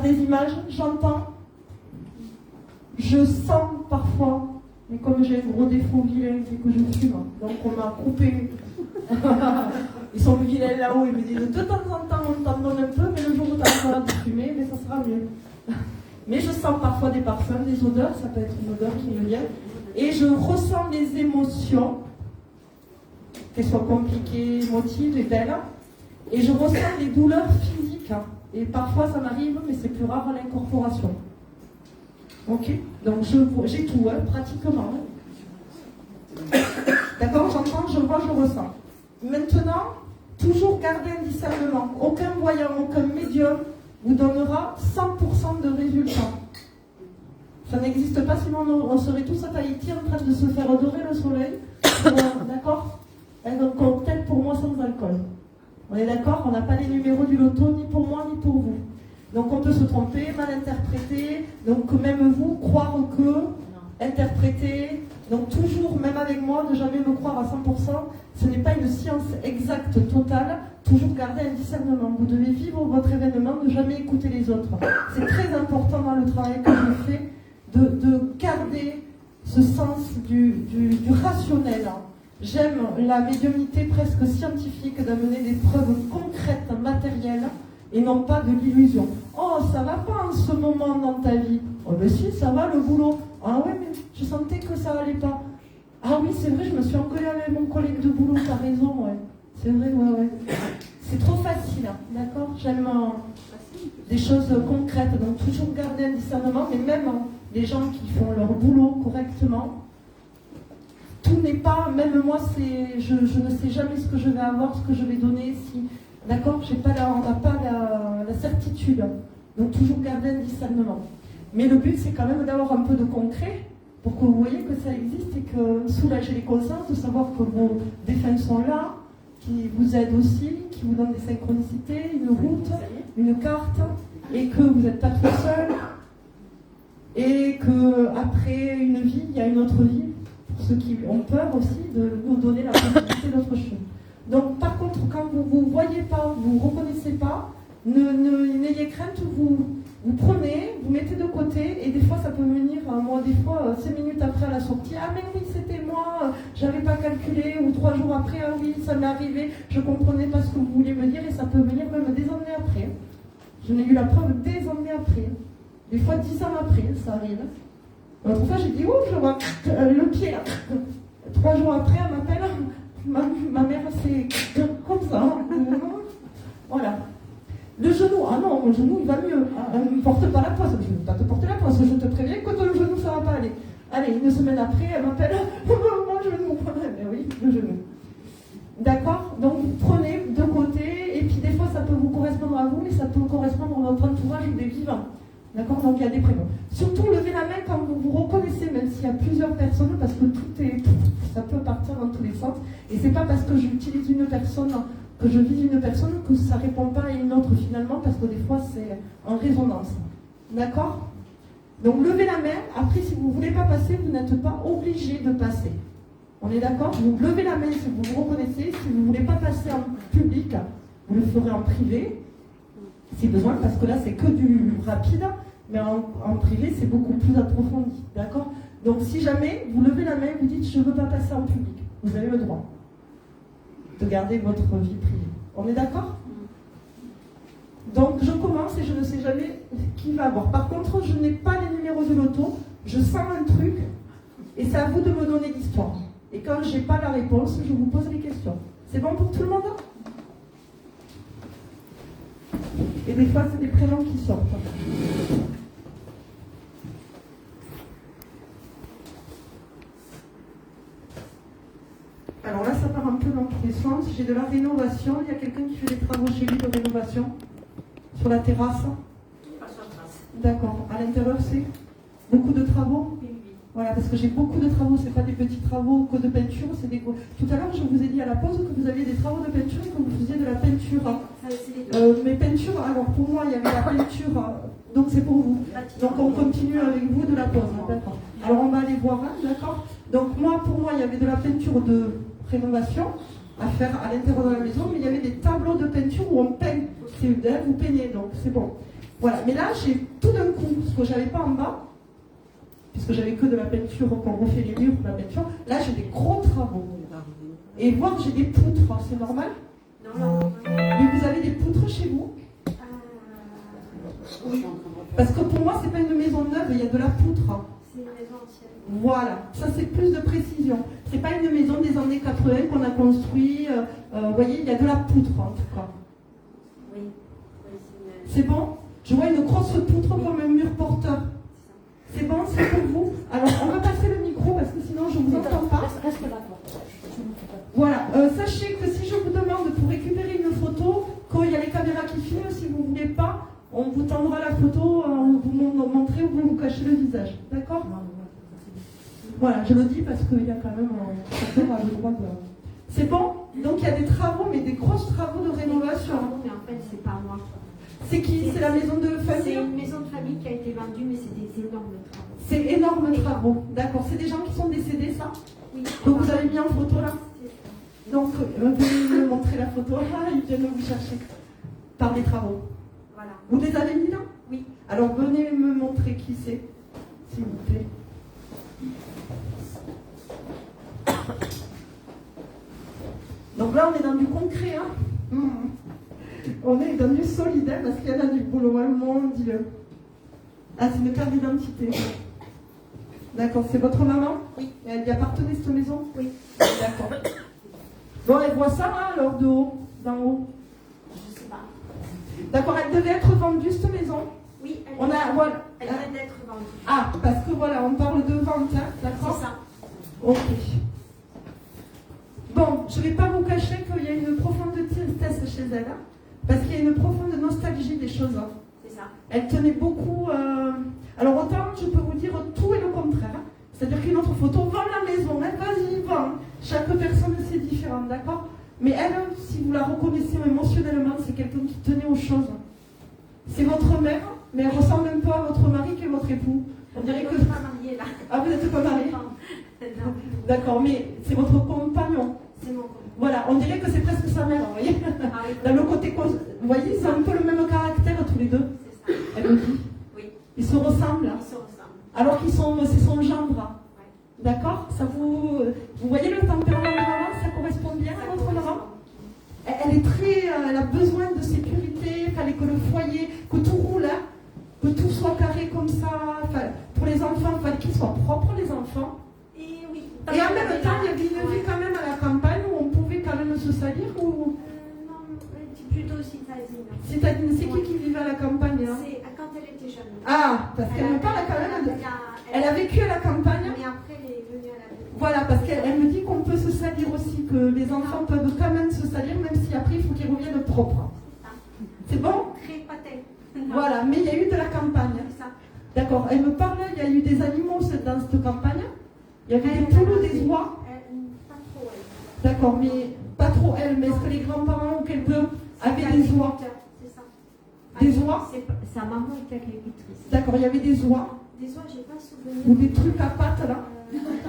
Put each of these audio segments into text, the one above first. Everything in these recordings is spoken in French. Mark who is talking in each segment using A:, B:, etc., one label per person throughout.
A: des images, j'entends, je sens parfois, mais comme j'ai un gros défaut vilain, c'est que je fume, donc on m'a coupé. Ils sont vilains là-haut, ils me disent de temps en temps on t'en donne un peu, mais le jour où tu as le de fumer, mais ça sera mieux. Mais je sens parfois des parfums, des odeurs, ça peut être une odeur qui me vient, et je ressens les émotions, qu'elles soient compliquées, émotives et belles, et je ressens les douleurs physiques, et parfois ça m'arrive, mais c'est plus rare à l'incorporation. Ok? Donc j'ai tout, pratiquement. D'accord? J'entends, je vois, je ressens. Maintenant, toujours garder un discernement. Aucun voyant, aucun médium vous donnera 100% de résultats. Ça n'existe pas, sinon on serait tous à Tahiti en train de se faire adorer le soleil. D'accord? Un cocktail pour moi sans alcool. On est d'accord? On n'a pas les numéros du loto, ni pour moi, ni pour vous. Donc on peut se tromper, mal interpréter, donc même vous, croire que, interpréter, donc toujours, même avec moi, ne jamais me croire à 100%, ce n'est pas une science exacte, totale, toujours garder un discernement. Vous devez vivre votre événement, ne jamais écouter les autres. C'est très important dans le travail que je fais, de garder ce sens du rationnel. J'aime la médiumnité presque scientifique, d'amener des preuves concrètes, matérielles, et non pas de l'illusion. Oh, ça va pas en ce moment dans ta vie. Oh, ben si, ça va, le boulot. Ah ouais, mais je sentais que ça allait pas. Ah oui, c'est vrai, je me suis engueulée avec mon collègue de boulot, t'as raison, ouais. C'est vrai, ouais. C'est trop facile, hein, d'accord? J'aime des choses concrètes, donc toujours garder un discernement, mais même les gens qui font leur boulot correctement, tout n'est pas, même moi, je ne sais jamais ce que je vais avoir, ce que je vais donner, si... D'accord? On n'a pas la certitude. Donc toujours garder un discernement. Mais le but, c'est quand même d'avoir un peu de concret pour que vous voyez que ça existe et que soulager les consciences, de savoir que vos défunts sont là, qui vous aident aussi, qui vous donnent des synchronicités, une route, une carte, et que vous n'êtes pas tout seul, et qu'après une vie, il y a une autre vie, pour ceux qui ont peur aussi, de nous donner la possibilité d'autre chose. Donc, par contre, quand vous ne voyez pas, vous ne reconnaissez pas, n'ayez crainte, vous prenez, vous mettez de côté, et des fois, ça peut venir, moi, des fois, 5 minutes après à la sortie, ah, mais oui, c'était moi, j'avais pas calculé, ou 3 jours après, ah oui, ça m'est arrivé, je comprenais pas ce que vous vouliez me dire, et ça peut venir même des années après. Je n'ai eu la preuve des années après. Des fois, 10 ans après, ça arrive. L'autre fois, j'ai dit, oh, je vois le pied, là. 3 jours après, elle m'appelle. Ma mère, c'est comme ça. Voilà. Le genou, ah non, mon genou, il va mieux. Elle ne me porte pas la poisse. Je ne vais pas te porter la poisse, je te préviens que ton genou, ça ne va pas aller. Allez, 1 semaine après, elle m'appelle. Mon genou. Mais oui, le genou. D'accord? Donc, vous prenez de côté, et puis des fois, ça peut vous correspondre à vous, mais ça peut correspondre à votre entourage ou des vivants. D'accord? Donc, il y a des prénoms. Surtout, levez la main quand vous vous reconnaissez, même s'il y a plusieurs personnes, parce que ça peut partir dans tous les sens. Et c'est pas parce que j'utilise une personne, que je vise une personne, que ça ne répond pas à une autre finalement, parce que des fois, c'est en résonance. D'accord? Donc, levez la main. Après, si vous ne voulez pas passer, vous n'êtes pas obligé de passer. On est d'accord? Vous levez la main si vous vous reconnaissez. Si vous ne voulez pas passer en public, vous le ferez en privé, si besoin, parce que là, c'est que du rapide. Mais en privé, c'est beaucoup plus approfondi, d'accord? Donc, si jamais vous levez la main et vous dites « je ne veux pas passer en public », vous avez le droit de garder votre vie privée. On est d'accord? Donc, je commence et je ne sais jamais qui va avoir. Par contre, je n'ai pas les numéros de loto, je sens un truc et c'est à vous de me donner l'histoire. Et quand je n'ai pas la réponse, je vous pose les questions. C'est bon pour tout le monde? Et des fois, c'est des prénoms qui sortent. Alors là, ça part un peu dans tous les sens. J'ai de la rénovation. Il y a quelqu'un qui fait des travaux chez lui de rénovation sur la terrasse. D'accord. À l'intérieur, c'est beaucoup de travaux. Voilà, parce que j'ai beaucoup de travaux. C'est pas des petits travaux que de peinture. C'est des gros. Tout à l'heure, je vous ai dit à la pause que vous aviez des travaux de peinture et que vous faisiez de la peinture. Mes peintures. Alors pour moi, il y avait la peinture. Donc c'est pour vous. Donc on continue avec vous de la pause. D'accord. Alors on va aller voir. D'accord. Donc moi, pour moi, il y avait de la peinture de rénovation à faire à l'intérieur de la maison, mais il y avait des tableaux de peinture où on peint. Vous peignez, donc c'est bon. Voilà, mais là, j'ai tout d'un coup, ce que j'avais pas en bas, puisque j'avais que de la peinture, qu'on refait les murs pour la peinture, là, j'ai des gros travaux. Et voir, j'ai des poutres, c'est normal?
B: Non.
A: Mais vous avez des poutres chez vous?
B: Oui.
A: Parce que pour moi, c'est pas une maison neuve, il y a de la poutre.
B: C'est une maison ancienne.
A: Voilà, ça c'est plus de précision. C'est pas une maison des années 80 qu'on a construit. Vous voyez, il y a de la poutre en tout cas.
B: Oui.
A: C'est bon? Je vois une grosse poutre comme un mur porteur. C'est bon, c'est pour vous? Alors, on va passer le micro parce que sinon je ne vous entends pas.
C: Reste là.
A: Voilà, sachez que si je vous demande pour récupérer une photo, quand il y a les caméras qui filment, si vous ne voulez pas, on vous tendra la photo, on vous montrer ou vous cachez le visage. D'accord? Voilà, je le dis parce qu'il y a quand même chacun a le droit de... C'est bon? Donc il y a des travaux, mais des grosses travaux de rénovation.
B: Mais en fait, c'est pas moi.
A: C'est qui? C'est la maison de famille?
B: C'est une maison de famille qui a été vendue, mais c'est des énormes travaux.
A: C'est énormes travaux, d'accord. C'est des gens qui sont décédés, ça?
B: Oui.
A: Donc vous avez mis en photo là? Donc venez me montrer la photo. Ah, ils viennent vous chercher par les travaux.
B: Voilà.
A: Vous les avez mis là?
B: Oui.
A: Alors venez me montrer qui c'est, s'il vous plaît. Donc là, on est dans du concret. Hein. On est dans du solidaire parce qu'il y en a du boulot. Hein, mon Dieu. Ah, c'est une carte d'identité. D'accord, c'est votre maman?
B: Oui.
A: Elle y appartenait cette maison?
B: Oui.
A: D'accord. Bon, elle voit ça, hein, alors de haut, d'en haut.
B: Je sais pas.
A: D'accord, elle devait être vendue cette maison?
B: Oui, elle
A: Voilà.
B: elle vient d'être vendue.
A: Ah, parce que voilà, on parle de vente, hein, d'accord?
B: C'est ça.
A: Ok. Bon, je ne vais pas vous cacher qu'il y a une profonde tristesse chez elle, hein, parce qu'il y a une profonde nostalgie des choses. Hein.
B: C'est ça.
A: Elle tenait beaucoup... Alors autant, je peux vous dire tout et le contraire. Hein. C'est-à-dire qu'une autre photo, vend la maison, hein, vas-y, vends. Chaque personne, c'est différent, d'accord? Mais elle, si vous la reconnaissez émotionnellement, c'est quelqu'un qui tenait aux choses. C'est votre mère, mais elle ressemble même pas à votre mari qui est votre époux. On dirait que...
B: Je ne suis pas mariée là.
A: Ah, vous n'êtes pas mariée?
B: Non.
A: D'accord, mais c'est votre compagnon.
B: C'est mon compagnon.
A: Voilà, on dirait que c'est presque sa mère, vous voyez?
B: Ah oui.
A: Dans le côté... Vous voyez, ils ont un peu le même caractère tous les deux.
B: C'est ça.
A: Elle me dit.
B: Oui.
A: Ils se ressemblent.
B: Ils se ressemblent.
A: Alors qu'ils sont... C'est son gendre.
B: Ouais.
A: D'accord? Ça vous... Vous voyez le tempérament de maman? Ça correspond bien à votre maman? Elle est très... Elle a besoin de sécurité. Il fallait que le foyer... Que tout roule, hein, que tout soit carré comme ça. Enfin, pour les enfants, il fallait qu'ils soient propres, les enfants.
B: Et oui.
A: Et en même temps, il y avait une vie quand même à la campagne où on pouvait quand même se salir ou...
B: Non, plutôt citadine.
A: C'est-à-dire, c'est qui vivait à la campagne hein?
B: C'est quand elle était jeune.
A: Ah, parce qu'elle me parle quand même de... Elle a vécu à la campagne.
B: Mais après, elle est venue à la ville.
A: Voilà, parce qu'elle me dit qu'on peut se salir aussi, que les enfants peuvent quand même se salir, même si après, il faut qu'ils reviennent propres. C'est bon?
B: Très patin.
A: Voilà, mais il y a eu de la campagne.
B: C'est ça.
A: D'accord, elle me parle, il y a eu des animaux dans cette campagne. Il y avait des poules, des oies.
B: Pas trop, elle.
A: D'accord, mais pas trop elle, mais est-ce que les grands-parents ou quelqu'un avaient des oies?
B: C'est ça.
A: Des oies?
B: Sa maman était agricultrice.
A: D'accord, il y avait des oies.
B: Des oies, j'ai pas souvenir.
A: Ou des trucs à pattes là. Des trucs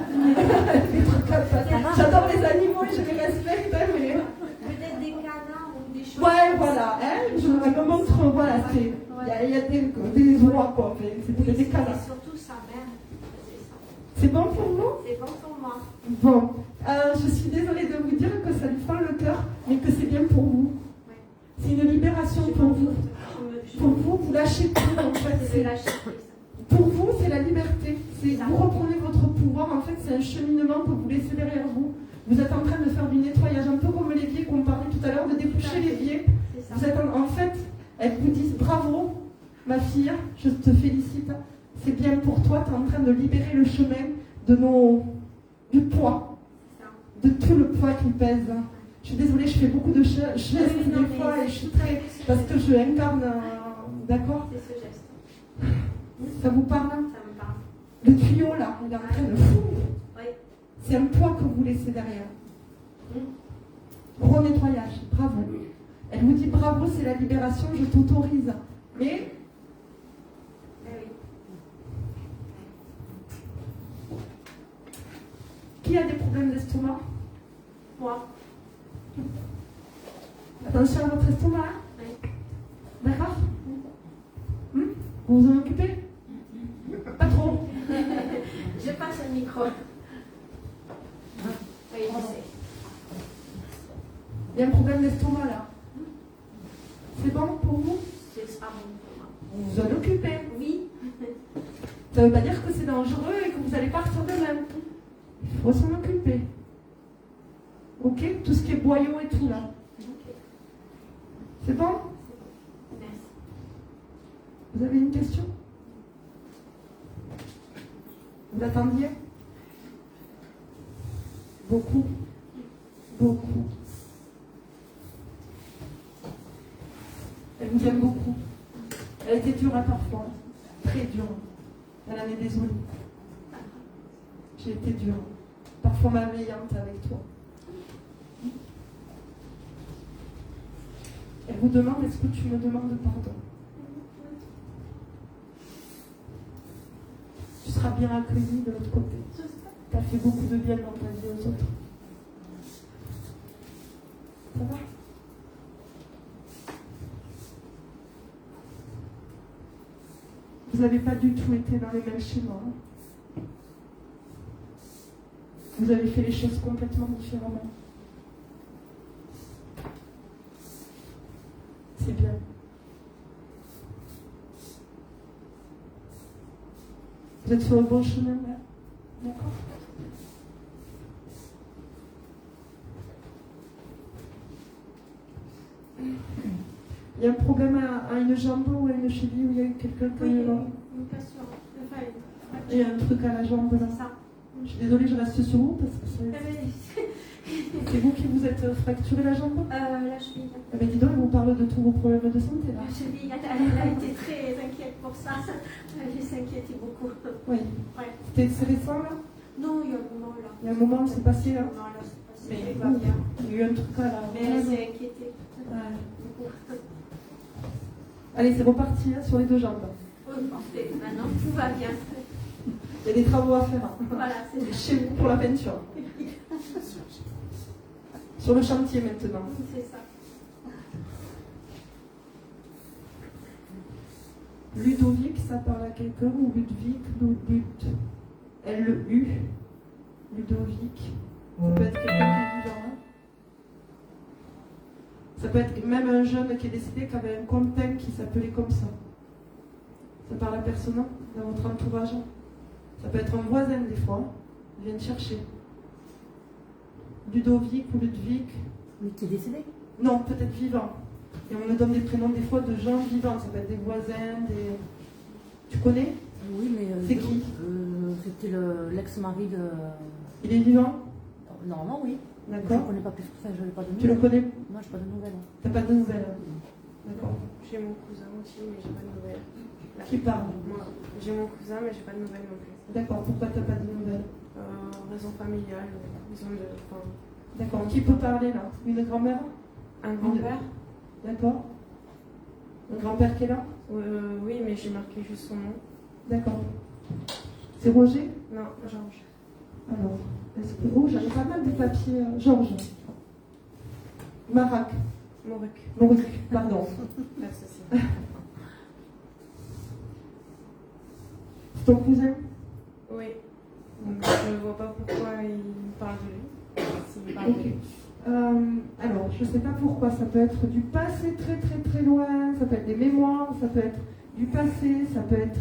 A: à pattes. J'adore les animaux et je les respecte, hein, mais...
B: Peut-être des canards ou des choses.
A: Ouais, voilà, hein, elle me montre, voilà, c'est... Il y a des oies, quoi, mais c'est des canards.
B: Et surtout sa mère, c'est ça.
A: C'est bon pour vous?
B: C'est bon pour moi.
A: Bon, je suis désolée de vous dire que ça lui fend le cœur, mais que c'est bien pour vous.
B: Ouais.
A: C'est une libération pour vous. Pour vous, vous lâchez tout, en fait.
B: C'est lâcher prise.
A: Pour vous, c'est la liberté. Vous reprenez votre pouvoir. En fait, c'est un cheminement que vous laissez derrière vous. Vous êtes en train de faire du nettoyage, un peu comme l'évier qu'on parlait tout à l'heure, de dépoucher l'évier. Vous êtes en fait, elles vous disent bravo, ma fille, je te félicite. C'est bien pour toi, tu es en train de libérer le chemin du poids, de tout le poids qui pèse. Je suis désolée, je fais beaucoup de gestes des fois et je suis très... Parce que je incarne... D'accord?
B: C'est ce geste.
A: Ça vous parle?
B: Ça me parle.
A: Le tuyau là, il est en train de fou.
B: Oui.
A: C'est un poids que vous laissez derrière. Renettoyage, bravo. Elle vous dit bravo, c'est la libération, je t'autorise. Mais...
B: Eh oui.
A: Qui a des problèmes d'estomac?
B: Moi.
A: Attention à votre estomac.
B: Oui.
A: D'accord? Vous vous en occupez? Pas trop.
B: Je passe le micro. Oui, je sais.
A: Il y a un problème d'estomac là. C'est bon pour vous?
B: C'est pas bon pour moi.
A: Vous vous en occupez.
B: Oui.
A: Ça ne veut pas dire que c'est dangereux et que vous allez partir de même. Il faut s'en occuper. Ok? Tout ce qui est boyau et tout là.
B: Ok.
A: C'est bon?
B: Merci.
A: Vous avez une question? Vous attendiez? Beaucoup. Beaucoup. Elle vous aime beaucoup. Elle était dure à parfois. Très dure. Elle en est désolée. J'ai été dure. Parfois malveillante avec toi. Elle vous demande, est-ce que tu me demandes pardon? Tu seras bien accueilli de l'autre côté. Tu as fait beaucoup de bien dans ta vie aux autres. Ça va? Vous n'avez pas du tout été dans les mêmes schémas. Vous avez fait les choses complètement différemment. C'est bien. Vous êtes sur le bon chemin, là? D'accord? Il y a un problème à une jambe ou à une cheville où il y a eu quelqu'un qui a
B: Oui,
A: eu
B: une question. Enfin,
A: il y a un truc à la jambe là.
B: c'est ça.
A: Je suis désolée, je reste sur vous parce que c'est vous qui vous êtes fracturé la jambe.
B: La cheville.
A: Eh bien, dis donc, il vous parle de tous vos problèmes de santé là.
B: La cheville, elle a été très inquiète pour ça. Elle s'est inquiétée beaucoup.
A: Oui.
B: Ouais.
A: C'est récent là?
B: Non, il y a un moment là.
A: Il y a un moment, c'est passé là.
B: Non, là, c'est passé.
A: Mais
B: Elle va bien.
A: il y a eu un truc à la.
B: Mais elle s'est inquiétée.
A: Ouais.
B: Beaucoup.
A: Allez, c'est reparti hein, sur les deux jambes.
B: Oui, parfait. Maintenant, tout va bien.
A: Il y a des travaux à faire. Hein.
B: Voilà, c'est
A: Chez vous pour la peinture. Sur le chantier maintenant.
B: c'est ça.
A: Ludovic, ça parle à quelqu'un ou Ludwig, Lud, L-U, Ludovic. Ça peut être quelqu'un qui est vivant. Hein. Ça peut être même un jeune qui est décédé qui avait un compagnon qui s'appelait comme ça. Ça parle à personne dans votre entourage. Ça peut être un voisin des fois. Il vient te chercher. Ludovic ou Ludwig.
C: Mais qui est décédé?
A: Non, peut-être vivant. Et on me donne des prénoms des fois de gens vivants. Ça peut être des voisins, des... Tu connais?
C: Oui, mais...
A: C'est qui?
C: C'était l'ex-mari de...
A: Il est vivant?
C: Normalement, oui. Je ne
A: D'accord.
C: connais pas plus que ça, je n'ai pas de nouvelles.
A: Tu le connais?
C: Non, je n'ai pas de nouvelles.
A: T'as pas de nouvelles? D'accord.
D: J'ai mon cousin aussi, mais j'ai pas de nouvelles. Là.
A: Qui parle?
D: Moi, j'ai mon cousin, mais j'ai pas de nouvelles non plus.
A: D'accord. Pourquoi t'as pas de nouvelles?
D: Raison familiale, raison de. Enfin,
A: D'accord. Qui peut parler là? Une grand-mère?
D: un grand-père.
A: D'accord. Un grand-père qui est là?
D: Oui, mais j'ai marqué juste son nom.
A: D'accord. C'est Roger?
D: Non, Georges.
A: Alors, est-ce que... Oh, j'avais pas mal de papiers. Georges. Marac.
D: Mauric.
A: Pardon.
D: Pas de souci.
A: C'est ton cousin?
D: Oui. Donc, je vois pas pourquoi il parle de lui. S'il parle de
A: Ok.
D: lui.
A: Alors, je ne sais pas pourquoi, ça peut être du passé très très très loin, ça peut être des mémoires, ça peut être du passé, ça peut être,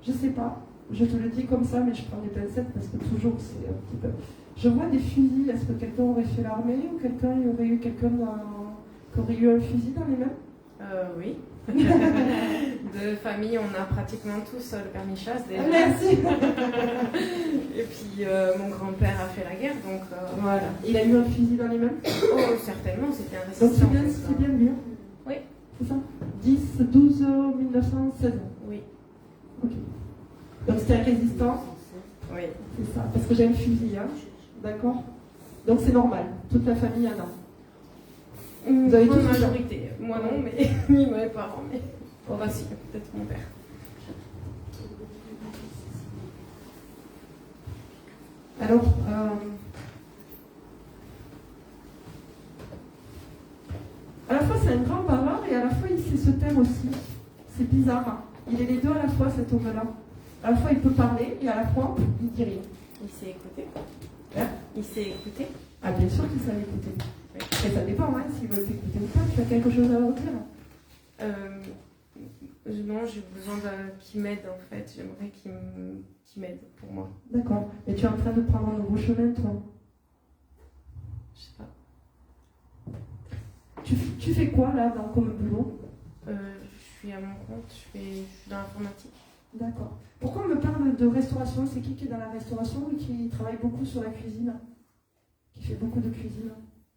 A: je ne sais pas, je te le dis comme ça, mais je prends des pincettes parce que toujours c'est un petit peu... Je vois des fusils, est-ce que quelqu'un aurait fait l'armée ou il y aurait eu quelqu'un qui aurait eu un fusil dans les mains?
D: Oui. De famille, on a pratiquement tous le permis chasse déjà.
A: Merci.
D: Et puis mon grand-père a fait la guerre, donc
A: Voilà, il a eu un fusil dans les mains.
D: oh, certainement, c'était un
A: Donc
D: résistant.
A: c'est bien lui, hein?
D: Oui.
A: C'est ça? 10, 12, 1916.
D: Oui.
A: Ok. Donc c'était un résistant.
D: Oui.
A: C'est ça, parce que j'ai un fusil, hein. D'accord? Donc c'est normal, toute la famille en a. Vous avez
D: Moi,
A: tous
D: majorité. Moi non, mais ni mes parents, mais enfin si, peut-être mon père.
A: Alors, à la fois c'est un grand bavard et à la fois il sait se taire aussi. C'est bizarre. Hein. Il est les deux à la fois, cet homme-là. À la fois, il peut parler et à la fois, il dit rien.
D: Il s'est écouté.
A: Hein?
D: Il s'est écouté.
A: Ah, bien sûr qu'il savait écouter. Et ça dépend, hein, s'il veut t'écouter ou pas. Tu as quelque chose à leur dire?
D: Non, j'ai besoin qu'il m'aide en fait. J'aimerais qu'il m'aide pour moi.
A: D'accord. Mais tu es en train de prendre un nouveau chemin, toi.
D: Je sais pas.
A: Tu fais quoi, là, comme boulot?
D: Je suis à mon compte, je suis dans l'informatique.
A: D'accord. Pourquoi on me parle de restauration? C'est qui est dans la restauration et qui travaille beaucoup sur la cuisine? Qui fait beaucoup de cuisine?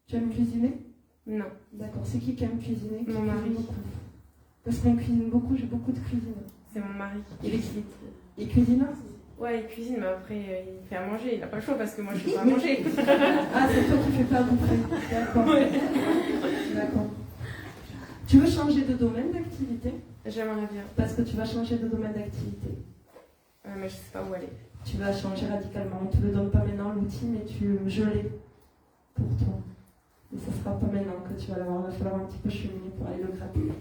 A: Tu aimes cuisiner?
D: Non.
A: D'accord. C'est qui aime cuisiner?
D: Mon mari.
A: Parce qu'on cuisine beaucoup, j'ai beaucoup de cuisine.
D: C'est mon mari.
A: Il cuisine?
D: Ouais, il cuisine, mais après il fait à manger. Il n'a pas le choix parce que moi je fais pas à manger.
A: Ah, c'est toi qui fais pas à bouffer. D'accord.
D: Ouais.
A: D'accord. Tu veux changer de domaine d'activité?
D: J'aimerais bien.
A: Parce que tu vas changer de domaine d'activité.
D: Mais je sais pas où aller.
A: Tu vas changer radicalement. On ne te le donne pas maintenant l'outil, mais je l'ai pour toi. Et ce ne sera pas maintenant que tu vas l'avoir. Il va falloir un petit peu cheminer pour aller le gratter.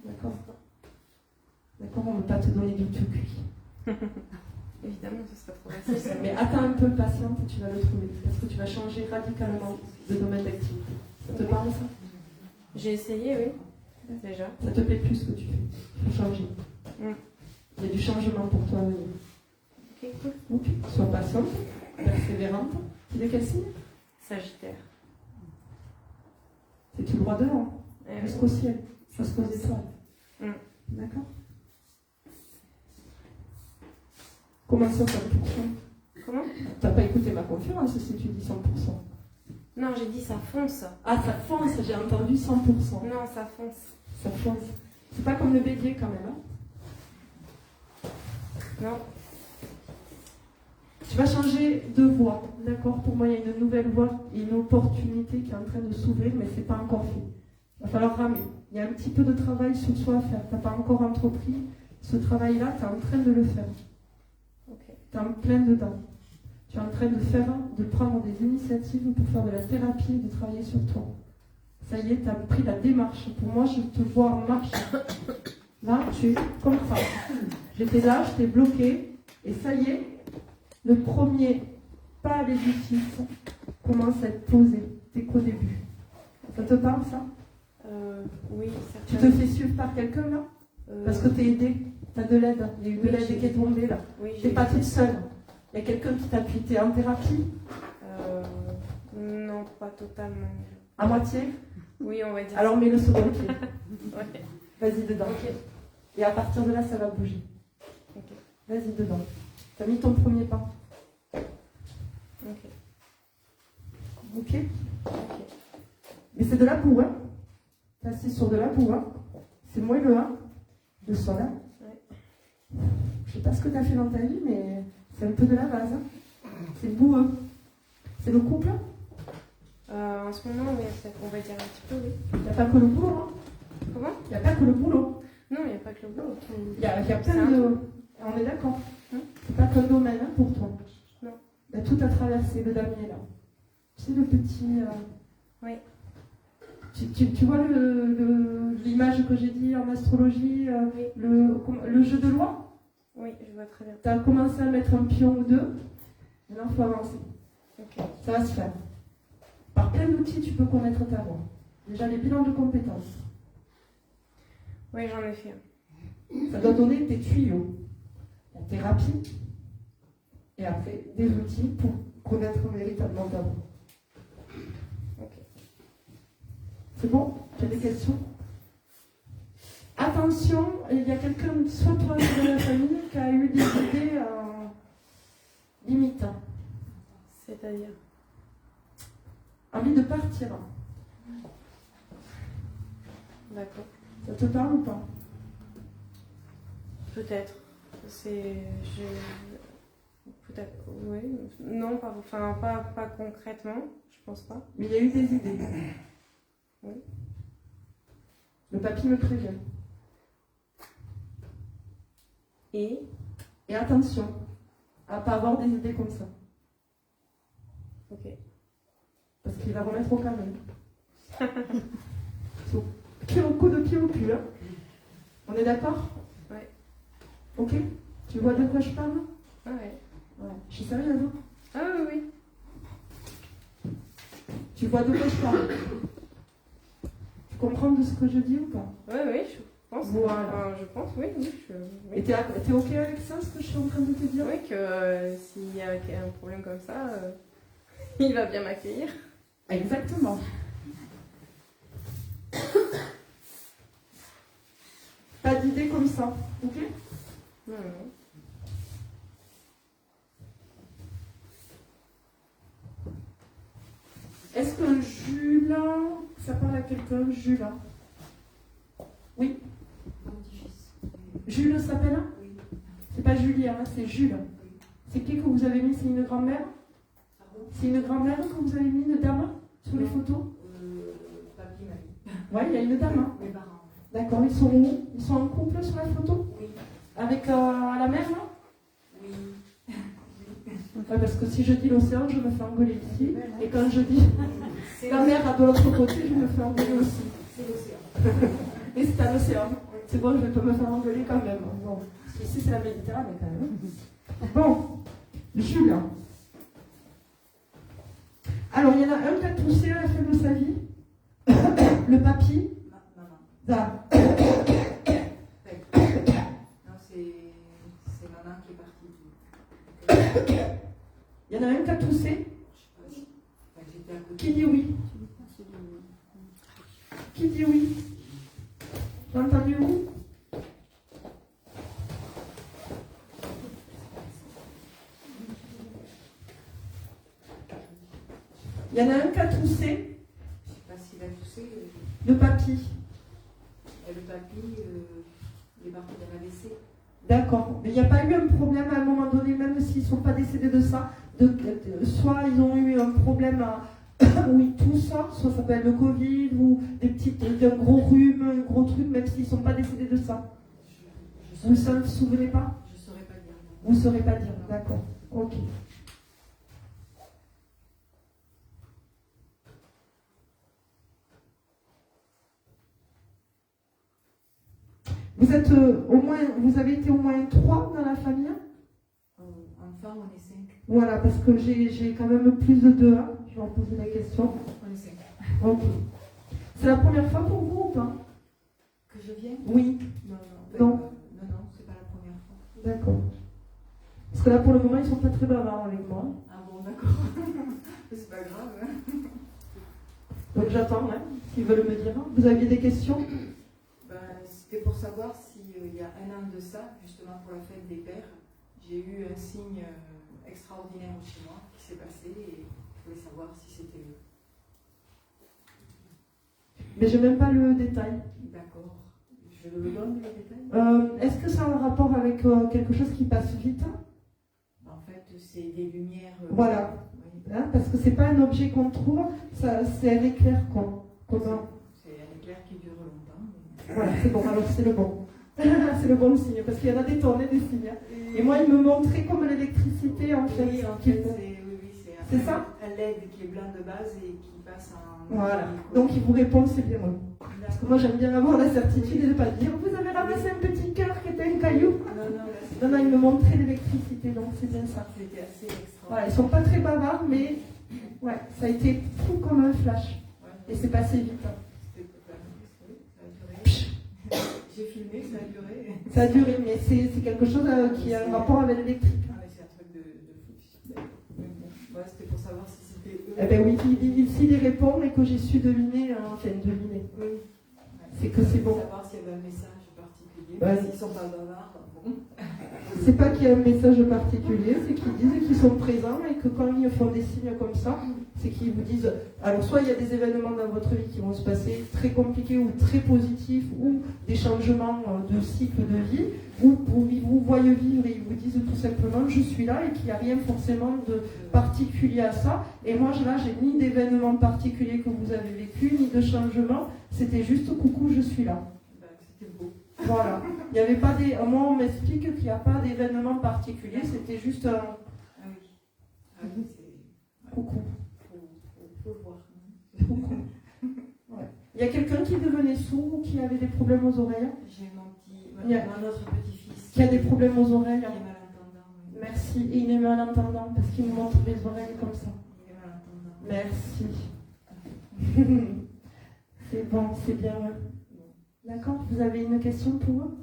A: D'accord? D'accord, on ne veut pas te donner du tout cuit.
D: Évidemment, ce serait trop facile.
A: Mais attends un peu, patiente, et tu vas le trouver. Parce que tu vas changer radicalement de domaine d'activité. Ça te parle, ça?
D: J'ai essayé, oui. Déjà.
A: Ça te plaît plus ce que tu fais. Il faut changer. Il y a du changement pour toi à venir.
D: Ok, cool.
A: Ok. Sois patiente, persévérante. Tu es de quel signe?
D: Sagittaire.
A: C'est tout droit devant. Jusqu'au ciel. Jusqu'aux étoiles. D'accord? Comment ça, 100%?
D: Comment?
A: T'as pas écouté ma conférence si tu dis 100%.
D: Non, j'ai dit ça fonce.
A: Ah, ça fonce, j'ai entendu 100%.
D: Non, ça fonce.
A: Ça fonce. C'est pas comme le bélier quand même, hein?
D: Non.
A: Tu vas changer de voie, d'accord? Pour moi, il y a une nouvelle voie, une opportunité qui est en train de s'ouvrir, mais c'est pas encore fait. Il va falloir ramer. Il y a un petit peu de travail sur soi à faire. Tu n'as pas encore entrepris ce travail-là, tu es en train de le faire.
D: Okay.
A: Tu es en plein dedans. Tu es en train de prendre des initiatives pour faire de la thérapie et de travailler sur toi. Ça y est, tu as pris la démarche. Pour moi, je te vois en marche. Là, tu es comme ça. J'étais là, je t'ai bloqué. Et ça y est, le premier pas à l'édifice commence à être posé. T'es qu'au début. Ça te parle, ça?
D: Oui,
A: Tu
D: certainement.
A: te fais suivre par quelqu'un, là? Parce que t'es aidé. T'as de l'aide. Il y a eu de l'aide qui est tombée, là.
D: Oui,
A: T'es pas toute seule. Il y a quelqu'un qui t'appuie. T'es en thérapie?
D: Non, pas totalement.
A: À moitié?
D: Oui, on va dire.
A: Alors mets le second pied.
D: Ouais.
A: Vas-y dedans.
D: Ok.
A: Et à partir de là, ça va bouger.
D: Ok.
A: Vas-y dedans. T'as mis ton premier pas.
D: Ok.
A: Ok?
D: Ok.
A: Mais c'est de la boue, hein? T'es assis sur de la boue, hein? C'est moelleux, hein? Le sol, hein?
D: Ouais.
A: Je sais pas ce que t'as fait dans ta vie, mais c'est un peu de la base, hein? C'est boueux. C'est le couple?
D: En ce moment, oui, on va dire un petit peu, oui.
A: Il n'y a pas que le boulot, hein?
D: Comment?
A: Il n'y a pas que le boulot.
D: Non, il n'y a pas que le boulot.
A: Il y a plein de... On est d'accord. C'est pas qu'un domaine, hein, pour toi.
D: Non.
A: Il y a tout à traverser, le damier, là. Tu sais, le petit...
D: Oui.
A: Tu vois l'image que j'ai dit en astrologie,
D: Oui.
A: le jeu de loi?
D: Oui, je vois très bien.
A: Tu as commencé à mettre un pion ou deux. Maintenant, il faut avancer.
D: Ok.
A: Ça va se faire. Par plein d'outils, tu peux connaître ta voie. Déjà, les bilans de compétences.
D: Oui, j'en ai fait un.
A: Ça doit donner des tuyaux. La thérapie. Et après, des outils pour connaître véritablement ta voie.
D: Ok.
A: C'est bon? Tu as des questions? Attention, il y a quelqu'un, soit toi de la famille, qui a eu des idées limites.
D: C'est-à-dire?
A: Envie de partir.
D: D'accord.
A: Ça te parle ou pas?
D: Peut-être. Peut-être. Oui. Non, pas concrètement. Je pense pas.
A: Mais il y a eu des idées.
D: Oui.
A: Le papy me prévient.
D: Et
A: attention à ne pas avoir des idées comme ça.
D: ok.
A: Parce qu'il va remettre au calme. Coup de pied au cul. Hein. On est d'accord? Ok? Tu vois de quoi je parle?
D: Ouais.
A: Ouais. Je suis sérieuse, hein?
D: Ah oui, oui.
A: Tu vois de quoi je parle? Tu comprends de ce que je dis ou pas?
D: Oui, oui, je pense.
A: Voilà.
D: Enfin, je pense, oui. Oui, oui.
A: Et t'es ok avec ça, ce que je suis en train de te dire?
D: Oui, que s'il y a un problème comme ça, il va bien m'accueillir.
A: Exactement. Pas d'idée comme ça, ok?
D: Non, non.
A: Est-ce que Jules, ça parle à quelqu'un, Jules? Oui? Jules s'appelle?
E: Oui.
A: C'est pas Julien, hein, c'est Jules. C'est qui que vous avez mis? C'est une grand-mère? C'est une grand-mère que vous avez mis, une dame, sur les photos?
E: Papy m'a dit.
A: Ouais, il y a une dame. Hein.
E: Mes parents.
A: D'accord, ils sont où? Ils sont en couple sur la photo?
E: Oui.
A: Avec la mer, là?
E: Oui.
A: Ouais, parce que si je dis l'océan, je me fais engueuler ici. Et quand je dis
E: C'est
A: la mer à de l'autre côté, je me fais engueuler aussi.
E: C'est l'océan.
A: Et c'est à l'océan. C'est bon, je vais pas me faire engueuler quand même. Bon. Parce qu'ici, c'est la Méditerranée quand même. Bon, Jules. Alors, il y en a un qui a toussé à la fin de sa vie. Le papy.
E: Maman.
A: Da.
E: Non, c'est maman qui est partie.
A: Il y en a un qui a toussé.
E: Je sais pas si. Enfin, j'étais à côté.
A: Qui dit oui? Qui dit oui? J'ai entendu où? Il y en a un qui a toussé.
E: Je sais pas s'il a toussé.
A: Le papy.
E: Et le papy, il est parti d'un AVC.
A: D'accord. Mais il n'y a pas eu un problème à un moment donné, même s'ils ne sont pas décédés de ça. Soit ils ont eu un problème où ils toussent, soit ça peut être le Covid ou un gros rhume, un gros truc, même s'ils ne sont pas décédés de ça. Vous ne vous souvenez pas?
E: Je saurais pas dire.
A: Vous ne saurez pas dire. D'accord. Ok. Vous êtes vous avez été au moins 3 dans la famille?
E: Enfant, on est 5.
A: Voilà, parce que j'ai quand même plus de 2. Hein. Je vais en poser la question.
E: On est 5.
A: Ok. C'est la première fois pour vous ou pas?
E: Que je viens?
A: Oui.
E: Non. Non, c'est pas la première fois.
A: D'accord. Parce que là, pour le moment, ils sont pas très bavards avec moi.
E: Ah bon, d'accord. C'est pas grave. Hein.
A: Donc j'attends, hein, s'ils veulent me dire. Vous aviez des questions?
E: C'était pour savoir s'il y a un an de ça, justement pour la fête des pères, j'ai eu un signe extraordinaire chez moi qui s'est passé et je voulais savoir si c'était eux.
A: Mais j'ai même pas le détail.
E: D'accord. Je le donne le détail.
A: Est-ce que ça a un rapport avec quelque chose qui passe vite?
E: En fait, c'est des lumières.
A: Voilà.
E: Oui.
A: Hein, parce que c'est pas un objet qu'on trouve, c'est un éclair quoi. Comment?
E: C'est un éclair qui dure longtemps. Mais...
A: Voilà, c'est bon, alors c'est le bon. C'est le bon signe, parce qu'il y en a des tonnes des signes. Et moi, il me montrait comme l'électricité en fait.
E: Oui, en fait, c'est
A: ça?
E: un LED qui est blanc de base et qui passe en...
A: Voilà. Donc il vous répond, c'est bien moi. Parce que moi, j'aime bien avoir la certitude et ne pas dire vous avez ramassé un petit cœur qui était un caillou. Non, il me montrait l'électricité, donc c'est bien ça.
E: C'était assez extra.
A: Voilà, ils sont pas très bavards, mais ouais, ça a été fou comme un flash.
E: Ouais.
A: Et c'est passé vite.
E: C'était ça a duré. J'ai filmé, ça a duré.
A: Ça a duré, mais c'est quelque chose qui a un rapport avec l'électrique.
E: Ah ouais, c'est un truc de fou. Ouais, c'était pour savoir si c'était eux.
A: Eh ben oui, s'il y répond et que j'ai su deviner, enfin deviner,
E: Oui.
A: c'est que c'est bon.
E: Savoir s'il y avait un message particulier.
A: Ouais.
E: S'ils sont pas bavards, bon.
A: C'est pas qu'il y a un message particulier, c'est qu'ils disent qu'ils sont présents et que quand ils font des signes comme ça, c'est qu'ils vous disent, alors soit il y a des événements dans votre vie qui vont se passer très compliqués ou très positifs, ou des changements de cycle de vie, ou ils vous voient vivre et ils vous disent tout simplement je suis là et qu'il n'y a rien forcément de particulier à ça. Et moi là, j'ai ni d'événement particulier que vous avez vécu, ni de changement, c'était juste coucou, je suis là.
E: C'était beau.
A: Voilà. Il n'y avait pas des. Moi, on m'explique qu'il n'y a pas d'événement particulier, c'était juste un.
E: Ah oui. Ah oui, c'est.
A: Coucou.
E: Faut voir.
A: Coucou. Ouais. Il y a quelqu'un qui devenait sourd ou qui avait des problèmes aux oreilles?
E: J'ai mon
A: Yeah.
E: autre petit-fils
A: Qui a des problèmes aux oreilles.
E: Il est malentendant. Oui.
A: Merci. Et il est malentendant parce qu'il nous montre les oreilles comme ça.
E: Il est malentendant.
A: Merci. C'est bon, c'est bien. D'accord. Vous avez une question pour eux?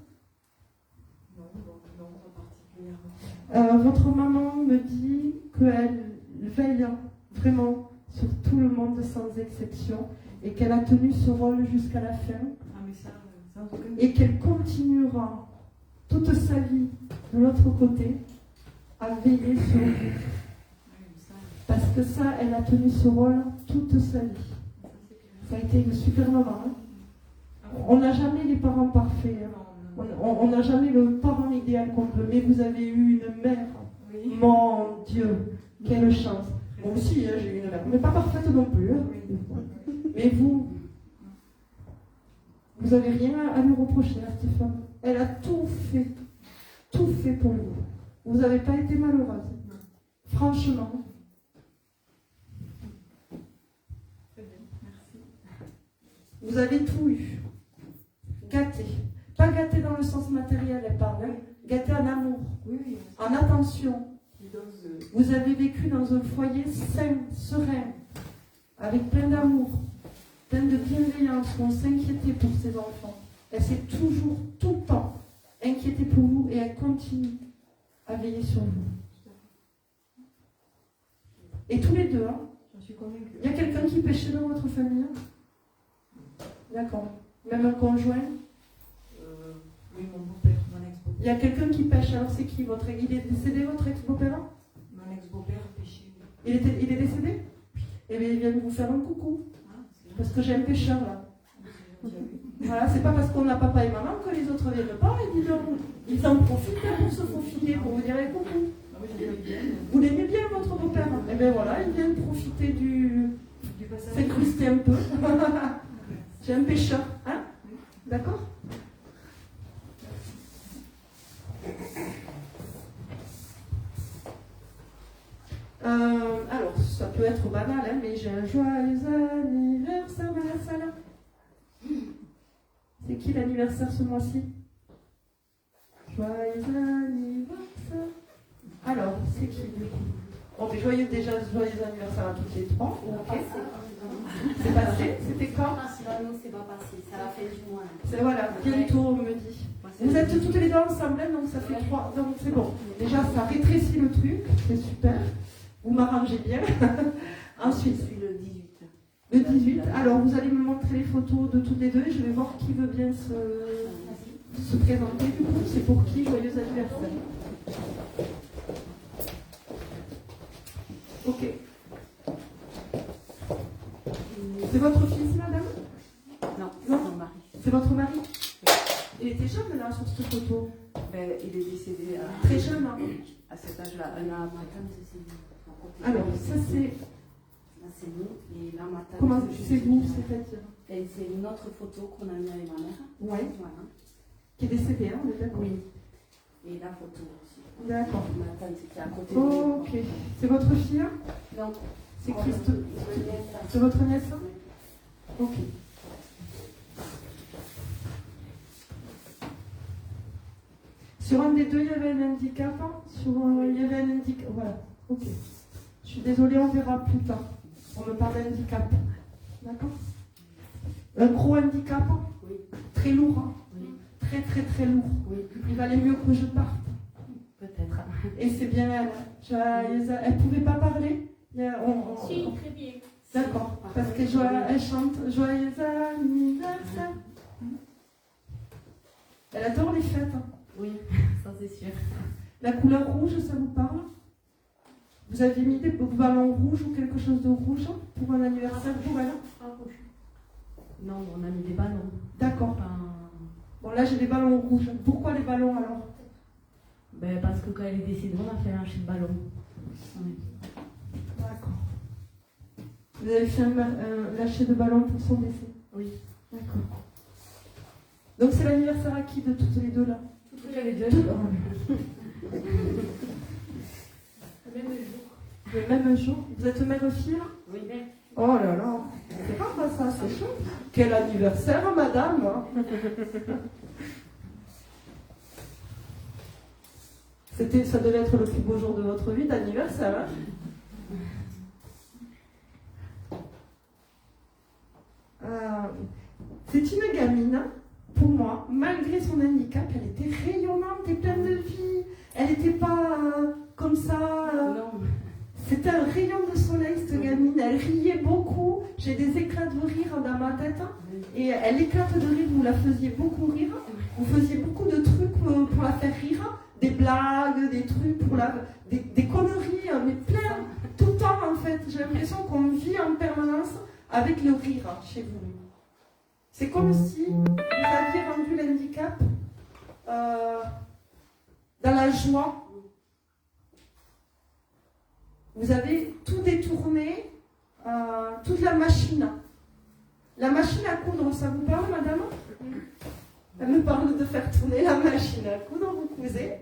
E: Non, pas particulièrement.
A: Votre maman me dit qu'elle veille vraiment sur tout le monde sans exception et qu'elle a tenu ce rôle jusqu'à la fin
E: Ah, mais ça, sans aucun doute.
A: et qu'elle continuera toute sa vie de l'autre côté à veiller sur vous.
E: Oui, mais ça,
A: Parce que ça, elle a tenu ce rôle toute sa vie.
E: c'est clair.
A: Ça a été une super maman. Hein. On n'a jamais les parents parfaits. Hein. On n'a jamais le parent idéal qu'on veut, mais vous avez eu une mère.
E: Oui.
A: Mon Dieu, quelle chance. Moi aussi, hein, j'ai eu une mère, mais pas parfaite non plus. Hein. Mais vous n'avez rien à lui reprocher à cette femme. Elle a tout fait pour vous. Vous n'avez pas été malheureuse. Franchement.
E: Très bien, merci.
A: Vous avez tout eu. Gâté. Pas gâté dans le sens matériel, elle parle. Hein. Gâté en amour,
E: Oui,
A: en attention.
E: il dose.
A: Vous avez vécu dans un foyer sain, serein, avec plein d'amour, plein de bienveillance, où on s'inquiétait pour ses enfants. Elle s'est toujours, tout le temps, inquiétée pour vous et elle continue à veiller sur vous. Et tous les deux, hein.
E: J'en suis convaincue.
A: Il y a quelqu'un qui pêchait dans votre famille? D'accord. Même un conjoint?
E: Oui, mon beau-père, mon ex-beau-père.
A: Il y a quelqu'un qui pêche, alors c'est qui votre... Il est décédé, votre ex-beau-père?
E: Mon ex-beau-père pêchait.
A: Il est décédé? Eh bien, il vient de vous faire un coucou.
E: Ah, c'est
A: Parce que j'ai un pêcheur, là.
E: gentil.
A: Voilà, c'est pas parce qu'on a papa et maman que les autres viennent pas, et dis donc, ils en profitent pour se faufiler, pour vous dire eh, coucou.
E: Ah oui, je l'aime bien.
A: Vous l'aimez bien, votre beau-père? Eh bien voilà, il vient profiter du...
E: Du passage.
A: S'incruster un peu. J'ai un pêcheur, hein? D'accord? Alors, ça peut être banal, hein, mais j'ai un joyeux anniversaire, Madame Salah. C'est qui l'anniversaire ce mois-ci? Joyeux anniversaire. Alors, c'est qui du coup? Bon, mais joyeux anniversaire à toutes les trois. Ok. C'est passé? C'était quand?
B: Non, c'est pas passé, c'est à la fin du mois.
A: C'est voilà, bientôt on me dit. Vous êtes toutes les deux ensemble, hein, donc ça fait 3. Donc c'est bon. Déjà, ça rétrécit le truc, c'est super. Vous m'arrangez bien. Ensuite,
B: Je suis le 18.
A: le 18. Alors, vous allez me montrer les photos de toutes les deux et je vais voir qui veut bien se présenter. Du coup, c'est pour qui? Joyeux anniversaire. Ok. C'est votre fils, madame?
B: Non,
A: Non.
B: mon mari.
A: C'est votre mari? Il était jeune là sur cette photo.
B: Ben, il est décédé
A: Très jeune, hein.
B: à cet âge-là. Là, ma tante, c'est nous.
A: Alors, ça c'est.
B: Là, c'est nous. Et là, ma tante.
A: Comment c'est vous, c'est-à-dire?
B: Et c'est une autre photo qu'on a mis avec ma mère.
A: Ouais.
B: Voilà.
A: Qui est décédé, hein, on est d'accord?
B: Oui. Et la photo aussi.
A: D'accord.
B: Ma tante, c'était à côté de nous.
A: Ok. C'est votre fille? Hein?
B: Non.
A: C'est Christ. C'est votre nièce? Hein? Ok. Sur un des deux, il y avait un handicap. Hein? Il y avait un handicap. Voilà. Ok. Je suis désolée, on verra plus tard. On me parle d'handicap. D'accord? Un gros handicap. Hein?
B: Oui.
A: Très lourd. Hein?
B: Oui.
A: Très très très lourd.
B: Oui.
A: Il valait mieux que je parte.
B: Peut-être.
A: Et c'est bien elle. Elle pouvait pas parler?
B: Si, très bien.
A: D'accord. Parce que elle chante Joyeux anniversaire. Elle adore les fêtes. Hein.
B: Oui, ça c'est sûr.
A: La couleur rouge, ça vous parle? Vous avez mis des ballons rouges ou quelque chose de rouge pour un anniversaire pour elle?
B: Non, on a mis des ballons.
A: D'accord.
B: Enfin,
A: Bon, là j'ai des ballons rouges. Pourquoi les ballons alors?
B: ben, parce que quand elle est décédée, on a fait un lâcher de ballon. Oui.
A: D'accord. Vous avez fait un lâcher de ballon pour son décès?
B: Oui.
A: D'accord. Donc c'est l'anniversaire à qui de toutes les deux là?
B: Toutes les deux.
A: Le même jour. Vous êtes mère-fille?
B: Oui.
A: Oh là là, c'est pas quoi ça, c'est chaud. Quel anniversaire, madame! Ça devait être le plus beau jour de votre vie d'anniversaire. C'est une gamine, pour moi, malgré son handicap, elle était rayonnante et pleine de vie. Elle n'était pas comme ça.
B: Non.
A: C'était un rayon de soleil, cette gamine. Elle riait beaucoup. J'ai des éclats de rire dans ma tête. Et elle éclate de rire. Vous la faisiez beaucoup rire. Vous faisiez beaucoup de trucs pour la faire rire. Des blagues, des trucs des conneries, mais plein, tout le temps en fait. J'ai l'impression qu'on vit en permanence avec le rire chez vous. C'est comme si vous aviez rendu l'handicap dans la joie. Vous avez tout détourné, toute la machine. La machine à coudre, ça vous parle, madame? Elle me parle de faire tourner la machine à coudre, vous cousez.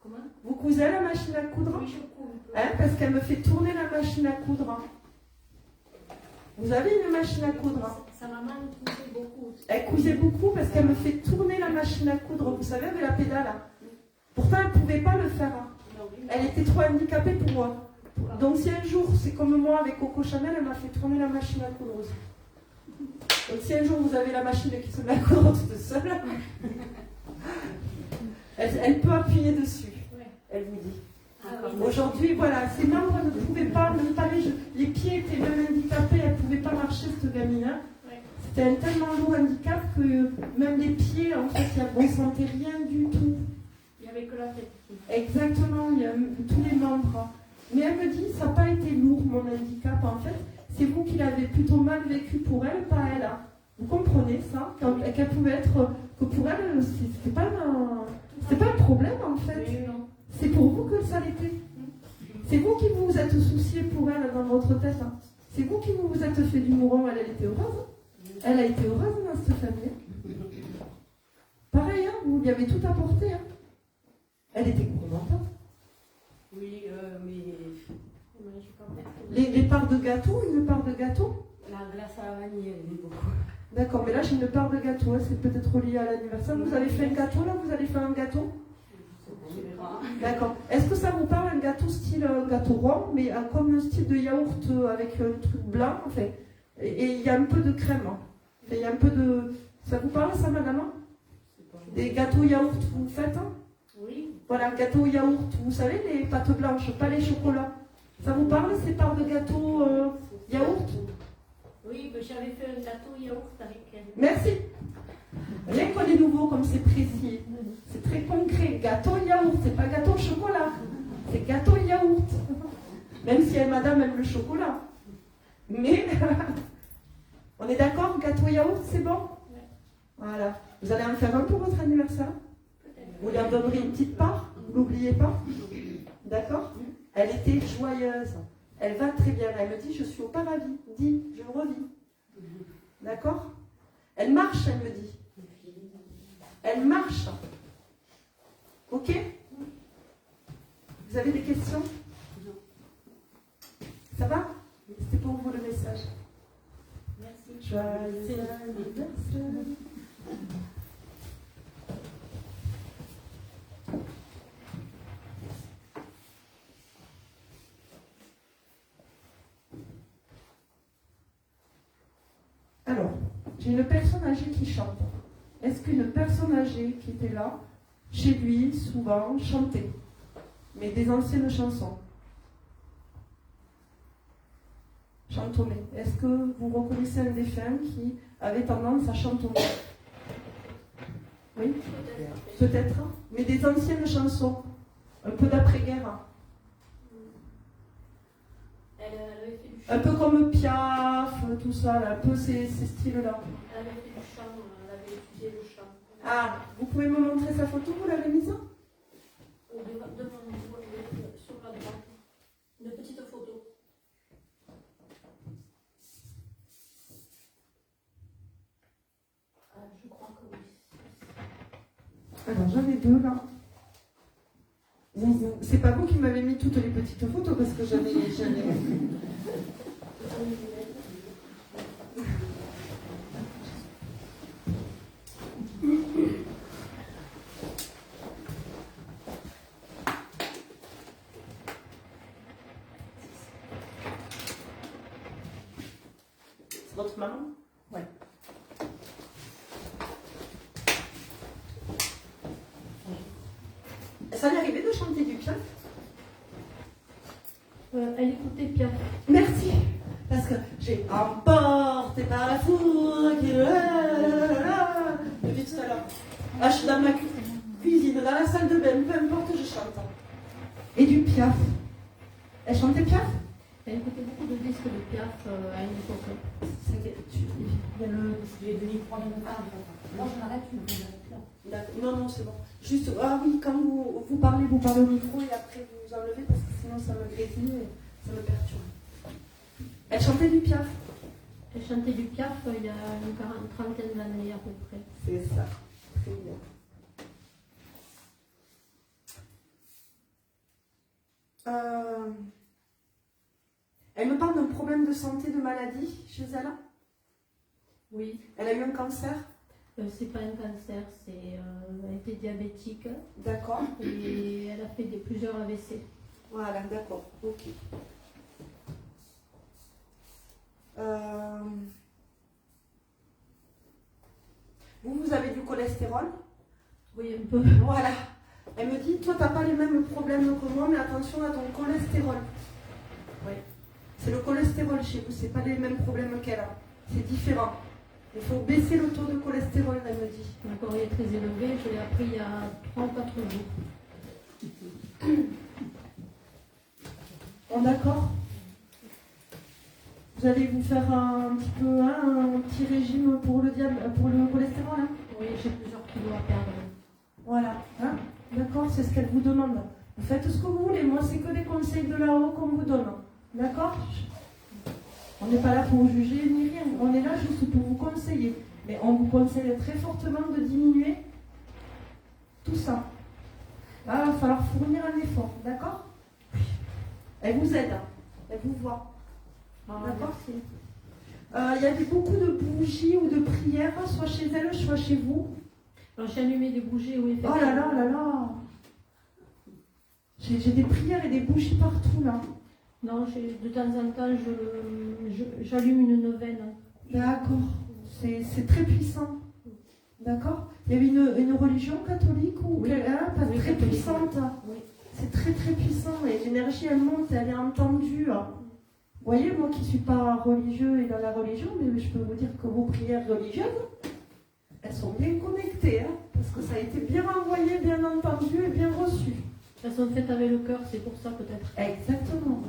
B: Comment?
A: Vous cousez la machine à coudre?
B: Oui, je couds.
A: Parce qu'elle me fait tourner la machine à coudre. Vous avez une machine à coudre?
B: Sa maman cousait beaucoup.
A: Elle cousait beaucoup parce qu'elle me fait tourner la machine à coudre, vous savez, avec la pédale. Pourtant, elle ne pouvait pas le faire. Elle était trop handicapée pour moi. Donc si un jour, c'est comme moi avec Coco Chanel, elle m'a fait tourner la machine à coudre aussi. Donc si un jour vous avez la machine qui se met à coudre toute seule, elle peut appuyer dessus. Elle vous dit. Aujourd'hui, voilà, ses membres ne pouvaient pas, même pas les pieds étaient même handicapés, elle ne pouvait pas marcher, cette gamine. C'était un tellement lourd handicap que même les pieds, en fait, on ne sentait rien du tout.
B: Il n'y avait que la tête.
A: Exactement, il y a tous les membres. Mais elle me dit, ça n'a pas été lourd, mon handicap, en fait. C'est vous qui l'avez plutôt mal vécu pour elle, pas elle. Vous comprenez ça? Qu'elle pouvait être, que pour elle, c'était pas un problème, en fait. C'est pour vous que ça l'était. C'est vous qui vous êtes soucié pour elle dans votre tête. C'est vous qui vous êtes fait du mouron. Elle était heureuse. Elle a été heureuse dans cette famille. Pareil, vous lui avez tout apporté. Elle était contente.
B: Oui, mais
A: Les parts de gâteau, une part de gâteau?
B: la glace à la vanille, elle aimait beaucoup.
A: D'accord, mais là j'ai une part de gâteau. C'est peut-être lié à l'anniversaire. Vous avez fait un gâteau là? Vous allez faire un gâteau? D'accord. Est-ce que ça vous parle un gâteau style gâteau rond, mais comme un style de yaourt avec un truc blanc, en fait. Et il y a un peu de crème. Il y a un peu de... Ça vous parle ça, madame? Des gâteaux yaourt, vous faites?
B: Oui.
A: Voilà, gâteau yaourt. Vous savez, les pâtes blanches, pas les chocolats. Ça vous parle, ces parts de gâteau yaourt?
B: Oui, mais j'avais fait un gâteau yaourt avec elle.
A: Merci. Rien qu'on est nouveau comme c'est précis. C'est très concret. Gâteau yaourt, c'est pas gâteau chocolat. C'est gâteau yaourt. Même si madame aime le chocolat. Mais, on est d'accord, gâteau yaourt, c'est bon?
B: Ouais.
A: Voilà. Vous allez en faire un pour votre anniversaire? Vous lui en donnerez une petite part? N'oubliez pas. D'accord? Elle était joyeuse. Elle va très bien. Elle me dit, je suis au paradis. Dis, je le revis. D'accord? Elle marche, elle me dit. Elle marche. Ok? Vous avez des questions? Ça va? C'était pour vous le message.
B: Merci.
A: Joyeux anniversaire. Alors, j'ai une personne âgée qui chante. Est-ce qu'une personne âgée qui était là, chez lui, souvent, chantait, mais des anciennes chansons? Chantonnait. Est-ce que vous reconnaissez un défunt qui avait tendance à chantonner? Oui? Peut-être. Mais des anciennes chansons, un peu d'après-guerre.
B: Elle avait fait du chant.
A: Un peu comme Piaf, tout ça, là, un peu ces styles-là.
B: Elle avait fait du chant, elle avait étudié le chant.
A: Ah, vous pouvez me montrer sa photo, vous l'avez mise?
B: Devant sur la droite. Une petite photo. Je crois que oui.
A: Alors, j'en ai deux, là. C'est pas vous qui m'avez mis toutes les petites photos, parce que j'en ai... Votre maman? Ouais. Ça lui arrivait de chanter du piaf?
B: Elle écoutait Piaf.
A: Merci. Parce que j'ai emporté par la foudre qui depuis tout à l'heure. Ah, je suis dans ma cuisine, dans la salle de bain, peu importe, je chante. Et du piaf. Elle chantait piaf?
B: Elle écoutait beaucoup de disques de Piaf à une époque.
C: Il y a le micro en même temps. Non, je m'arrête, je me pose là.
A: Non, non, c'est bon. Juste, ah oui, quand vous parlez au micro et après vous enlevez parce que sinon ça me grésille et ça me perturbe. Elle chantait du piaf?
B: Elle chantait du Piaf il y a une trentaine d'années à peu près.
A: C'est ça. Très bien. Elle me parle d'un problème de santé, de maladie chez elle.
B: Oui.
A: Elle a eu un cancer?
B: C'est pas un cancer, elle était diabétique.
A: D'accord.
B: Et elle a fait plusieurs AVC.
A: Voilà, d'accord. Ok. Vous avez du cholestérol?
B: Oui, un peu.
A: Voilà. Elle me dit, toi, tu n'as pas les mêmes problèmes que moi, mais attention à ton cholestérol. Oui. C'est le cholestérol chez vous, c'est pas les mêmes problèmes qu'elle a. C'est différent. Il faut baisser le taux de cholestérol, elle me dit.
B: D'accord, il est très élevé, je l'ai appris il y a 3 ou 4 jours.
A: Bon, d'accord. Vous allez vous faire un petit régime pour le cholestérol, hein?
B: Oui, j'ai plusieurs kilos à perdre.
A: Voilà, hein? D'accord, c'est ce qu'elle vous demande. Vous faites ce que vous voulez, moi c'est que des conseils de là-haut qu'on vous donne. D'accord? On n'est pas là pour juger ni rien, on est là juste pour vous conseiller. Mais on vous conseille très fortement de diminuer tout ça. Là, il va falloir fournir un effort, d'accord? Elle vous aide, elle vous voit. D'accord? Il y avait beaucoup de bougies ou de prières, soit chez elle, soit chez vous.
B: Alors j'ai allumé des bougies, oui, effectivement.
A: Oh là là là là! J'ai des prières et des bougies partout là.
B: Non, de temps en temps, j'allume une neuvaine.
A: D'accord, c'est très puissant. D'accord? Il y avait une religion catholique ou
B: oui.
A: Pas
B: Oui,
A: très
B: catholique.
A: puissante.
B: Oui.
A: C'est très très puissant et l'énergie elle monte, elle est entendue. Vous voyez, moi qui ne suis pas religieux et dans la religion, mais je peux vous dire que vos prières religieuses, elles sont bien connectées, hein, parce que ça a été bien envoyé, bien entendu et bien reçu.
B: Elles sont faites avec le cœur, c'est pour ça peut-être.
A: Exactement.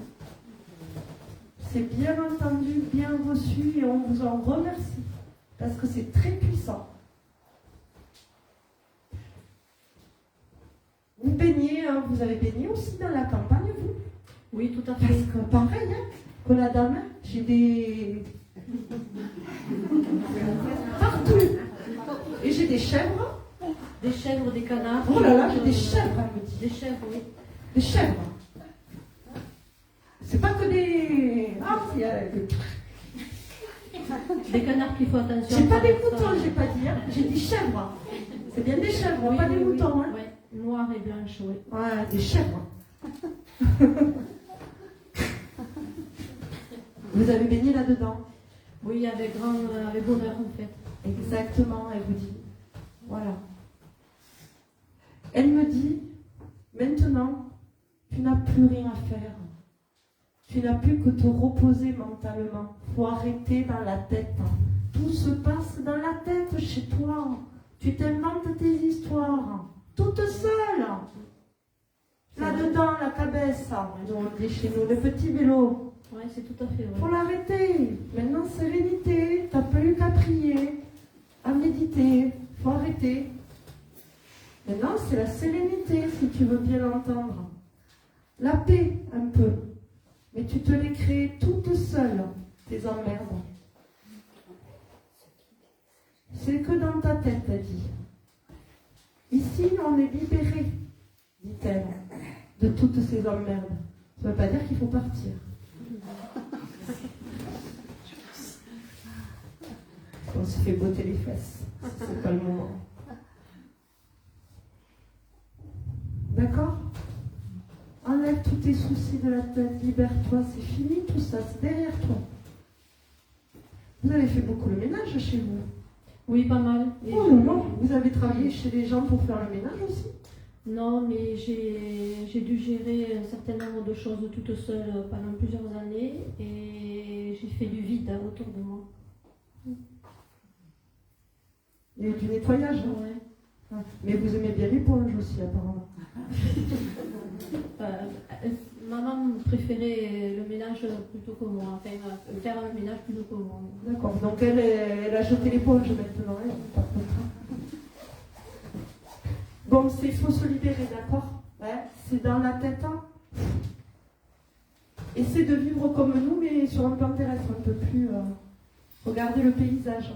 A: C'est bien entendu, bien reçu et on vous en remercie, parce que c'est très puissant. Vous baignez, hein, vous avez baigné aussi dans la campagne, vous?
B: Oui, tout à fait.
A: Parce que pareil, hein, que la dame, j'ai des... partout. Et j'ai des chèvres.
B: Des chèvres, des canards.
A: Oh là là, j'ai des chèvres, elle me dit.
B: Des chèvres, oui.
A: Des chèvres. C'est pas que des... Ah, il y a...
B: Des canards qu'il faut attention.
A: J'ai pas des moutons, j'ai pas dit, hein. J'ai des chèvres. C'est bien des chèvres,
B: Oui,
A: pas des
B: oui,
A: moutons. Hein.
B: oui. Noires et blanches, oui.
A: Ouais, des chèvres. Vous avez baigné là-dedans?
B: Oui, avec bonheur en fait.
A: Exactement, elle vous dit. Voilà. Elle me dit, maintenant, tu n'as plus rien à faire. Tu n'as plus que te reposer mentalement. Il faut arrêter dans la tête. Tout se passe dans la tête chez toi. Tu t'inventes tes histoires. Toute seule. Là-dedans, la cabesse, on dit chez nous, le petit vélo.
B: Oui, c'est tout à fait vrai.
A: Faut l'arrêter. Maintenant, sérénité. T'as pas eu qu'à prier, à méditer. Faut arrêter. Maintenant, c'est la sérénité, si tu veux bien l'entendre. La paix, un peu. Mais tu te les crées toute seule, tes emmerdes. C'est que dans ta tête, elle dit. Ici, on est libéré, dit-elle, de toutes ces emmerdes. Ça ne veut pas dire qu'il faut partir. On se fait botter les fesses. C'est pas le moment. D'accord? Enlève tous tes soucis de la tête, libère-toi, c'est fini tout ça, c'est derrière toi. Vous avez fait beaucoup le ménage chez vous.
C: Oui, pas mal. Et
A: Oh non, vous avez travaillé chez les gens pour faire le ménage aussi?
C: Non, mais j'ai dû gérer un certain nombre de choses toute seule pendant plusieurs années et j'ai fait du vide autour de moi.
A: Il y a eu du nettoyage, hein?
C: Ouais.
A: Ouais. Mais vous aimez bien l'éponge aussi, apparemment.
C: Maman préférait le ménage plutôt que moi, enfin faire le ménage plutôt que moi.
A: D'accord, donc elle a jeté l'éponge maintenant, hein, par contre. Bon, il faut se libérer, d'accord? Ouais, c'est dans la tête. Hein. Essayez de vivre comme nous, mais sur un plan terrestre, un peu plus. Regardez le paysage.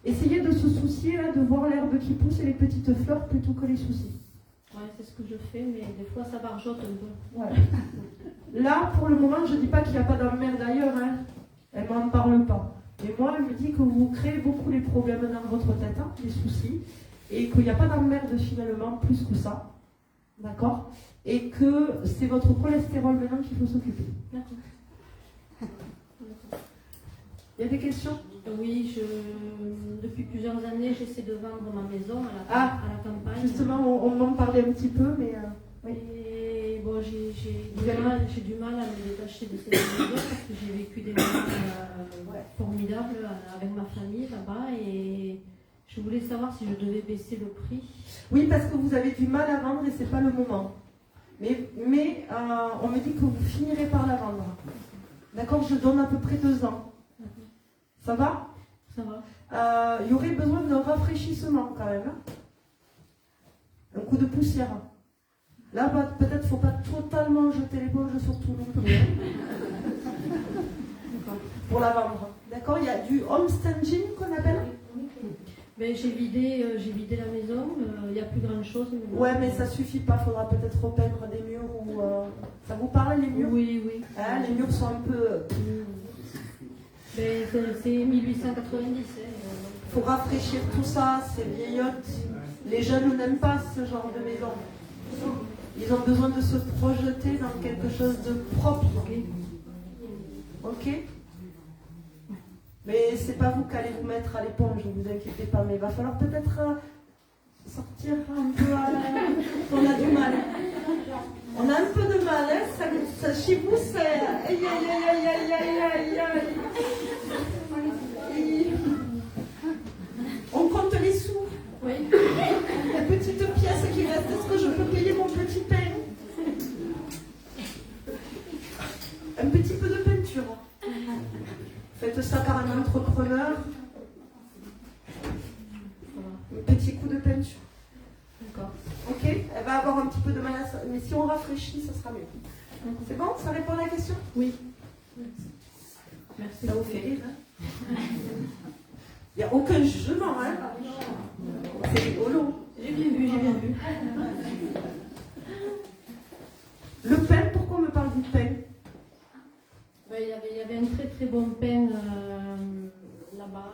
A: Essayez de se soucier là, de voir l'herbe qui pousse et les petites fleurs plutôt que les soucis.
C: Ouais, c'est ce que je fais, mais des fois ça barjote un peu.
A: Voilà. Là, pour le moment, je ne dis pas qu'il n'y a pas d'emmerde d'ailleurs. Hein. Elle ne m'en parle pas. Mais moi, elle me dit que vous créez beaucoup les problèmes dans votre tête, hein, les soucis, et qu'il n'y a pas d'emmerde finalement plus que ça. D'accord? Et que c'est votre cholestérol maintenant qu'il faut s'occuper.
C: D'accord.
A: Il y a des questions?
C: Oui, depuis plusieurs années, j'essaie de vendre ma maison à la campagne.
A: Justement, on m'en parlait un petit peu, mais... oui.
C: Et bon, j'ai du mal à me détacher de cette maison parce que j'ai vécu des moments formidables avec ma famille là-bas et je voulais savoir si je devais baisser le prix.
A: Oui, parce que vous avez du mal à vendre et c'est pas le moment. Mais on me dit que vous finirez par la vendre. D'accord? Je donne à peu près 2 ans. Ça va?
C: Ça va.
A: Il y aurait besoin d'un rafraîchissement quand même. Un coup de poussière. Là, peut-être qu'il ne faut pas totalement jeter l'éponge sur tout non plus. Pour la vendre. D'accord? Il y a du homestaging qu'on appelle?
C: Ben, j'ai vidé la maison, il n'y a plus grand chose.
A: Ouais, mais ça suffit pas, il faudra peut-être repeindre des murs ou. Ça vous parle les murs?
C: Oui, oui.
A: Hein, les murs sont un peu.
C: Ben, c'est 1890.
A: Il faut rafraîchir tout ça, c'est vieillotte. Les jeunes n'aiment pas ce genre de maison. Ils ont besoin de se projeter dans quelque chose de propre. Ok? Mais c'est pas vous qui allez vous mettre à l'éponge, ne vous inquiétez pas. Mais il va falloir peut-être sortir un peu à la... On a du mal. On a un peu de mal, hein? Ça, chez vous, c'est... Aïe, aïe, aïe, aïe, aïe, aïe, aïe, aïe. On compte les sous.
C: Oui.
A: La petite pièce qui reste, est-ce que je peux payer mon petit pain? Un petit peu de peinture. Faites ça par un entrepreneur. Un petit coup de peinture.
C: D'accord.
A: Ok? Elle va avoir un petit peu de mal à ça. Mais si on rafraîchit, ça sera mieux. C'est bon? Ça répond à la question?
C: Oui. Merci.
A: Ça vous fait rire, hein? Il n'y a aucun jugement, hein? C'est rigolo.
C: J'ai bien vu, j'ai bien vu.
A: Le pain, pourquoi on me parle du pain?
C: Ben, il y avait un très très bon pain là-bas.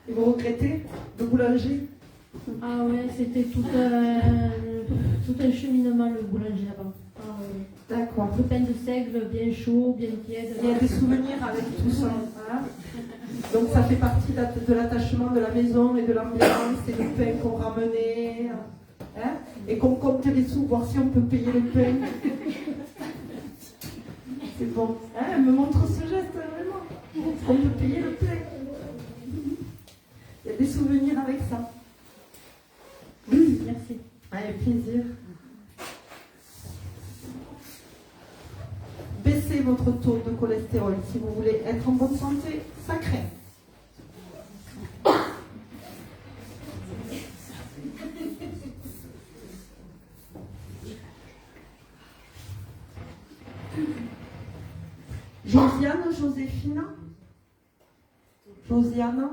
A: Et vous regrettez le boulanger?
C: Ah ouais, c'était tout un cheminement le boulanger là-bas. Ah, ouais.
A: D'accord.
C: Le pain de seigle bien chaud, bien tiède.
A: Il y a des souvenirs avec tout ça. Hein? Donc ça fait partie de l'attachement de la maison et de l'ambiance et le pain qu'on ramenait. Hein? Et qu'on compte les sous, voir si on peut payer le pain. C'est bon. Hein? Elle me montre ce geste vraiment. Est-ce qu'on peut payer le pain? Il y a des souvenirs avec ça. Oui,
C: Merci.
A: avec plaisir. Baissez votre taux de cholestérol si vous voulez être en bonne santé, ça craint. Josiane, Joséphine? Josiane?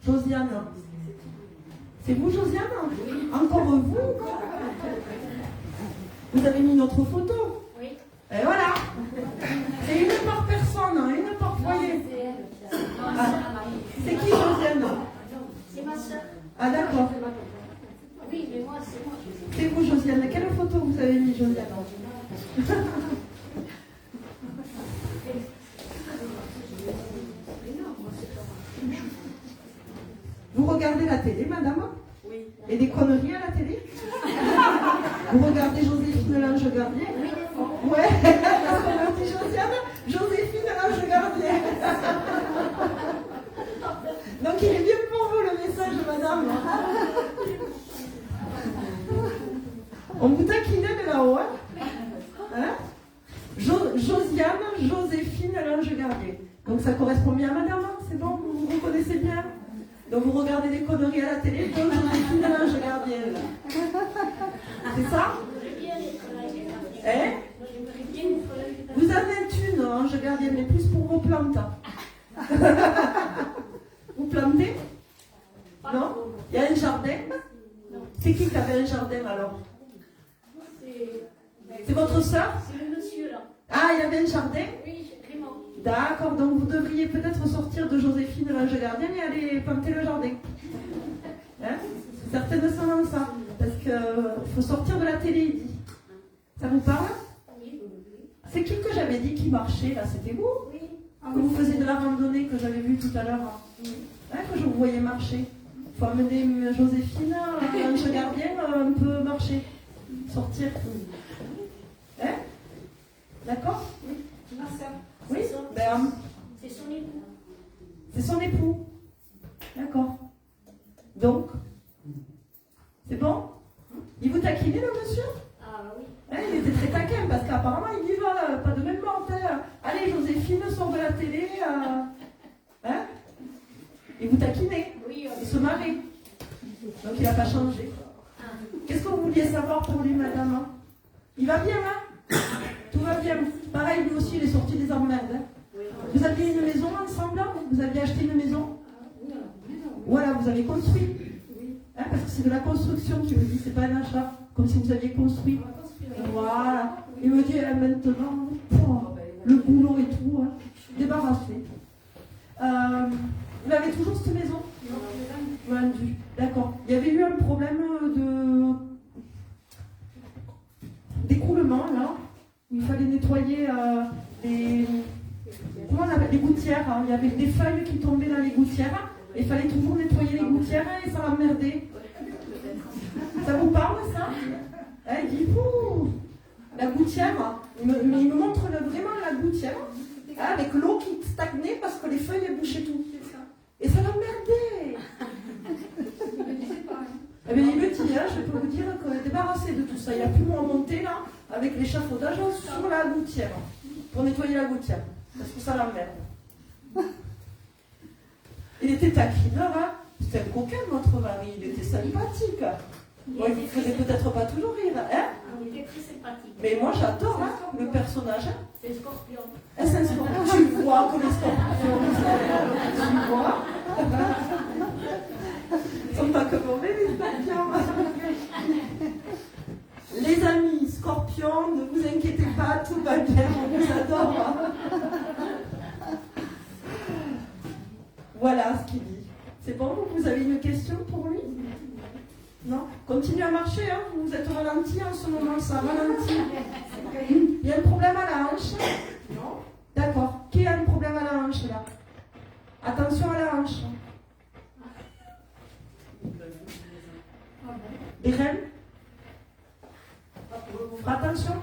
A: Josiane? C'est vous, Josiane? Encore vous? Vous avez mis notre photo?
B: Oui.
A: Et voilà. C'est une par personne, hein, une par foyer. C'est qui, Josiane?
B: C'est ma soeur.
A: Ah d'accord.
B: Oui, mais moi, c'est moi.
A: C'est vous, Josiane. Quelle photo vous avez mis, Josiane? Vous regardez la télé, madame?
D: Oui.
A: Et des conneries à la télé? Vous regardez Joséphine l'ange gardien? Ouais, parce qu'on me dit Josiane, Joséphine l'ange gardien. Donc il est bien pour vous le message, madame. On vous taquinait de là-haut, hein? Josiane, Joséphine l'ange gardien. Donc ça correspond bien à madame, hein? C'est bon, vous vous reconnaissez bien? Donc vous regardez des conneries à la télé, donc Joséphine l'ange gardien. C'est ça? Hein? Vous en êtes une, ange gardien, mais plus pour vos plantes. Vous plantez? Non? Il y a un jardin? C'est qui avait un jardin alors? C'est votre soeur?
B: C'est le monsieur là.
A: Ah, il y avait un jardin?
B: Oui, vraiment.
A: D'accord, donc vous devriez peut-être sortir de Joséphine l'ange gardien et aller planter le jardin. Hein? C'est certainement ça. Parce qu'il faut sortir de la télé, il dit. Ça vous parle?
B: Oui.
A: C'est qui que j'avais dit qui marchait là? C'était vous?
B: Oui.
A: Que vous faisiez de la randonnée que j'avais vu tout à l'heure. Hein, que je vous voyais marcher. Il faut amener Joséphine, l'ange gardien, un peu marcher. Sortir. Hein? D'accord?
B: Ma soeur.
A: Oui?
B: C'est son époux.
A: C'est son époux. D'accord. Donc, c'est bon? Il vous taquinait le monsieur?
B: Ah oui.
A: Hein, il était très taquin parce qu'apparemment il y va, pas de même morte. Allez Joséphine, sort de la télé. Hein? Il vous taquinait.
B: Oui,
A: Il se marrait. Donc il n'a pas changé. Qu'est-ce que vous vouliez savoir pour lui, madame? Hein? Il va bien, hein? Tout va bien. Pareil, lui aussi, il est sorti des emmerdes. Hein? Vous aviez une maison ensemble? Vous aviez acheté une maison? Voilà, vous avez construit. Hein, parce que c'est de la construction qui me dit, c'est pas un achat. Comme si vous aviez construit. Voilà. Il me dit, maintenant, le boulot et tout, hein, débarrassé. Vous avez toujours cette maison? Vendu. D'accord. Il y avait eu un problème d'écoulement, là, où il fallait nettoyer comment on appelle, les gouttières. Hein. Il y avait des feuilles qui tombaient dans les gouttières, et il fallait toujours nettoyer les gouttières, et ça l'emmerdait. Ça vous parle, ça? Hein, il dit, ouh, la gouttière, il me montre vraiment la gouttière, hein, avec l'eau qui stagnait parce que les feuilles elles bouchaient tout. Et ça l'emmerdait. Eh bien, il me dit, hein, je peux vous dire qu'on est débarrassé de tout ça. Il a pu me remonter là, avec l'échafaudage sur la gouttière, pour nettoyer la gouttière, parce que ça l'emmerde. Il était taquineur, hein. C'était un coquin, votre mari, il était sympathique. Moi, il ne faisait peut-être pas toujours rire, hein?
B: Il était très sympathique.
A: Mais moi, j'adore hein, le personnage. Hein.
B: C'est Scorpion.
A: C'est un scorpion. Tu vois que les scorpions, tu vois. Ils ne sont pas comme mauvais, les scorpions. Les amis, scorpions, ne vous inquiétez pas, tout va bien, on vous adore. Hein. Voilà ce qu'il dit. C'est bon, vous avez une question pour lui? Non? Continuez à marcher, hein. Vous êtes ralenti en ce moment, ça ralentit. Il y a un problème à la hanche? Non? D'accord. Qui a un problème à la hanche là? Attention à la hanche. Les reins? Vous ferez attention?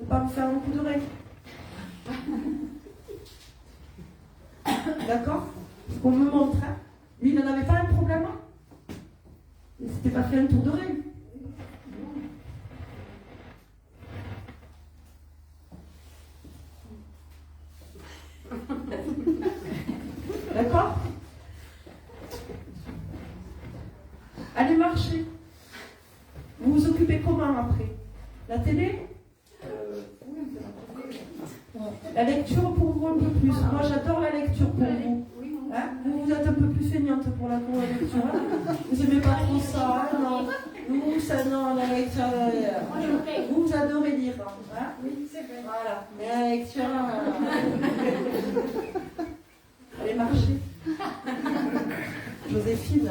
A: Ne pas vous faire un coup de rein. D'accord? Ce qu'on me montre, hein. Lui, il n'en avait pas un problème, hein. Il ne s'était pas fait un tour de rein. D'accord? Allez marcher. Vous vous occupez comment après? La télé? La lecture pour vous un peu plus. Moi j'adore la lecture pour vous. Hein? Vous êtes un peu plus feignante pour la lecture. Hein? Vous n'aimez pas trop ça, hein? Non. Vous, ça, non, la lecture. Vous adorez lire. Hein? Oui, c'est vrai. Voilà. Mais la lecture. Allez marcher. Joséphine.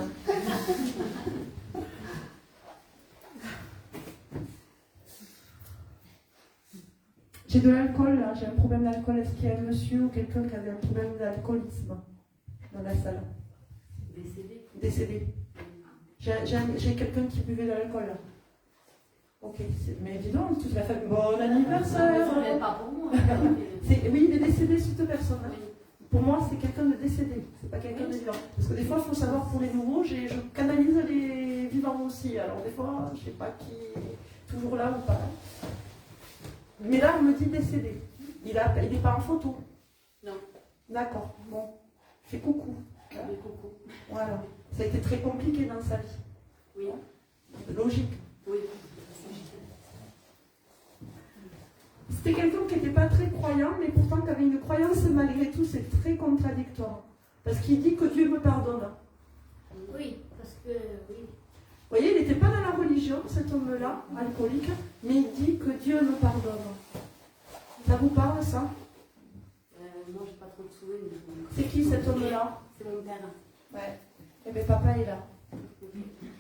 A: J'ai de l'alcool là, j'ai un problème d'alcool. Est-ce qu'il y a un monsieur ou quelqu'un qui avait un problème d'alcoolisme dans la salle? Décédé. J'ai quelqu'un qui buvait de l'alcool là. Ok, mais dis donc, toute la famille. Bon anniversaire!
C: Mais pas pour moi.
A: Oui, il est décédé, cette personne. Hein. Pour moi, c'est quelqu'un de décédé, c'est pas quelqu'un de vivant. Parce que des fois, il faut savoir pour les nouveaux, je canalise les vivants aussi. Alors des fois, je sais pas qui est toujours là ou pas. Mais là, on me dit décédé. Il n'est pas en photo.
C: Non.
A: D'accord, bon. Fais coucou.
C: Mais coucou.
A: Voilà. Ça a été très compliqué dans sa vie.
C: Oui.
A: Logique.
C: Oui.
A: C'était quelqu'un qui n'était pas très croyant, mais pourtant qui avait une croyance malgré tout, c'est très contradictoire. Parce qu'il dit que Dieu me pardonne.
C: Oui, parce que oui.
A: Vous voyez, il n'était pas dans la religion, cet homme-là, alcoolique, mais il dit que Dieu me pardonne. Ça vous parle, ça?
C: Moi, j'ai pas trop de souvenirs.
A: C'est qui cet homme-là?
C: C'est mon père.
A: Ouais. Eh bien, papa est là.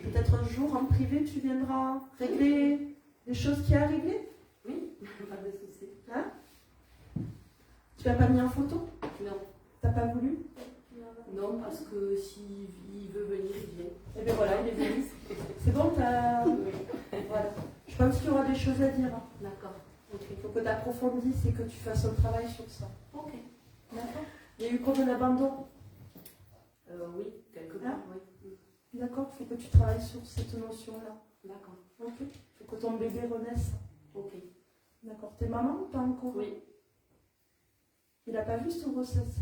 A: Peut-être un jour, en privé, tu viendras régler les choses qu'il y a à régler?
C: Oui, pas de soucis.
A: Hein? Tu l'as pas mis en photo?
C: Non.
A: T'as pas voulu?
C: Non, parce que s'il veut venir, il vient.
A: Eh bien voilà, il est venu. C'est bon, t'as... Voilà. Je pense qu'il y aura des choses à dire. Hein.
C: D'accord. Ok.
A: Il faut que tu approfondisses et que tu fasses un travail sur ça.
C: Ok.
A: D'accord? Il y a eu combien d'abandon?
C: Oui, quelque part, oui.
A: D'accord? Il faut que tu travailles sur cette notion-là.
C: D'accord.
A: Ok? Il faut que ton bébé renaisse.
C: Ok.
A: D'accord? T'es maman ou pas encore?
C: Oui.
A: Il n'a pas vu son grossesse?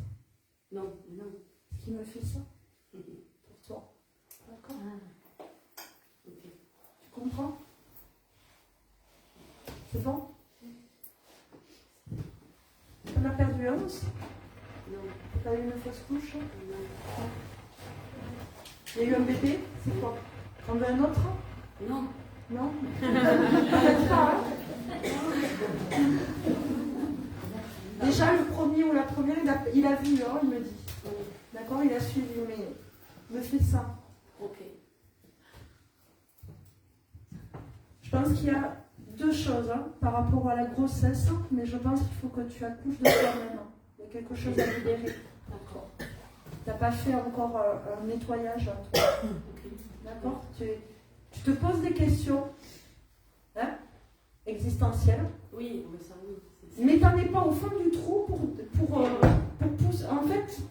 C: Non, non.
A: Ce qui me fait ça? Pour toi. D'accord?
C: Ah. Ok.
A: Tu comprends? C'est bon? On a perdu un aussi?
C: Non.
A: T'as eu une fausse couche?
C: Non.
A: Il y a eu un bébé? C'est quoi? T'en veux un autre?
C: Non.
A: Non? Arrête pas, hein? Déjà, le premier ou la première, il a vu, hein, il me dit. D'accord? Il a suivi, mais me fait ça.
C: Ok.
A: Je pense qu'il y a deux choses hein, par rapport à la grossesse, mais je pense qu'il faut que tu accouches de toi-même. Il y a quelque chose à libérer.
C: D'accord.
A: Tu n'as pas fait encore un nettoyage. Toi.
C: Ok.
A: D'accord? Tu te poses des questions hein, existentielles,
C: Oui, mais ça, oui. c'est-
A: mais tu n'en es pas au fond du trou pour pousser. En fait,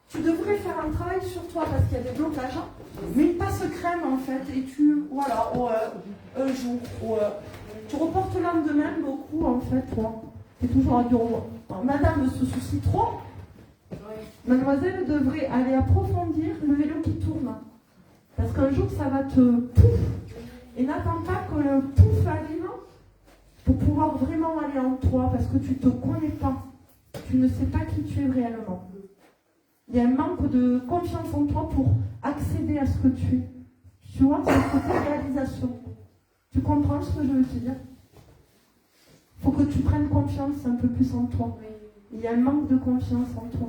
A: tu devrais faire un travail sur toi parce qu'il y a des blocages, mais une passe crème en fait, et voilà, un jour, tu reportes le lendemain beaucoup en fait, toi. C'est toujours à dire, madame se soucie trop. Mademoiselle devrait aller approfondir le vélo qui tourne. Parce qu'un jour, ça va te pouf. Et n'attends pas que le pouf arrive pour pouvoir vraiment aller en toi, parce que tu ne te connais pas. Tu ne sais pas qui tu es réellement. Il y a un manque de confiance en toi pour accéder à ce que tu es. Tu vois, c'est le côté réalisation. Tu comprends ce que je veux te dire? Il faut que tu prennes confiance un peu plus en toi. Il y a un manque de confiance en toi.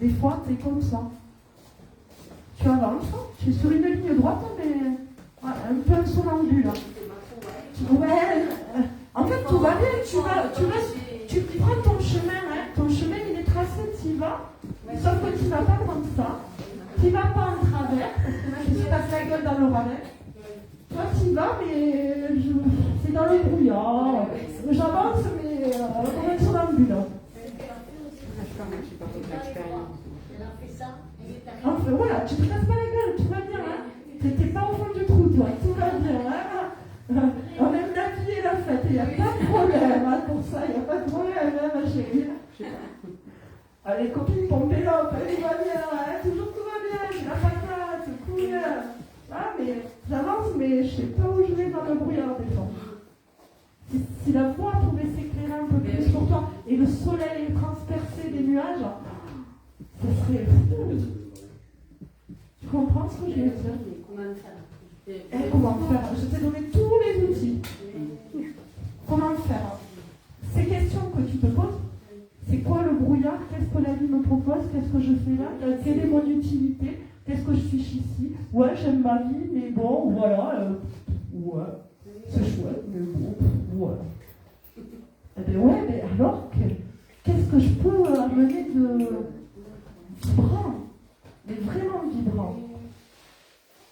A: Des fois, tu es comme ça. Tu avances, tu es sur une ligne droite, mais un peu un somnambule. Ouais, en fait, tout va bien. Tu prends ton chemin. Hein. Ton chemin, il est tracé, tu y vas. Sauf que tu ne vas pas comme ça. Tu ne vas pas en travers, parce que là, je te casse la gueule dans le ravin. Toi, tu y vas, mais c'est dans le brouillard. J'avance, mais comme un somnambule. Enfin, voilà, tu ne te casses pas la gueule, tout va bien. Hein. Tu n'es pas au fond du trou, toi, tout va bien. Hein. On aime la vie et la fête, il n'y a pas de problème hein, pour ça, il n'y a pas de problème, hein, ma chérie. Allez, copine, Pompélope, tout va bien, hein, toujours tout va bien, j'ai la patate, c'est cool. Ah, mais j'avance, mais je ne sais pas où je vais dans le brouillard des fois. Si la voie pouvait s'éclairer un peu plus sur toi et le soleil transpercer des nuages, ce serait fou. Tu comprends ce que je veux dire?
C: Comment faire?
A: Comment faire? Je t'ai donné tous les outils. Comment faire? Ces questions que tu te poses, c'est quoi le brouillard? Qu'est-ce que la vie me propose? Qu'est-ce que je fais là? Quelle est mon utilité? Qu'est-ce que je fiche ici? Ouais, j'aime ma vie, mais bon, voilà. Ouais, c'est chouette, mais bon, ouais. Eh bien ouais, mais alors, qu'est-ce que je peux amener de vibrant? Mais vraiment vibrant? comprends.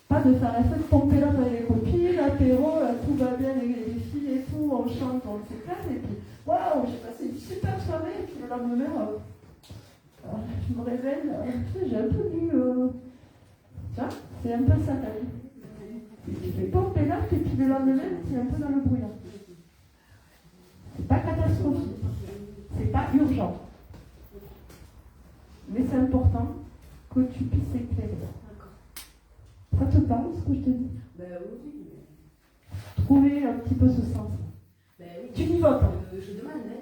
A: Pas de faire la fête, pomper là avec les copines, l'apéro, là, tout va bien, les filles et tout, on chante, on s'éclate, et puis, waouh, j'ai passé une super soirée, et puis le lendemain, je me réveille, j'ai un peu bu, tu vois, c'est un peu ça ta vie. Tu fais pomper là, et puis le lendemain, c'est un peu dans le brouillon. C'est pas catastrophique, c'est pas urgent. Mais c'est important que tu puisses éclairer. Ça te parle ce que je te dis?
F: Ben oui.
A: Trouver un petit peu ce sens.
F: Ben oui.
A: Tu n'y vas pas.
F: Je demande, hein,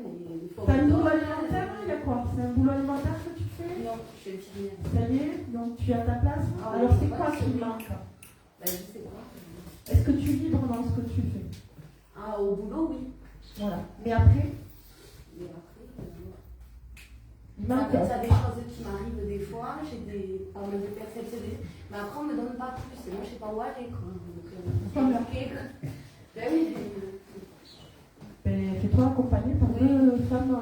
F: mais
A: T'as un boulot alimentaire, il y a quoi? C'est un boulot alimentaire que tu fais?
F: Non, je suis infirmière.
A: Ça y est, donc tu as ta place.
F: Ah,
A: alors
F: oui,
A: c'est
F: ouais,
A: quoi
F: c'est
A: qui
F: oui.
A: manque?
F: Ben je sais pas.
A: Est-ce que tu vibres dans ce que tu fais?
F: Ah, au boulot, oui.
A: Voilà. Mais après,
F: Mais après,
A: il manque.
F: ça des choses qui m'arrivent des fois, j'ai des problèmes de perception, mais après on me donne pas plus, et moi je sais pas où aller, quoi. Donc,
A: Voilà.
F: Ben oui,
A: Ben, fais-toi accompagner par deux femmes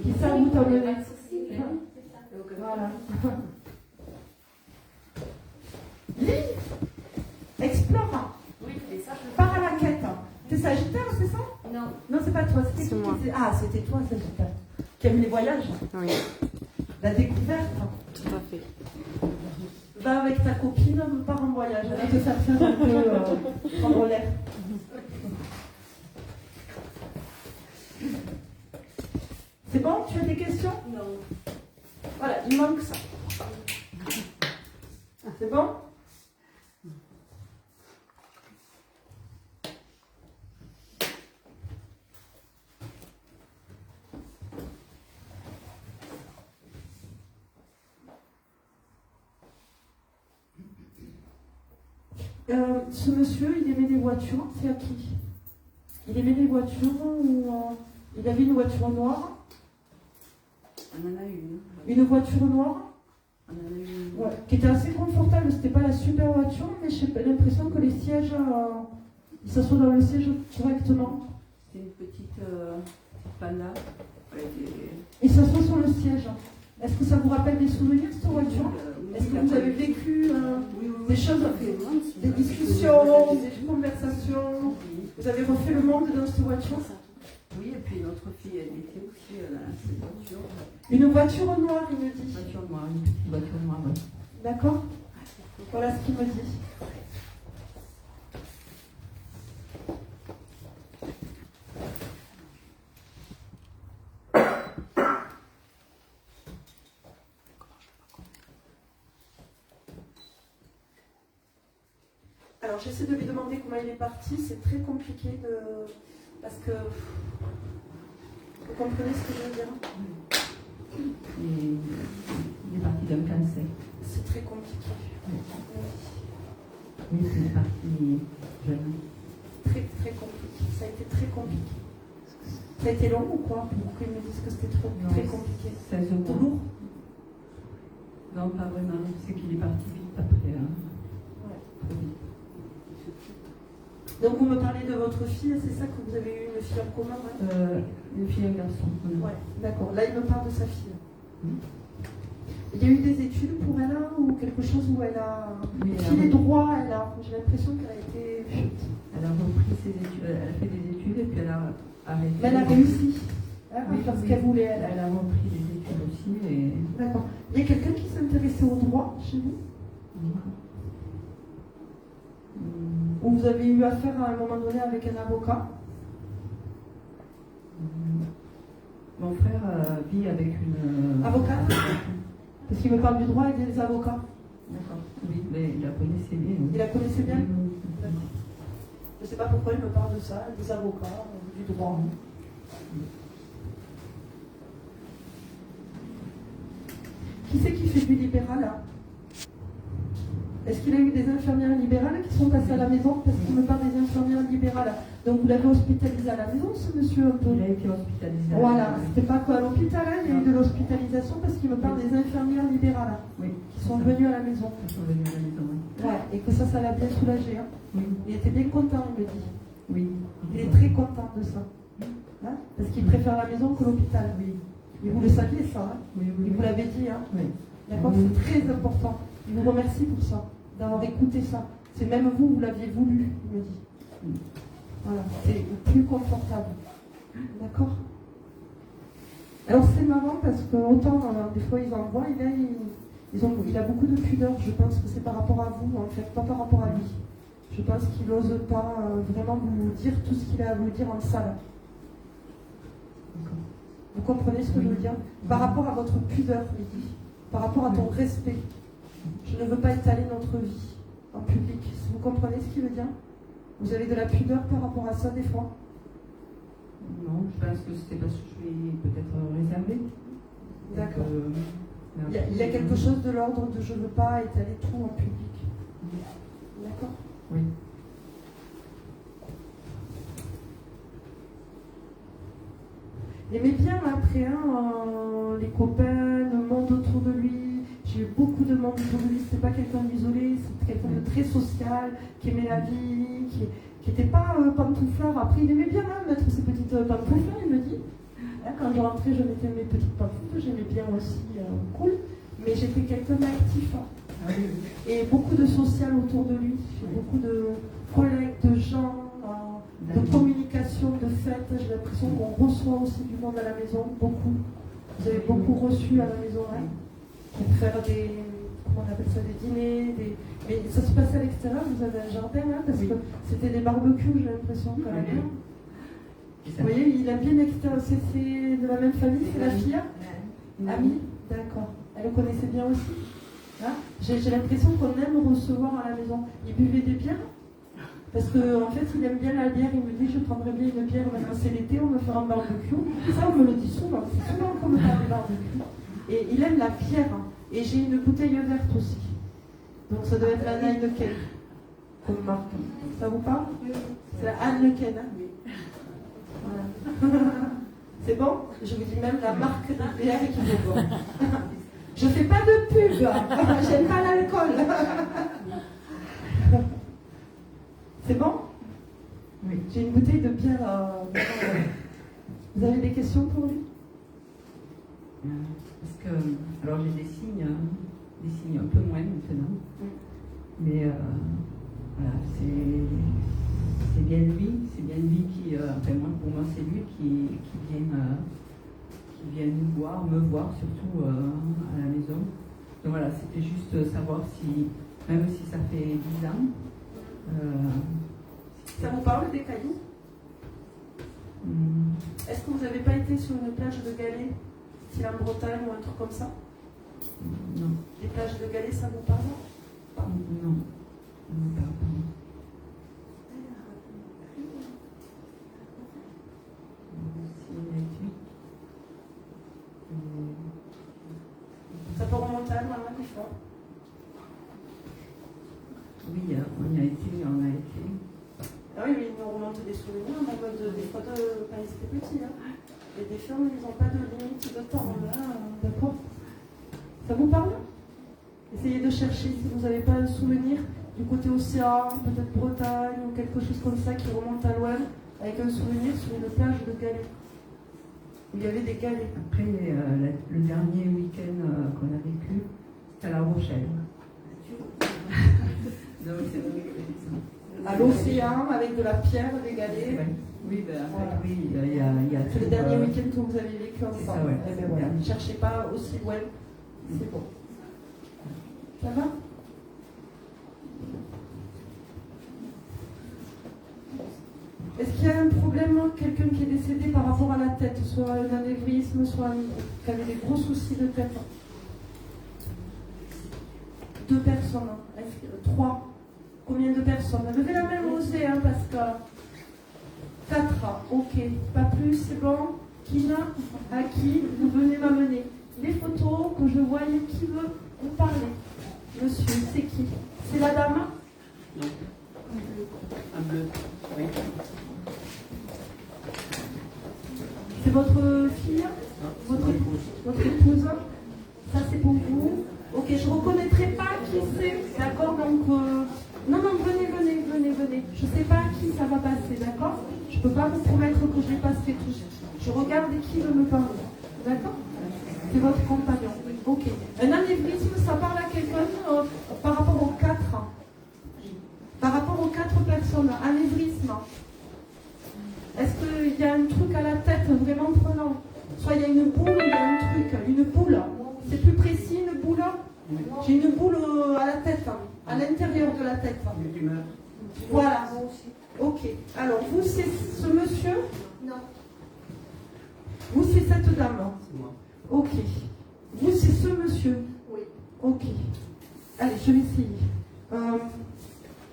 A: qui
F: je
A: savent où t'emmener.
F: pas de souci, mais oui, c'est ça. Donc,
A: Voilà. Lis, explore,
F: Oui, et ça je
A: pars à la quête. T'es Sagittaire, c'est ça?
F: Non.
A: Non, c'est pas toi, c'était
F: C'est
A: qui
F: moi.
A: qui était- Ah, c'était toi, Sagittaire. Qui aime les voyages,
F: Oui,
A: la découverte.
F: tout à fait.
A: Va avec ta copine, pars en voyage. Elle va te faire faire un peu prendre l'air. C'est bon? Tu as des questions?
F: Non.
A: Voilà, il manque ça. C'est bon? Ce monsieur, il aimait les voitures, c'est à qui? Il aimait les voitures ou il avait une voiture noire?
F: On en a une.
A: Une voiture noire?
F: On en a une.
A: Ouais, qui était assez confortable, c'était pas la super voiture, mais j'ai l'impression que les sièges, ils s'assoient dans le siège correctement.
F: C'est une petite panda.
A: Ils s'assoient sur le siège. Est-ce que ça vous rappelle des souvenirs, cette voiture? Est-ce que vous avez vécu des choses, des discussions, des conversations? Vous avez refait le monde dans cette voiture?
F: Oui, et puis notre fille, elle était aussi dans cette voiture.
A: Une voiture noire, il me dit.
F: Une voiture noire, une petite voiture noire, oui.
A: D'accord? Voilà ce qu'il me dit. Alors j'essaie de lui demander comment il est parti, c'est très compliqué de... parce que... Vous comprenez ce que je veux dire?
F: Il est parti d'un cancer.
A: C'est très compliqué.
F: Oui, c'est parti jeune.
A: Très très compliqué. Ça a été très compliqué. Ça a été long ou quoi pour qu'ils me disent que c'était trop
F: Non,
A: très compliqué?
F: 16
A: Trop
F: mois.
A: lourd?
F: Non, pas vraiment. C'est qu'il est parti vite après.
A: Ouais.
F: Trop vite.
A: Donc vous me parlez de votre fille, c'est ça que vous avez eu une fille en commun, ouais?
F: Une fille et un garçon. Voilà.
A: Ouais, d'accord. Là, il me parle de sa fille.
F: Mhm.
A: Il y a eu des études pour elle hein, ou quelque chose où elle a
F: Oui,
A: pris les droits, elle a... J'ai l'impression qu'elle a été...
F: Elle a repris ses études. Elle a fait des études et puis elle a arrêté.
A: Mais elle a réussi. Hein,
F: Oui,
A: parce
F: oui.
A: qu'elle voulait, elle.
F: Elle a repris des études aussi. Et...
A: D'accord. Il y a quelqu'un qui s'intéressait au droit chez vous? Ou vous avez eu affaire à un moment donné avec un avocat?
F: Mon frère vit avec une...
A: Avocat? Parce qu'il me parle du droit et des avocats.
F: D'accord. Oui, mais il la connaissait bien. Oui.
A: Il la connaissait bien?
F: Oui.
A: D'accord. Je ne sais pas pourquoi il me parle de ça, des avocats, du droit. Qui c'est qui fait du libéral là? Est-ce qu'il a eu des infirmières libérales qui sont passées à la maison? Parce qu'il me parle des infirmières libérales. Donc vous l'avez hospitalisé à la maison, ce monsieur un peu?
F: Il a été hospitalisé.
A: Voilà,
F: Oui.
A: c'était pas qu'à l'hôpital, hein, il y a eu de l'hospitalisation parce qu'il me parle des infirmières libérales
F: Oui.
A: qui sont venues à la maison.
F: Ils sont venus à la maison, oui.
A: Ouais, et que ça l'a bien soulagé. Hein.
F: Oui.
A: Il était bien content, il me dit.
F: Oui.
A: Il est très content de ça. Hein, parce qu'il préfère la maison que l'hôpital.
F: Oui.
A: Et vous le saviez ça, hein?
F: Oui, oui.
A: Il vous l'avait dit, hein?
F: Oui.
A: D'accord? C'est très important. Il vous remercie pour ça, d'avoir écouté ça. C'est même vous l'aviez voulu, il me dit. Voilà, c'est plus confortable. D'accord? Alors c'est marrant parce que autant des fois ils en voient, il a beaucoup de pudeur. Je pense que c'est par rapport à vous, en fait, pas par rapport à lui. Je pense qu'il n'ose pas vraiment vous dire tout ce qu'il a à vous dire en salle. Vous comprenez ce que je veux dire? Par rapport à votre pudeur, il dit. Par rapport à ton respect. Je ne veux pas étaler notre vie en public. Vous comprenez ce qu'il veut dire? Vous avez de la pudeur par rapport à ça des fois?
G: Non, je pense que c'était parce que je suis peut-être réservée.
A: D'accord. Il y a quelque chose de l'ordre de je ne veux pas étaler tout en public. D'accord?
G: Oui.
A: Il aimait bien après les copains, le monde autour de lui. J'ai eu beaucoup de monde autour de lui. C'était pas quelqu'un d'isolé, c'était quelqu'un de très social, qui aimait la vie, qui n'était pas pantouflard. Après, il aimait bien mettre ses petites pantoufles, il me dit. Là, quand je rentrais, je mettais mes petites pantoufles, j'aimais bien aussi, cool. Mais j'étais quelqu'un d'actif. Et beaucoup de social autour de lui. J'ai beaucoup de collègues, de gens, de communication, de fêtes. J'ai l'impression qu'on reçoit aussi du monde à la maison, beaucoup. Vous avez beaucoup reçu à la maison, hein, pour faire des, comment on appelle ça, des dîners, mais ça se passait à l'extérieur, vous avez un jardin, hein, parce que c'était des barbecues, j'ai l'impression, quand même. Vous voyez, il aime bien l'extérieur, c'est de la même famille, c'est la fille, amie, d'accord. Elle le connaissait bien aussi. Hein, j'ai l'impression qu'on aime recevoir à la maison. Il buvait des bières, parce qu'en fait, il aime bien la bière. Il me dit, je prendrais bien une bière, maintenant c'est l'été, on me fera un barbecue. Ça, on me le dit souvent, c'est souvent qu'on me parle de barbecue. Et il aime la bière. Et j'ai une bouteille verte aussi. Donc ça doit être la Heineken, comme marque. Ça vous parle? C'est la Heineken, hein? Voilà. C'est bon? Je vous dis même la marque de bière qui vaut bon. Je fais pas de pub, j'aime pas l'alcool. C'est bon?
G: Oui.
A: J'ai une bouteille de bière. Vous avez des questions pour lui?
G: Parce que, alors j'ai des signes un peu moins maintenant. Mais voilà, c'est bien lui qui, enfin moi, pour moi c'est lui qui vient nous voir, me voir surtout à la maison. Donc voilà, c'était juste savoir si, même si ça fait 10 ans,
A: ça vous parle des cailloux? Est-ce que vous n'avez pas été sur une plage de galets, si en Bretagne ou un truc comme ça?
G: Non.
A: Les plages de galets, ça vous parle?
G: Non. Non.
A: Ça peut remonter à loin, des fois.
G: Oui, on a été.
A: Ah oui, mais ils nous remontent des souvenirs, en mode des fois quand ils étaient petits. Hein. Et des films, ils n'ont pas de limite de temps. Là, d'accord? Ça vous parle? Essayez de chercher si vous n'avez pas un souvenir du côté océan, peut-être Bretagne ou quelque chose comme ça qui remonte à loin, avec un souvenir sur une plage de galets. Il y avait des galets.
G: Après, le dernier week-end qu'on a vécu, c'était à La Rochelle. Donc, c'est vrai que
A: À l'océan, avec de la pierre, des galets.
G: Oui, ben, en
A: Voilà.
G: fait, oui, il y a
A: C'est le dernier week-end que vous avez vécu ensemble.
G: C'est ça, ouais.
A: Eh ben voilà. Ne cherchez pas aussi loin. C'est bon. Ça va? Est-ce qu'il y a un problème, quelqu'un qui est décédé par rapport à la tête, soit un anévrisme, soit qui avait des gros soucis de tête? 2 personnes, 3. Combien de personnes? Levez la main, Rosé, hein, parce que 4, ok, pas plus, c'est bon. Kina, à qui vous venez m'amener les photos que je voie, qui veut vous parler? Monsieur, c'est qui? C'est la dame?
H: Non. Un bleu. Oui.
A: C'est votre fille? Votre épouse? Ça c'est pour vous? Ok, je ne reconnaîtrai pas qui c'est, d'accord? Donc, non, venez. Je ne sais pas à qui ça va passer, d'accord? Je ne peux pas vous promettre que je les passerai tous. Je regarde qui veut me parler, d'accord? C'est votre compagnon. Ok. Un anévrisme à la tête, hein, à l'intérieur de la tête.
H: Une tumeur.
A: Voilà. Ok. Alors, vous, c'est ce monsieur?
B: Non.
A: Vous, c'est cette dame?
H: C'est moi.
A: Ok. Vous, c'est ce monsieur?
B: Oui.
A: Ok. Allez, je vais essayer.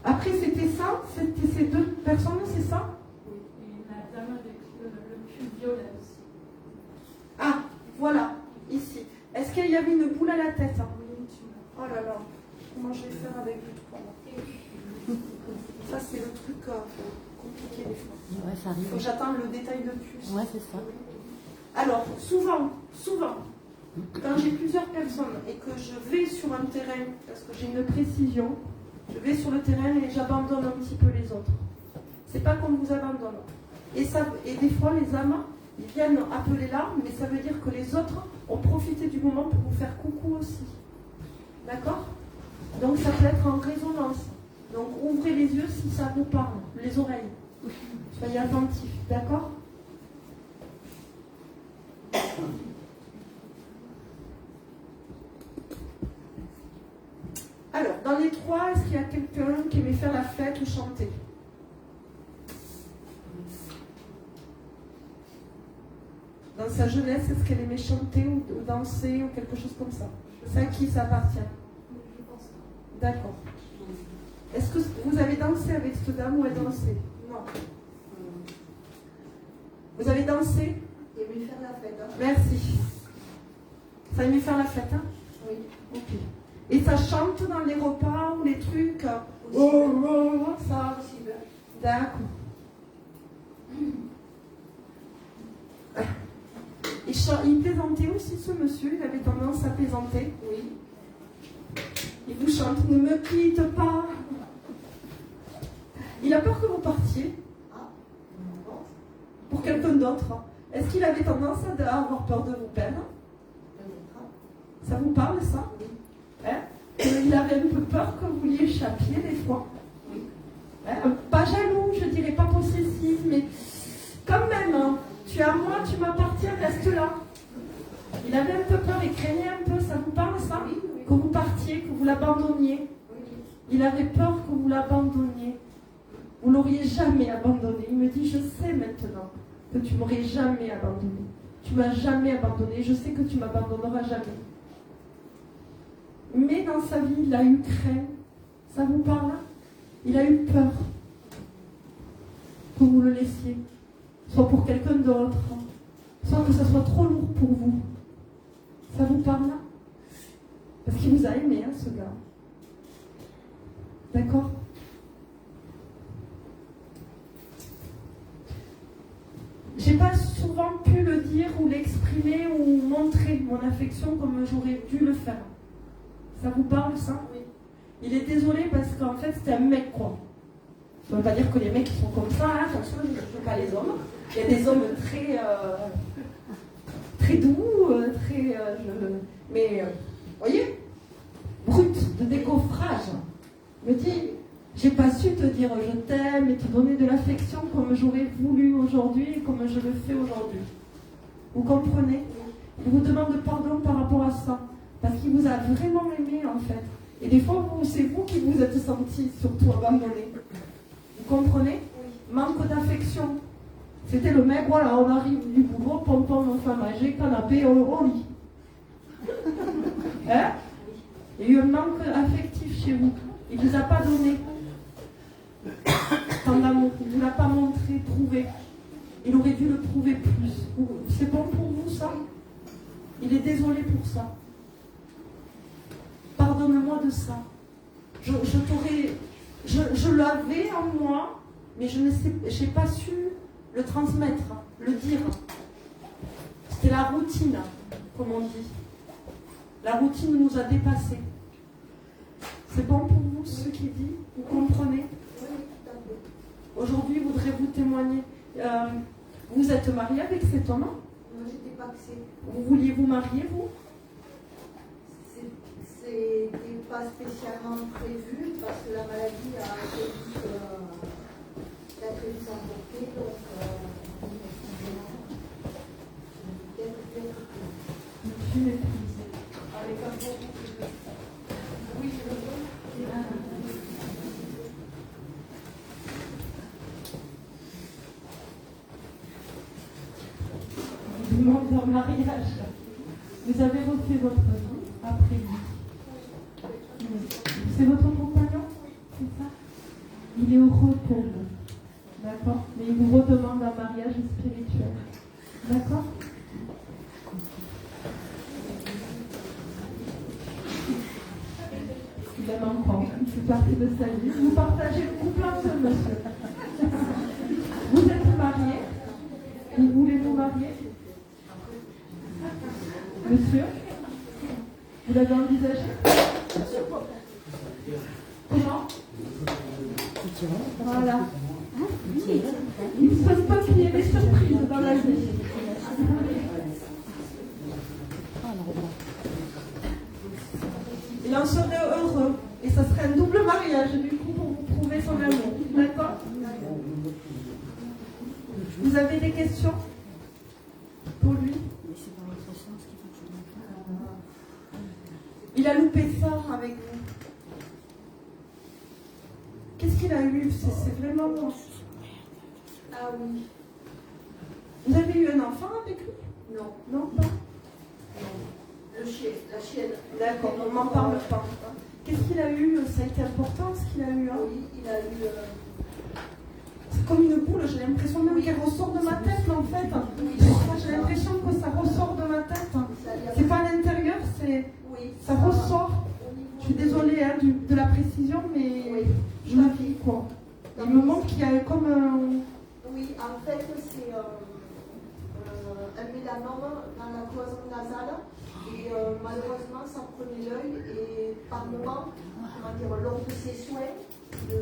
A: Après, c'était ça? C'était ces deux personnes, c'est ça?
C: Oui, et la dame avec le pull violet aussi.
A: Ah, voilà, ici. Est-ce qu'il y avait une boule à la tête? Oh là là, comment je vais faire avec le trou là? Ça, c'est le truc compliqué des fois.
F: Ouais, ça arrive.
A: Faut que j'attende le détail de plus.
F: Ouais, c'est ça.
A: Alors, souvent, quand j'ai plusieurs personnes et que je vais sur un terrain, parce que j'ai une précision, je vais sur le terrain et j'abandonne un petit peu les autres. C'est pas qu'on vous abandonne. Et des fois, les âmes, ils viennent appeler là, mais ça veut dire que les autres ont profité du moment pour vous faire coucou aussi. D'accord? Donc ça peut être en résonance. Donc ouvrez les yeux si ça vous parle, les oreilles. Soyez attentifs, d'accord? Alors, dans les trois, est-ce qu'il y a quelqu'un qui aimait faire la fête ou chanter? Dans sa jeunesse, est-ce qu'elle aimait chanter ou danser ou quelque chose comme ça? C'est à qui ça appartient? D'accord. Est-ce que vous avez dansé avec cette dame ou elle dansait? Non. Vous avez dansé?
B: Il aimait faire la fête. Hein.
A: Merci. Ça aimait faire la fête, hein?
B: Oui.
A: Ok. Et ça chante dans les repas ou les trucs? Ça aussi. D'accord. Il plaisantait aussi, ce monsieur, il avait tendance à plaisanter.
B: Oui.
A: Il vous chante, ne me quitte pas. Il a peur que vous partiez.
B: Ah. Bon.
A: Pour quelqu'un d'autre. Est-ce qu'il avait tendance à avoir peur de vous perdre? Ça vous parle, ça?
B: Oui.
A: Hein? Il avait un peu peur que vous lui échappiez des fois.
B: Oui.
A: Hein? Pas jaloux, je dirais pas possessif, mais quand même, hein, tu es à moi, tu m'appartiens, reste là. Il avait un peu peur, il craignait un peu, ça vous parle, ça?
B: Oui, oui.
A: Que vous partiez, que vous l'abandonniez.
B: Oui.
A: Il avait peur que vous l'abandonniez. Vous l'auriez jamais abandonné. Il me dit, je sais maintenant que tu m'aurais jamais abandonné. Tu m'as jamais abandonné. Je sais que tu m'abandonneras jamais. Mais dans sa vie, il a eu crainte. Ça vous parle? Il a eu peur que vous le laissiez. Soit pour quelqu'un d'autre, soit que ça soit trop lourd pour vous. Ça vous parle? Parce qu'il vous a aimé, hein, ce gars. D'accord? J'ai pas souvent pu le dire ou l'exprimer ou montrer mon affection comme j'aurais dû le faire. Ça vous parle, ça?
B: Oui.
A: Il est désolé parce qu'en fait c'était un mec, quoi. Ça veut pas dire que les mecs sont comme ça, hein, attention, je ne veux pas les hommes. Il y a des hommes très, très doux, mais voyez, brut, de décoffrage. Me dit, j'ai pas su te dire je t'aime et te donner de l'affection comme j'aurais voulu aujourd'hui et comme je le fais aujourd'hui. Vous comprenez? Il vous demande pardon par rapport à ça. Parce qu'il vous a vraiment aimé, en fait. Et des fois, c'est vous qui vous êtes senti surtout abandonné. Vous comprenez? Oui. Manque d'affection. C'était le mec, voilà, on arrive du boulot, pom-pom, on fait manger, canapé, au lit. Hein? Il y a eu un manque affectif chez vous. Il ne vous a pas donné tant d'amour. Il ne vous l'a pas montré, prouvé. Il aurait dû le prouver plus. C'est bon pour vous, ça? Il est désolé pour ça. Pardonne-moi de ça. Je l'avais en moi, mais je n'ai pas su le transmettre, le dire. C'était la routine, comme on dit. La routine nous a dépassés. C'est bon pour vous, ce qui dit? Vous comprenez?
B: Oui, tout à fait.
A: Aujourd'hui, voudrez-vous témoigner? Vous êtes marié avec cet homme?
B: Moi, j'étais paxée.
A: Vous vouliez vous marier, vous?
B: C'était pas spécialement prévu parce que la maladie a très vite s'emporter. Donc,
A: Avec un bon... Oui, demande en mariage. Vous avez refait votre vie après lui. C'est votre compagnon, c'est ça? Il est heureux pour vous. D'accord? Mais il vous redemande un mariage spirituel. D'accord? Il aime encore. Il fait partie de sa vie. Vous partagez le couple ensemble, monsieur. Vous êtes marié? Vous voulez vous marier? Monsieur? Vous l'avez envisagé? Comment? Voilà. Il ne faut pas qu'il y ait des surprises dans la vie. Il en serait heureux. Et ça serait un double mariage, du coup, pour vous prouver son amour. D'accord? Vous avez des questions pour lui? Il a loupé ça avec vous. Qu'est-ce qu'il a eu? C'est vraiment...
B: Ah oui.
A: Vous avez eu un enfant avec lui?
B: Non.
A: Non, pas?
B: La chienne.
A: D'accord, on m'en parle pas. Qu'est-ce qu'il a eu? Ça a été important ce qu'il a eu, hein?
B: Oui, il a eu...
A: C'est comme une boule, j'ai l'impression même qu'elle ressort de ma tête en fait. J'ai l'impression que ça ressort de ma tête. C'est pas à l'intérieur, ça ressort. Je suis désolée hein, de la précision, mais je me dis quoi. Il me manque qu'il y a comme un...
B: Oui, en fait, c'est un mélanome dans la cloison nasale. Et malheureusement, ça prenait l'œil. Et par moment, lors de ces soins de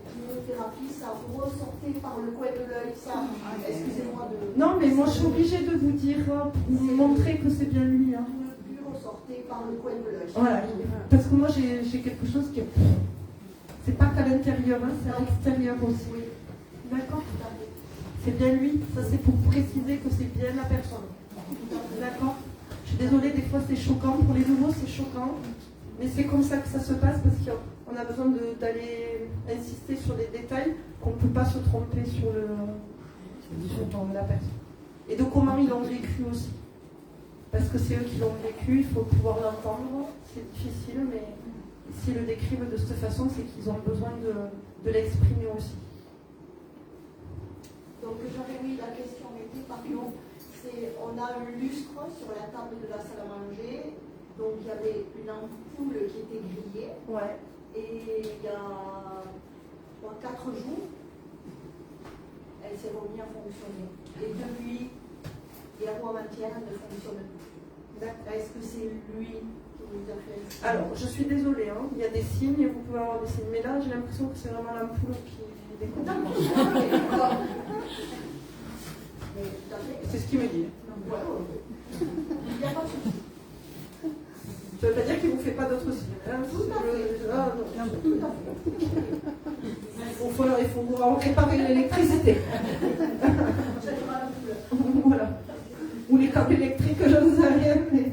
B: chimiothérapie, ça ressortait par le coin de l'œil. Excusez-moi de...
A: Non, mais moi, je suis obligée de vous dire, pour vous montrer que c'est bien lui. Hein.
B: Lui ressortait par le coin de l'œil.
A: Voilà, parce que moi, j'ai quelque chose qui... C'est pas qu'à l'intérieur, hein, c'est à l'extérieur aussi.
B: Oui.
A: D'accord? C'est bien lui. Ça, c'est pour préciser que c'est bien la personne. D'accord? Je suis désolée, des fois, c'est choquant. Pour les nouveaux, c'est choquant. Mais c'est comme ça que ça se passe parce qu'on a besoin d'aller insister sur les détails, qu'on ne peut pas se tromper sur la personne. Et de comment ils l'ont vécu aussi. Parce que c'est eux qui l'ont vécu, il faut pouvoir l'entendre. C'est difficile, mais s'ils le décrivent de cette façon, c'est qu'ils ont besoin de l'exprimer aussi.
B: Donc j'avais mis la question était, pardon, on a un lustre sur la table de la salle à manger, donc il y avait une ampoule qui était grillée,
A: Ouais.
B: et il y a 4 jours, elle s'est remise à fonctionner. Et depuis, hier ou avant-hier, elle ne fonctionne plus. Est-ce que c'est lui qui vous a fait ça?
A: Alors, je suis désolée, hein, il y a des signes, vous pouvez avoir des signes, mais là, j'ai l'impression que c'est vraiment l'ampoule qui déconne. C'est ce qu'il me dit.
B: Il n'y a pas de souci.
A: Ça ne veut pas dire qu'il ne vous fait pas d'autres signes. Hein.
B: Tout à fait. Tout à fait.
A: Il faut pouvoir réparer l'électricité. Voilà. Ou les câbles électriques, je ne sais rien. Mais...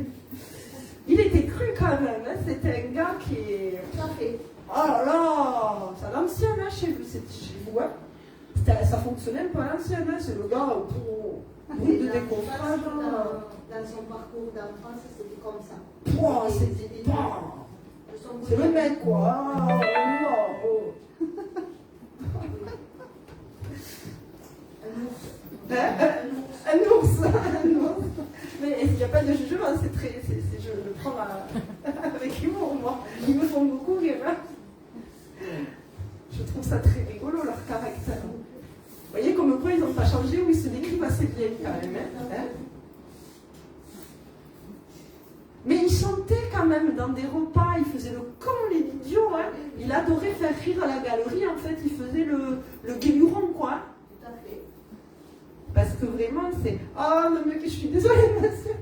A: Il était cru quand même. Hein. C'était un gars qui est...
B: Tout à fait.
A: Oh là là, c'est à l'ancienne hein, chez vous. Hein. Ça fonctionnait un peu à l'ancienne. Hein. C'est le gars pour de décoffrage.
B: Dans son parcours d'enfance, c'était comme ça.
A: Oh, c'est le mec, quoi. Un ours. Mais il n'y a pas de jugement, je le prends avec humour, moi. Ils me font beaucoup rire. Hein. Je trouve ça très rigolo, leur caractère. Vous voyez comme quoi ils n'ont pas changé ou ils se décrivent assez bien quand même. Hein. Mais il chantait quand même dans des repas, il faisait le con, les idiots. Hein. Il adorait faire rire à la galerie, en fait, il faisait le guéluron, quoi.
B: Tout à fait.
A: Parce que vraiment, c'est... Oh, non, mais je suis désolée, monsieur.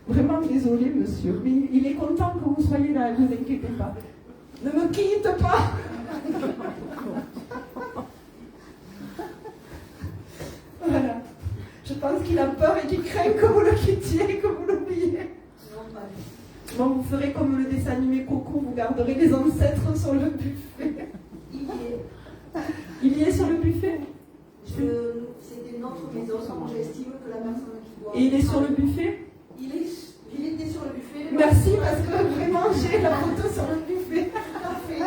A: Vraiment désolée, monsieur. Mais il est content que vous soyez là, ne vous inquiétez pas. Ne me quitte pas. Voilà. Je pense qu'il a peur et qu'il craint que vous le quittiez, que vous l'oubliez. Bon, vous ferez comme le dessin animé Coco, vous garderez les ancêtres sur le buffet.
B: Il y est.
A: Il y est sur le buffet.
B: C'était notre maison, donc j'estime que la personne qui
A: Et il est sur le buffet?
B: Il était sur le buffet.
A: Merci, parce que vraiment, j'ai la photo sur le buffet.
B: Parfait.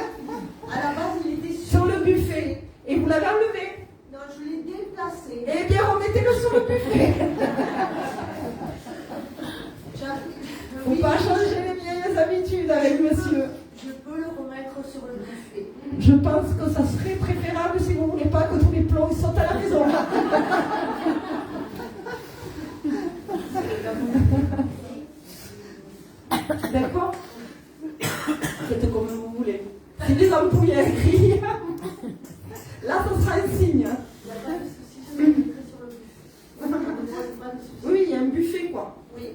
B: À la base, il était
A: Sur le buffet. Et vous l'avez enlevé?
B: Non, je l'ai déplacé.
A: Eh bien, remettez-le sur le buffet. Faut
B: Oui,
A: pas changer les vieilles habitudes avec monsieur.
B: je peux le remettre sur le buffet.
A: Je pense que ça serait préférable si vous ne voulez pas que tous les plombs sautent à la maison. D'accord? Faites comme vous voulez. Si les ampouilles grillent, là, ce sera un signe.
B: Il n'y a pas de souci, je le mettrai sur le buffet. Pas de souci.
A: Oui, il y a un buffet, quoi.
B: Oui.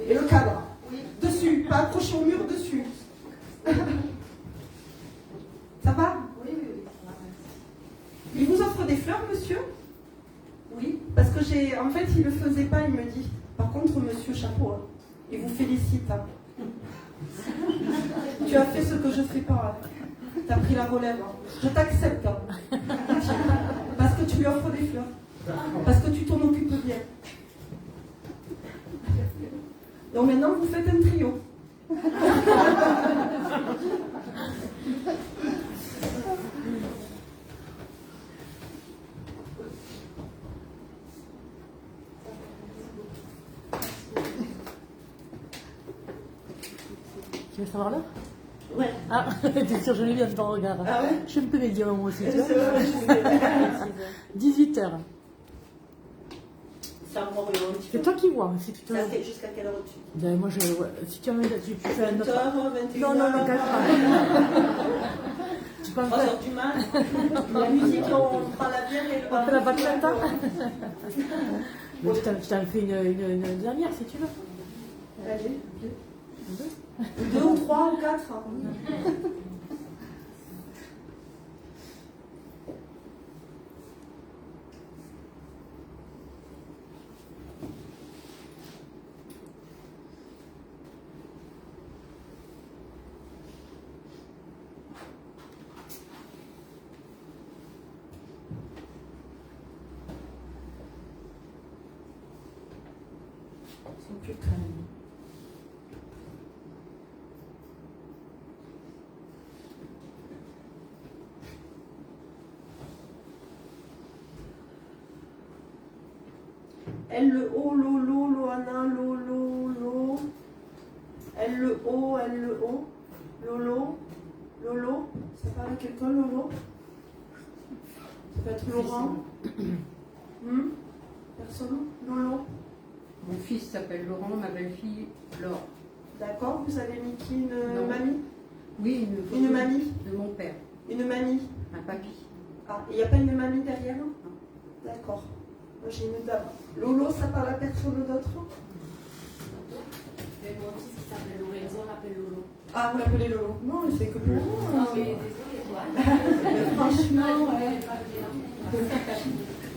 A: Et le cadre.
B: Oui.
A: Dessus, pas accroché au mur, dessus. Ça va?
B: Oui.
A: Il vous offre des fleurs, monsieur?
B: Oui.
A: Parce que en fait, il le faisait pas, il me dit. Par contre, monsieur, chapeau, hein, il vous félicite. Hein. Tu as fait ce que je fais pas. Tu as pris la relève. Hein. Je t'accepte. Hein. Parce que tu lui offres des fleurs. Parce que tu t'en occupes bien. Donc maintenant, vous faites un trio.
I: Tu veux savoir l'heure?
A: Ouais.
I: Ah, t'es sûr, je l'ai bien de ton regard.
A: Ah ouais?
I: Je suis un peu médium moi aussi, tu vois.
A: C'est vrai, je sais.
I: 18h.
A: Ça me rend un petit peu.
I: C'est toi qui vois. Si tu te...
A: Jusqu'à quelle heure tu
I: Ben, moi, si tu fais un autre...
A: 20h, 21h.
I: Non, calme pas. Tu penses
A: 3h du mat. La musique, on prend la bière et
I: on fait la bachata. Mais je t'en fais une dernière si tu veux.
A: Allez. 2 ou 3 ou 4. Ils sont plus calmes. L-E-O, Lolo, Loana, Lolo, Lo. L-E-O, L-E-O. Lolo. Lolo. Ça parle à quelqu'un, Lolo? Ça peut être Laurent. Personne? Lolo.
J: Mon fils s'appelle Laurent, ma belle-fille Laure.
A: D'accord, vous avez mis qui? Une
J: Non.
A: mamie?
J: Oui,
A: Une mamie?
J: de mon père,
A: Une mamie?
J: un papy.
A: Ah, il n'y a pas une mamie derrière? D'accord. Moi j'ai une dame. Lolo, ça parle à personne d'autre?
F: Mais mon fils qui s'appelle Lorenzo l'appelle Lolo.
A: Ah, vous l'appelez Lolo? Non, c'est que pour moi.
F: Ah oui, désolé, toi.
A: Franchement,
F: ouais.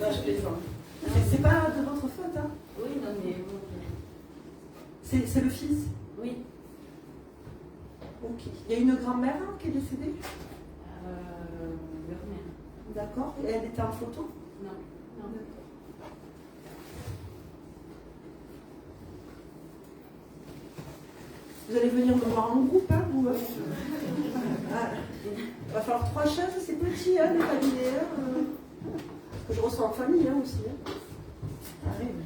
A: Non, je plaisante. C'est pas de votre faute, hein?
F: Oui, non, mais.
A: C'est le fils?
F: Oui.
A: Ok. Il y a une grand-mère hein, qui est décédée?
F: Leur mère.
A: D'accord. Et elle était en photo?
F: Non. Non.
A: Vous allez venir me voir en groupe, hein, vous? Ah, il va falloir 3 chaises, c'est petit, hein, les cabinets. Hein, parce que je reçois en famille hein, aussi. Hein. Arrive.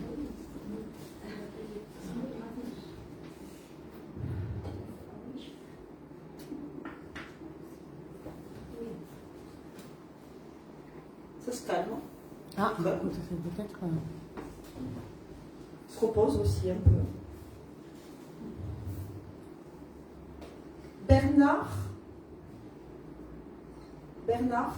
A: Ça se calme.
I: Ah, écoute, c'est peut-être...
A: Se repose aussi un peu. Bernard. Bernard.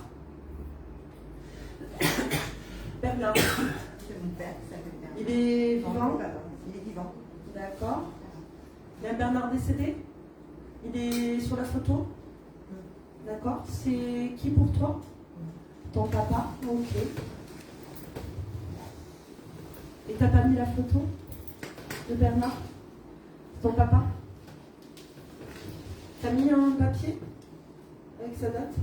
A: Bernard.
E: C'est mon père qui s'appelle Bernard.
A: Il est vivant?
E: Il est vivant.
A: D'accord. Il y a un Bernard décédé? Il est sur la photo? D'accord. C'est qui pour toi? Ton papa? Ok. Et t'as pas mis la photo de Bernard? Ton papa? T'as mis un papier avec sa date?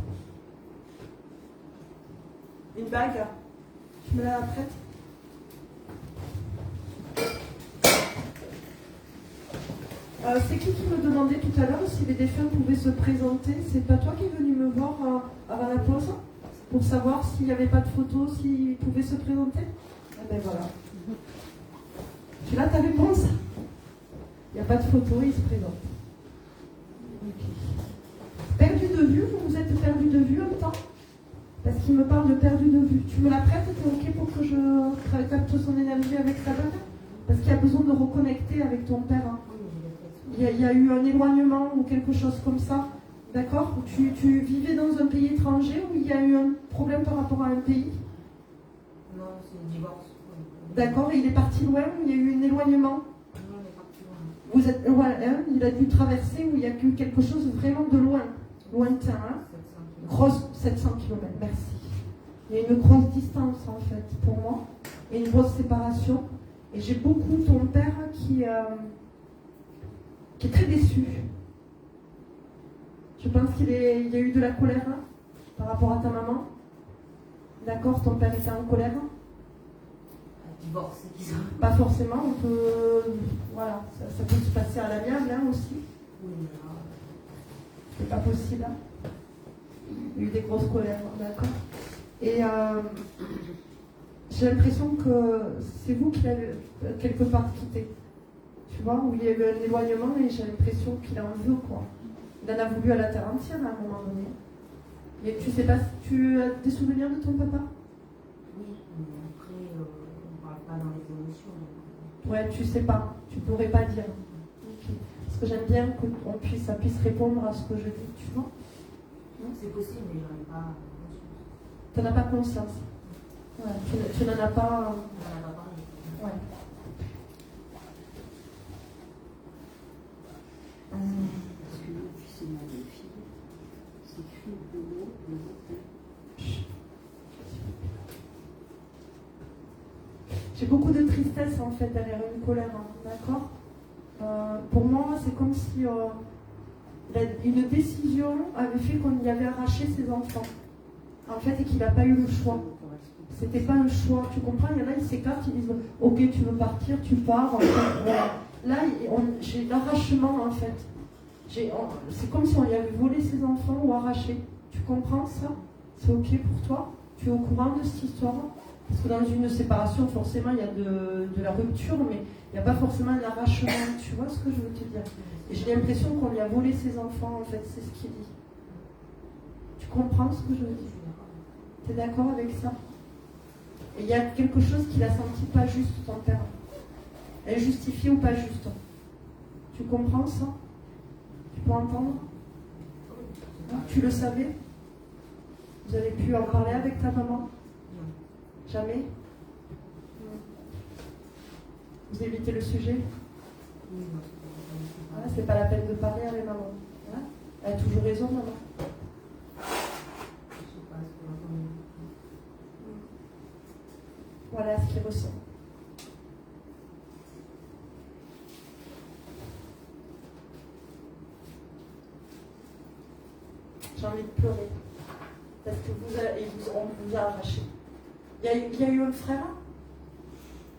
A: Une bague? Tu me la prêtes? C'est qui me demandait tout à l'heure si les défunts pouvaient se présenter? C'est pas toi qui es venu me voir avant la pause pour savoir s'il n'y avait pas de photos, s'ils pouvaient se présenter? Eh ben voilà. Tu l'as ta réponse? Il n'y a pas de photos, ils se présentent. Okay. Perdu de vue, vous vous êtes perdu de vue en même temps? Parce qu'il me parle de perdu de vue. Tu me la prêtes? T'es ok pour que je capte son énergie avec sa bonne? Parce qu'il y a besoin de reconnecter avec ton père. Hein. Il y a eu un éloignement ou quelque chose comme ça. D'accord? Tu vivais dans un pays étranger où il y a eu un problème par rapport à un pays?
F: Non, c'est le divorce.
A: D'accord, et il est parti loin où il y a eu un éloignement?
F: Non, il est parti loin.
A: Vous êtes, hein, il a dû traverser où il y a eu quelque chose vraiment de loin, lointain. Hein?
F: 700 km.
A: Grosse 700 km, merci. Il y a une grosse distance en fait pour moi, et une grosse séparation. Et j'ai beaucoup ton père qui est très déçu. Je pense qu'il y a eu de la colère hein, par rapport à ta maman. D'accord, ton père était en colère.
F: Divorce, c'est qui ça?
A: Pas forcément, on peut. Voilà, ça peut se passer à l'amiable hein, aussi.
F: Oui,
A: C'est pas possible. Hein. Il y a eu des grosses colères, d'accord. Et j'ai l'impression que c'est vous qui l'avez quelque part quitté. Tu vois, où il y a eu un éloignement et j'ai l'impression qu'il en veut, quoi. Il en a voulu à la terre entière à un moment donné. Et tu sais pas si tu as des souvenirs de ton papa?
F: Oui, mais après, on parle pas dans les émotions. Donc...
A: Ouais, tu sais pas, tu pourrais pas dire. Okay. Parce que j'aime bien que ça puisse répondre à ce que je dis, tu vois.
F: Non, c'est possible, mais j'en ai pas conscience.
A: Tu n'en as pas conscience. Ouais, tu n'en as pas.
F: On n'en a pas parlé.
A: Ouais.
H: Parce que mon fils et ma belle-fille s'écrivent de l'eau, de l'eau.
A: J'ai beaucoup de tristesse en fait derrière une colère, hein, d'accord. Pour moi, c'est comme si une décision avait fait qu'on y avait arraché ses enfants, en fait, et qu'il n'a pas eu le choix. C'était pas un choix, tu comprends? Il y en a, ils s'écartent, ils disent ok, tu veux partir, tu pars. En fait, voilà. Là, j'ai l'arrachement en fait. C'est comme si on lui avait volé ses enfants ou arraché. Tu comprends ça? C'est ok pour toi? Tu es au courant de cette histoire? Parce que dans une séparation, forcément, il y a de la rupture, mais il n'y a pas forcément un arrachement. Tu vois ce que je veux te dire? Et j'ai l'impression qu'on lui a volé ses enfants, en fait, c'est ce qu'il dit. Tu comprends ce que je veux dire? Tu es d'accord avec ça? Et il y a quelque chose qu'il a senti pas juste, ton père. Injustifié ou pas juste. Tu comprends ça? Tu peux entendre? Tu le savais? Vous avez pu en parler avec ta maman? Jamais? Vous évitez le sujet? Ah, c'est pas la peine de parler avec maman. Hein? Elle a toujours raison, maman. Voilà ce qu'il ressent. J'ai envie de pleurer. Parce que on vous a arraché. Il y a eu un frère?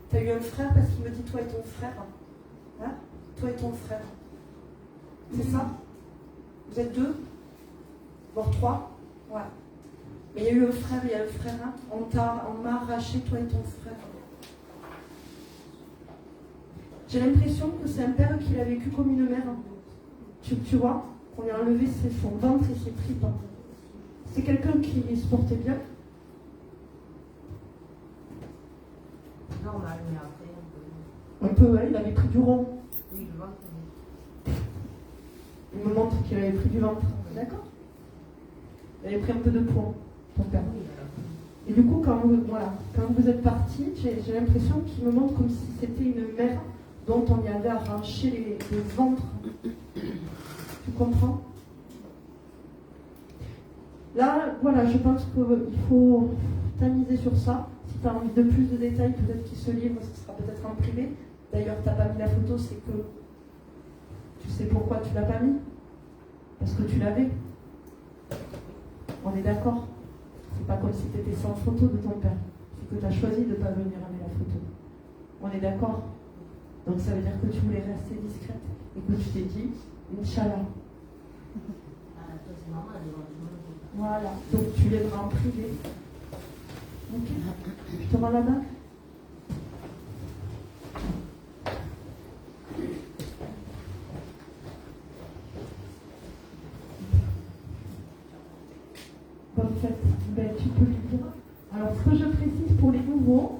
A: Tu as eu un frère parce qu'il me dit toi et ton frère. Hein? Toi et ton frère. C'est ça? Vous êtes deux? Voire trois? Ouais. Mais il y a eu un frère, il y a un frère. Hein? On m'a arraché toi et ton frère. J'ai l'impression que c'est un père qui l'a vécu comme une mère. Tu vois? On lui a enlevé son ventre et ses tripes. C'est quelqu'un qui se portait bien.
F: Normal, mais après,
A: Un peu, ouais, il avait pris du rond.
F: oui, je vois.
A: Il me montre qu'il avait pris du ventre. D'accord? Il avait pris un peu de poids, ton père. Et du coup, quand vous êtes partis, j'ai l'impression qu'il me montre comme si c'était une mère dont on y avait arraché les ventres. Tu comprends? Là, voilà, je pense qu'il faut tamiser sur ça. Si tu as envie de plus de détails, peut-être qu'il se livre, ce sera peut-être en privé. D'ailleurs, tu n'as pas mis la photo, c'est que tu sais pourquoi tu l'as pas mis? Parce que tu l'avais. On est d'accord? C'est pas comme si tu étais sans photo de ton père. C'est que tu as choisi de ne pas venir avec la photo. On est d'accord? Donc ça veut dire que tu voulais rester discrète et que tu t'es dit, Inch'Allah. Voilà, donc tu viendras en privé. Ok. Je te rends la bague. Bonne fête. Ben, tu peux lui dire. Alors, ce que je précise pour les nouveaux,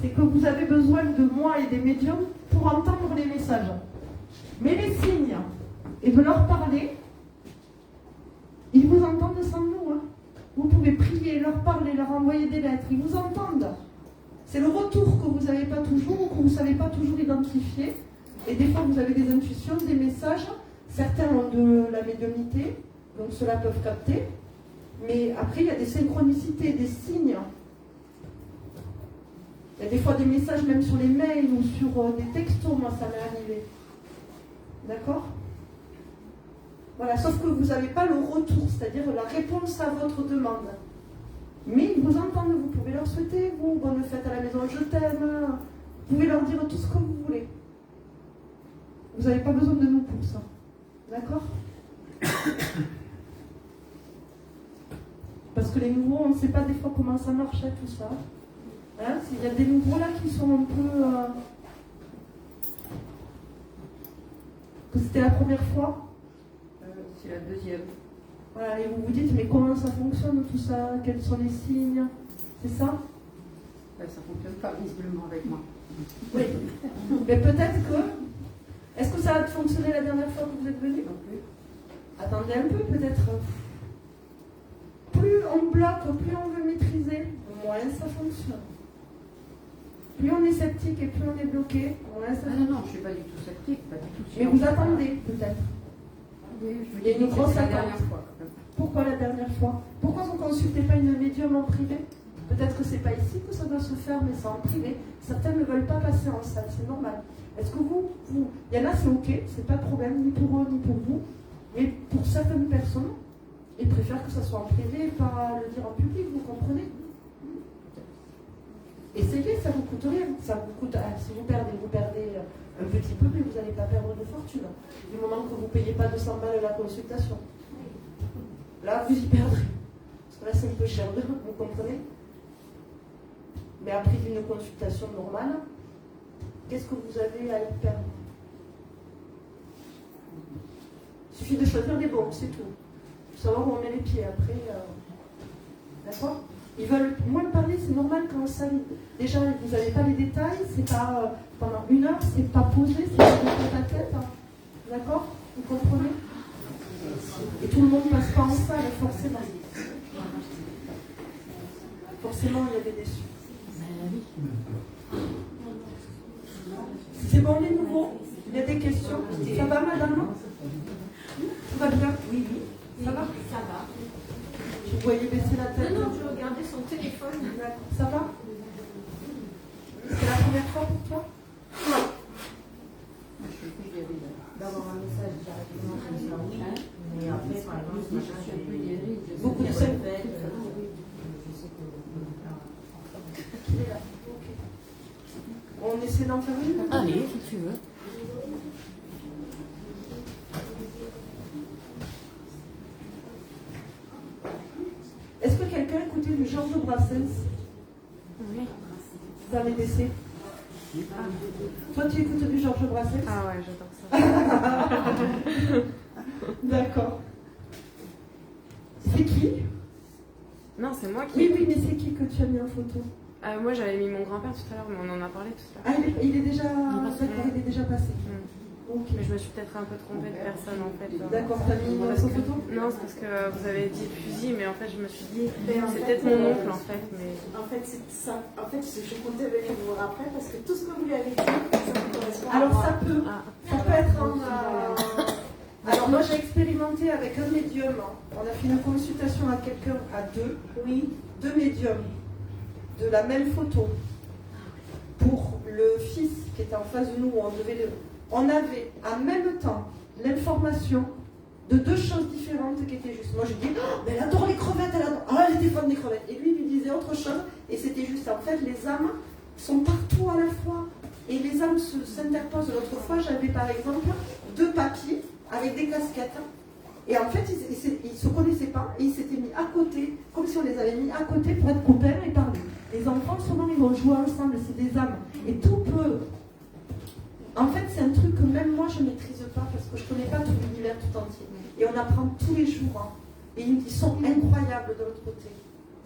A: c'est que vous avez besoin de moi et des médiums pour entendre les messages. Mais les signes, et de leur parler, ils vous entendent sans nous. Hein. Vous pouvez prier, leur parler, leur envoyer des lettres. Ils vous entendent. C'est le retour que vous n'avez pas toujours ou que vous ne savez pas toujours identifier. Et des fois, vous avez des intuitions, des messages. Certains ont de la médiumnité, donc ceux-là peuvent capter. Mais après, il y a des synchronicités, des signes. Il y a des fois des messages même sur les mails ou sur des textos. Moi, ça m'est arrivé. D'accord ? Voilà, sauf que vous n'avez pas le retour, c'est-à-dire la réponse à votre demande. Mais ils vous entendent, vous pouvez leur souhaiter, vous, bonne fête à la maison, je t'aime. Vous pouvez leur dire tout ce que vous voulez. Vous n'avez pas besoin de nous pour ça. D'accord ? Parce que les nouveaux, on ne sait pas des fois comment ça marche, tout ça. Hein, il y a des nouveaux là qui sont un peu... que c'était la première fois.
J: C'est la deuxième.
A: Voilà, et vous vous dites, mais comment ça fonctionne tout ça? Quels sont les signes? C'est ça?
J: Ça ne fonctionne pas visiblement avec moi.
A: Oui. Mais peut-être que... Est-ce que ça a fonctionné la dernière fois que vous êtes venu?
J: Non plus.
A: Attendez un peu, peut-être. Plus on bloque, plus on veut maîtriser, moins ça fonctionne. Plus on est sceptique et plus on est bloqué, moins ça fonctionne.
J: Non, je ne suis pas du tout sceptique, pas du tout.
A: Mais vous attendez, peut-être.
J: Oui,
A: Il y a une grosse
J: la
A: attente.
J: dernière fois.
A: Pourquoi la dernière fois? Pourquoi vous ne consultez pas une médium en privé? Peut-être que c'est pas ici que ça doit se faire, mais c'est en privé. Certains ne veulent pas passer en salle, c'est normal. Est-ce que vous... Il y en a, c'est ok, c'est pas de problème, ni pour eux, ni pour vous. Mais pour certaines personnes, ils préfèrent que ça soit en privé et pas le dire en public, vous comprenez? Essayez, ça ne vous coûte rien. Ça vous coûte, si vous perdez un petit peu, mais vous n'allez pas perdre de fortune. Du moment que vous ne payez pas 200 balles la consultation. Là, vous y perdrez. Parce que là, c'est un peu cher, vous comprenez? Mais après d'une consultation normale, qu'est-ce que vous avez à y perdre? Il suffit de choisir les bons, c'est tout. Faut savoir où on met les pieds après. D'accord? Ils veulent moins parler, c'est normal quand ça. Déjà, vous n'avez pas les détails, c'est pas pendant une heure, c'est pas posé, c'est pas de ta tête. Hein. D'accord? Vous comprenez? Et tout le monde ne passe pas en salle, forcément. Forcément, il y a des déçus. C'est bon, les nouveaux? Il y a des questions? Ça va, madame? Tout va bien? Oui, oui. Ça va?
F: Ça va.
A: Vous voyez baisser la tête?
F: Non, je regardais son téléphone.
A: Ça va? C'est la première fois pour toi?
H: D'avoir un message directement comme ça, oui. Mais après, par exemple, ce matin, j'ai
A: beaucoup de
H: scènes.
A: On essaie d'en faire une?
I: Allez, si tu veux.
A: Est-ce que quelqu'un écoutait du Georges Brassens?
D: Oui.
A: Dans les décès? Toi, tu écoutes du Georges Brassens?
D: Ah ouais, j'adore ça.
A: D'accord. C'est qui?
D: Non, c'est moi qui...
A: Oui, oui, mais c'est qui que tu as mis en photo?
D: Moi, j'avais mis mon grand-père tout à l'heure, mais on en a parlé tout à
A: Ah,
D: l'heure.
A: il est déjà... Il est déjà passé. Ok.
D: Mais je me suis peut-être un peu trompée de personne, en fait.
A: D'accord, t'as mis
D: Parce
A: sa
D: que-
A: photo?
D: Non, c'est parce que vous avez dit fusil, mais en fait, je me suis dit,
F: Mais en
D: c'est
F: fait,
D: peut-être mon oncle, en fait. Mais...
F: En fait, c'est ça. En fait, je comptais venir vous voir après parce que tout ce que vous lui avez dit, ça me correspond.
A: Alors,
F: à moi.
A: ça peut. Ça peut être en... Alors, moi, j'ai expérimenté avec un médium. On a fait une consultation à quelqu'un à deux. Oui, deux médiums. De la même photo. Pour le fils qui était en face de nous, on avait en même temps l'information de deux choses différentes qui étaient justes. Moi, je dis, oh, mais elle adore les crevettes, elle était fan des crevettes. Et lui, il lui disait autre chose, et c'était juste, en fait, les âmes sont partout à la fois. Et les âmes s'interposent. L'autre fois, j'avais par exemple 2 papis avec des casquettes. Et en fait, ils ne se connaissaient pas et ils s'étaient mis à côté, comme si on les avait mis à côté pour être copains et parler. Les enfants, souvent, ils vont jouer ensemble, c'est des âmes. Et tout peut... En fait, c'est un truc que même moi, je ne maîtrise pas parce que je ne connais pas tout l'univers tout entier. Et on apprend tous les jours. Hein. Et ils sont incroyables de l'autre côté.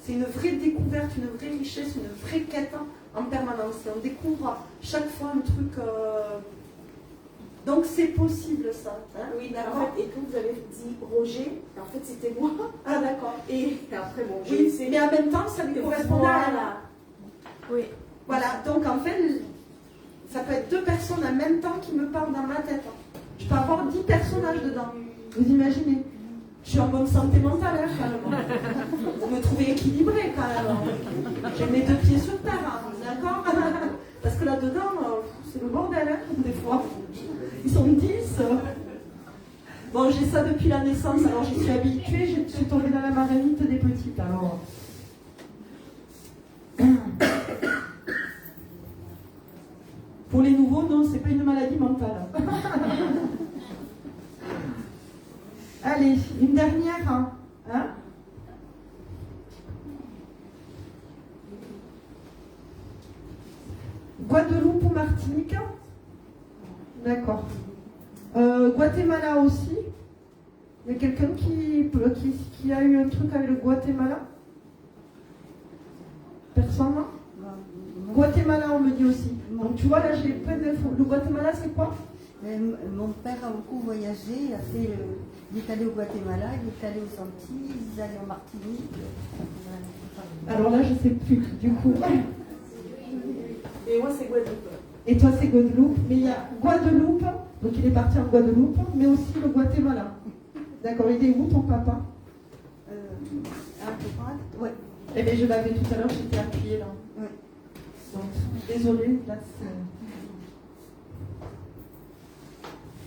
A: C'est une vraie découverte, une vraie richesse, une vraie quête en permanence. Et on découvre chaque fois un truc... Donc c'est possible ça. Hein,
F: oui, d'accord. En fait, et quand vous avez dit Roger, en fait c'était moi.
A: Ah d'accord.
F: Et après bon,
A: oui, mais en même temps ça lui correspondait à elle.
F: Oui.
A: Voilà, donc en fait, ça peut être 2 personnes en même temps qui me parlent dans ma tête. Je peux avoir 10 personnages dedans. Vous imaginez? Je suis en bonne santé mentale, hein, quand même. Vous me trouvez équilibrée quand même. J'ai mes 2 pieds sur terre, hein, d'accord? Parce que là-dedans, c'est le bordel, hein, des fois. Ils sont 10. Bon, j'ai ça depuis la naissance, alors j'y suis habituée, je suis tombée dans la marmite des petites, alors... Pour les nouveaux, non, c'est pas une maladie mentale. Allez, une dernière, hein? Guadeloupe ou Martinique? D'accord. Guatemala aussi? Il y a quelqu'un qui a eu un truc avec le Guatemala? Personne, non? Guatemala, on me dit aussi. Donc tu vois, là, j'ai plein d'infos. Le Guatemala, c'est quoi?
H: Mon père a beaucoup voyagé. Il est allé au Guatemala, il est allé aux Antilles, il est allé en Martinique.
A: Alors là, je ne sais plus, du coup.
F: Et moi, c'est Guadeloupe.
A: Et toi, c'est Guadeloupe. Mais il y a Guadeloupe, donc il est parti en Guadeloupe, mais aussi le Guatemala. D'accord, il est où ton papa?
H: Ouais.
A: Eh bien, je l'avais tout à l'heure, j'étais appuyée là.
H: Ouais.
A: Donc, désolée, là, c'est...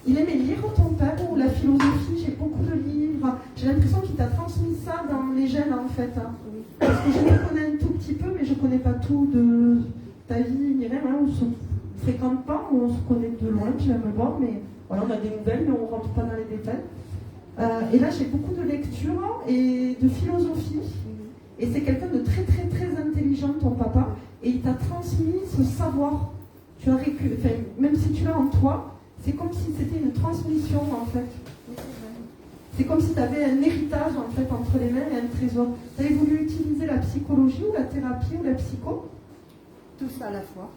A: Il aimait lire, ton père, ou la philosophie? J'ai beaucoup de livres. J'ai l'impression qu'il t'a transmis ça dans les gènes, en fait. Hein. Oui. Parce que je te connais un tout petit peu, mais je ne connais pas tout de ta vie, ni rien. Hein. On ne se fréquente pas, on se connaît de loin, j'aime voir, mais voilà, on a des nouvelles, mais on ne rentre pas dans les détails. Et là, j'ai beaucoup de lecture et de philosophie. Et c'est quelqu'un de très, très, très intelligent, ton papa. Et il t'a transmis ce savoir. Tu as même si tu l'as en toi, c'est comme si c'était une transmission, en fait. C'est comme si tu avais un héritage, en fait, entre les mains et un trésor. Tu avais voulu utiliser la psychologie ou la thérapie ou la psycho?
H: Tout ça à la fois.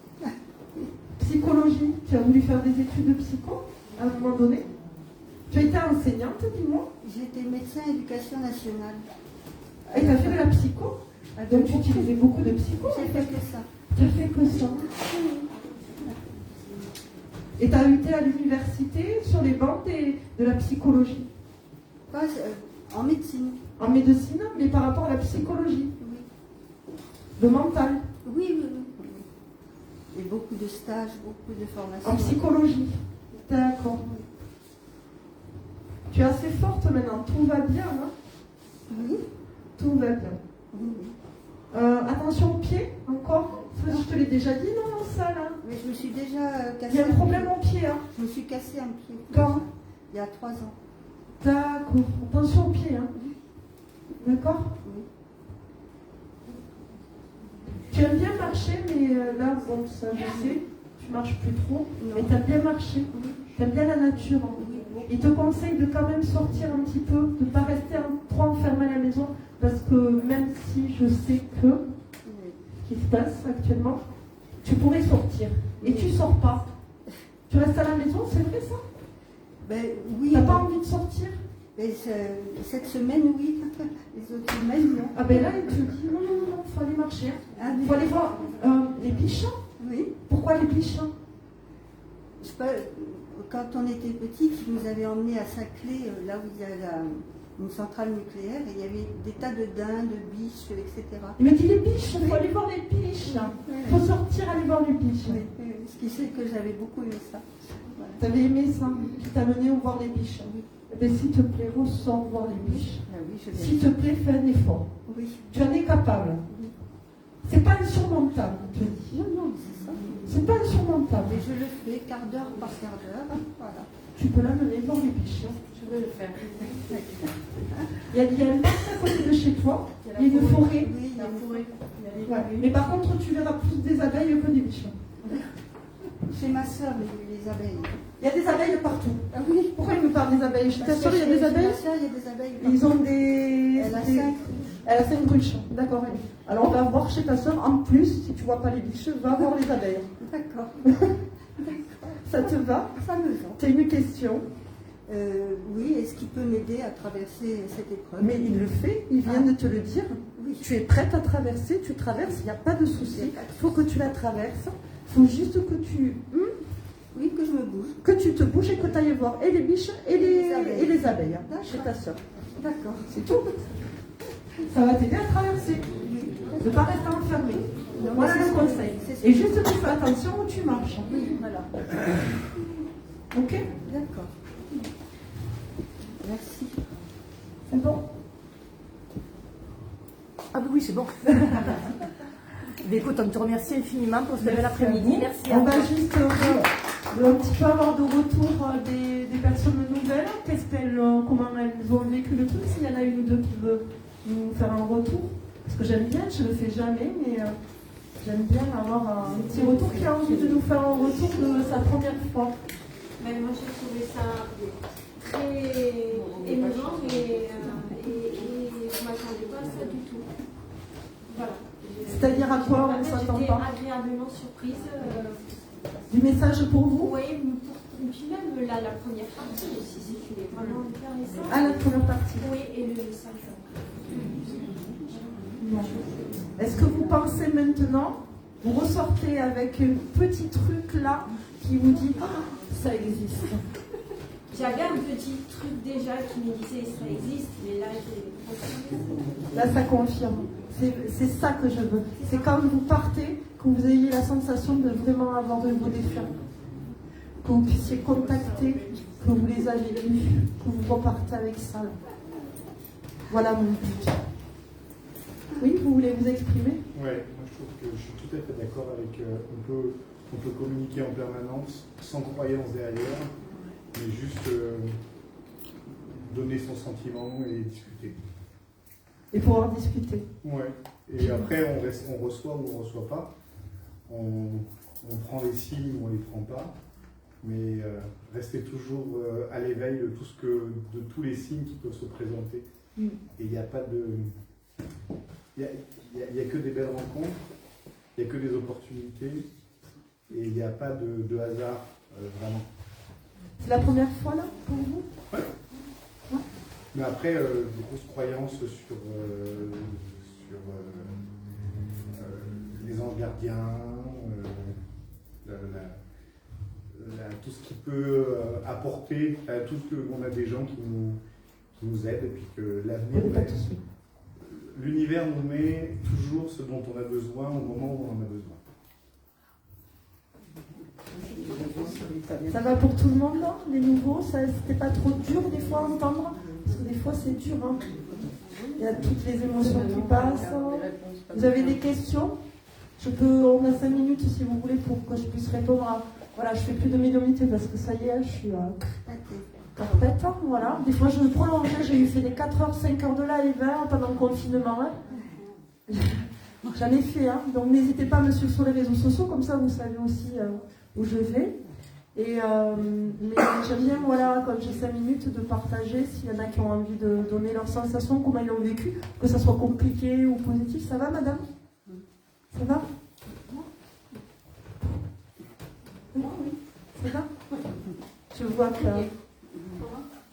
A: Psychologie, tu as voulu faire des études de psycho à un moment donné? Tu as été enseignante, dis-moi?
H: J'étais médecin éducation nationale.
A: Et tu as fait de la psycho? Donc tu utilisais beaucoup de psycho?
H: J'ai fait que ça.
A: Tu as fait que ça? Et tu as été à l'université sur les bancs de la psychologie?
H: Pas, en médecine.
A: En médecine, mais par rapport à la psychologie?
H: Oui.
A: Le mental?
H: Oui. Et beaucoup de stages, beaucoup de formations.
A: En psychologie? D'accord. Tu es assez forte maintenant, tout va bien, hein?
H: Oui.
A: Tout va bien.
H: Oui.
A: Attention aux pieds, encore? Ça, je te l'ai déjà dit, non, ça, là?
H: Mais je me suis déjà cassé.
A: Il y a un problème au pied, hein?
H: Je me suis cassé un pied.
A: Quand?
H: Il y a 3 ans.
A: D'accord. Attention aux pieds, hein? D'accord?
H: Oui.
A: Tu aimes bien marcher, mais là, bon, ça, je sais, tu marches plus trop, mais tu aimes bien marcher. Tu aimes bien la nature. Hein? Il te conseille de quand même sortir un petit peu, de ne pas rester trop enfermé à la maison, parce que même si je sais que ce qui se passe actuellement, tu pourrais sortir. Et tu sors pas. Tu restes à la maison, c'est vrai ça?
H: Ben, oui.
A: T'as pas envie de sortir?
H: Mais cette semaine, oui. Les autres semaines, non.
A: Ah ben là, il te dit non, il faut aller marcher. Il faut aller voir les biches.
H: Oui.
A: Pourquoi les biches?
H: Je sais pas, quand on était petit, je nous avais emmenés à Saclay, là où il y a une centrale nucléaire, et il y avait des tas de daims, de biches, etc.
A: Il me dit les biches, il faut aller voir les biches. Il faut sortir, aller voir les biches.
H: Oui. Ce qui fait que j'avais beaucoup aimé ça. Voilà.
A: Tu avais aimé ça, qui t'a mené voir les biches. Oui. Mais s'il te plaît, ressors voir les biches.
H: Ah oui,
A: s'il te plaît, fais un effort.
H: Oui.
A: Tu en es capable.
H: Oui.
A: C'est pas insurmontable, je te dis.
H: Non, non, c'est ça.
A: C'est pas insurmontable.
H: Mais je le fais quart d'heure par quart d'heure. Voilà.
A: Tu peux l'amener voir les biches.
D: Je vais le faire.
A: Il y a un parc à côté de chez toi, il y a une forêt.
H: Oui, il y a une forêt.
A: Ouais. Mais par contre, tu verras plus des abeilles que des biches.
H: Chez ma soeur, les abeilles.
A: Il y a des abeilles partout.
H: Ah oui.
A: Pourquoi il me parle des abeilles? Je
H: Parce
A: t'assure,
H: que
A: il y a des
H: chez
A: abeilles.
H: ma soeur, il y a des abeilles.
A: Ils ont des.
H: Elle a
A: des-
H: 5.
A: Elle a 5 ruches. D'accord. Alors on va voir chez ta soeur. En plus, si tu vois pas les biches, va voir les abeilles.
H: D'accord.
A: Ça te va?
H: Ça me va.
A: C'est une question.
H: Oui, est-ce qu'il peut m'aider à traverser cette épreuve?
A: Mais il le fait, il vient de te le dire.
H: Oui.
A: Tu es prête à traverser, tu traverses, il n'y a pas de souci. Il faut que tu la traverses. Il faut juste que tu.
H: Oui, que je me bouge.
A: Que tu te bouges et que tu ailles voir et les biches et les abeilles
H: D'accord.
A: chez ta soeur.
H: D'accord.
A: C'est tout. Ça va t'aider à traverser. Ne pas rester enfermé.
H: Non,
A: Voilà
H: mais
A: le
H: c'est
A: conseil.
H: c'est ce
A: Et
H: que-
A: juste tu fais attention où tu marches.
H: Oui, voilà.
A: Ok?
H: D'accord. Merci.
A: C'est bon?
I: Ah oui, c'est bon. Mais écoute, on te remercie infiniment pour ce bel après-midi. Merci à
A: On va
I: toi.
A: juste un petit peu avoir de retour des personnes nouvelles. Comment elles ont vécu le truc? S'il y en a une ou deux qui veut nous faire un retour. Parce que j'aime bien, je ne le fais jamais, mais j'aime bien avoir un petit retour qui a envie de nous faire un retour de sa première fois.
C: Ben, moi j'ai trouvé ça très émouvant et je ne m'attendais pas à ça du tout. Voilà.
A: C'est-à-dire à quoi on ne s'attend
C: J'étais
A: pas?
C: agréablement surprise.
A: Du message pour vous?
C: Oui, et puis même la première partie aussi, si tu es vraiment intéressant.
A: Ah, la première partie.
C: Oui, et le message.
A: Bon. Est-ce que vous pensez maintenant, vous ressortez avec un petit truc là qui vous dit ah, ça existe?
C: J'avais un petit truc déjà qui me disait ça existe, mais là j'ai.
A: Là, ça confirme. C'est ça que je veux. C'est quand vous partez, que vous ayez la sensation de vraiment avoir de vos défunts. Que vous puissiez contacter, que vous les avez vus, que vous repartez avec ça. Là. Voilà mon but. Oui, vous voulez vous exprimer?
K: Oui, moi je trouve que je suis tout à fait d'accord avec. On peut communiquer en permanence, sans croyance derrière, mais juste donner son sentiment et discuter.
A: Et pouvoir discuter.
K: Ouais. Et après, on reçoit ou on ne reçoit pas. On prend les signes ou on ne les prend pas. Mais rester toujours à l'éveil de tous les signes qui peuvent se présenter. Et il n'y a pas de. Il n'y a que des belles rencontres, il n'y a que des opportunités, et il n'y a pas de hasard, vraiment.
A: C'est la première fois là pour vous?
K: Ouais.
A: Ouais.
K: Mais après, des grosses croyances sur les anges gardiens, tout ce qui peut apporter, tout ce qu'on a des gens qui nous aident, et puis que l'avenir, l'univers nous met toujours ce dont on a besoin au moment où on en a besoin.
A: Ça va pour tout le monde là, les nouveaux? C'était pas trop dur des fois à entendre? Parce que des fois c'est dur, hein. Il y a toutes les émotions qui passent. Vous avez des questions? On a 5 minutes si vous voulez pour que je puisse répondre à... Voilà, je fais plus de médiumnité parce que ça y est, je suis carpette, hein, voilà. Des fois je prolonge, j'ai fait des 4 heures, 5 heures de live pendant le confinement. Hein. J'en ai fait, hein. Donc n'hésitez pas à me suivre sur les réseaux sociaux, comme ça vous savez aussi où je vais. Et mais j'aime bien, voilà, quand j'ai 5 minutes, de partager s'il y en a qui ont envie de donner leurs sensations, comment ils l'ont vécu, que ça soit compliqué ou positif. Ça va, madame? Ça va? Oui, ça va?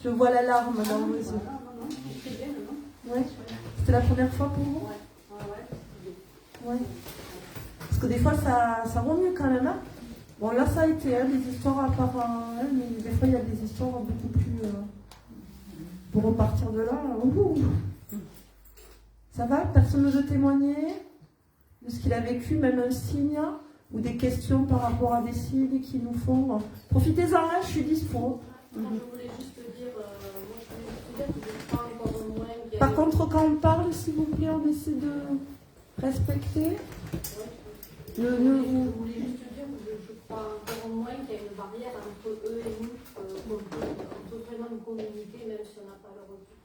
A: Je vois la larme dans vos yeux. Ouais. C'était la première fois pour vous? Ouais. Parce que des fois, ça remue quand même. Hein. Bon, là, ça a été des histoires à part, mais des fois, il y a des histoires beaucoup plus... pour repartir de là. Ça va? Personne ne veut témoigner de ce qu'il a vécu, même un signe ou des questions par rapport à des signes qui nous font... Profitez-en, hein, je suis dispo.
C: Je voulais juste dire, que je crois encore moins.
A: Par contre, quand on parle, s'il vous plaît, on essaie de respecter.
C: Je voulais juste dire que je crois encore moins qu'il y a une barrière entre eux et nous, qu'on peut vraiment nous communiquer même si on n'a pas le retour.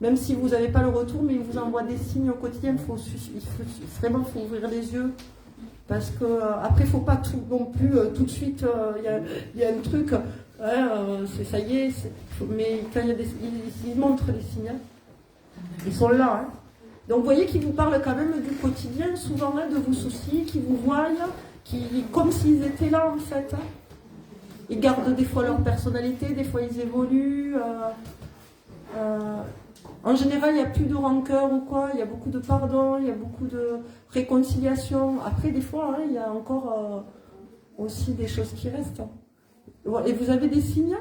A: Même si vous n'avez pas le retour, mais ils vous envoient des signes au quotidien, il faut ouvrir les yeux. Parce que après, il ne faut pas tout non plus, tout de suite, il y a un truc, ça y est, mais quand ils montrent les signes, ils sont là. Hein. Donc vous voyez qu'ils vous parlent quand même du quotidien, souvent de vos soucis, qui vous voient, comme s'ils étaient là en fait. Hein. Ils gardent des fois leur personnalité, des fois ils évoluent. En général, il n'y a plus de rancœur ou quoi, il y a beaucoup de pardon, il y a beaucoup de réconciliation. Après, des fois, hein, il y a encore aussi des choses qui restent. Et vous avez des signes?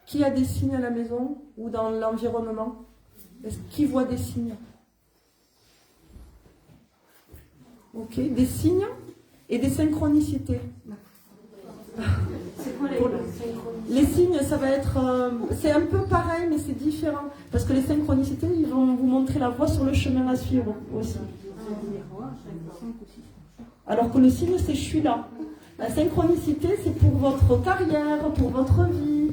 A: Qui a des signes à la maison ou dans l'environnement? Est-ce qui voit des signes? Ok, des signes et des synchronicités.
C: C'est quoi
A: les signes, ça va être... c'est un peu pareil, mais c'est différent. Parce que les synchronicités, ils vont vous montrer la voie sur le chemin à suivre aussi. Alors que le signe, c'est « je suis là ». La synchronicité, c'est pour votre carrière, pour votre vie,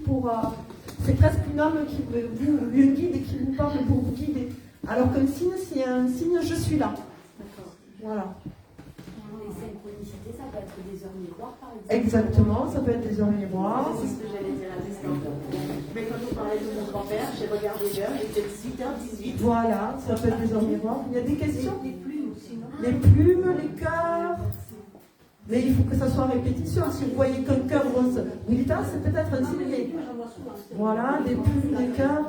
A: c'est presque une âme qui vous guide et qui vous parle pour vous guider. Alors qu'un signe, c'est un signe « je suis là ». Voilà.
F: Les synchronicités, ça peut être des heures miroirs, par exemple.
A: Exactement, ça peut être des heures miroirs.
F: C'est ce que j'allais dire à l'instant. Mais quand on parlait de mon grand-père, j'ai regardé l'heure, il était 18h18.
A: Voilà, ça peut être des heures miroirs. Il y a des questions?
F: Les plumes aussi, non?
A: Les plumes, les cœurs. Mais il faut que ça soit en répétition. Si vous voyez qu'un cœur rose, vous dites, ah, c'est peut-être un signe. Mais... Voilà, des plumes, des cœurs,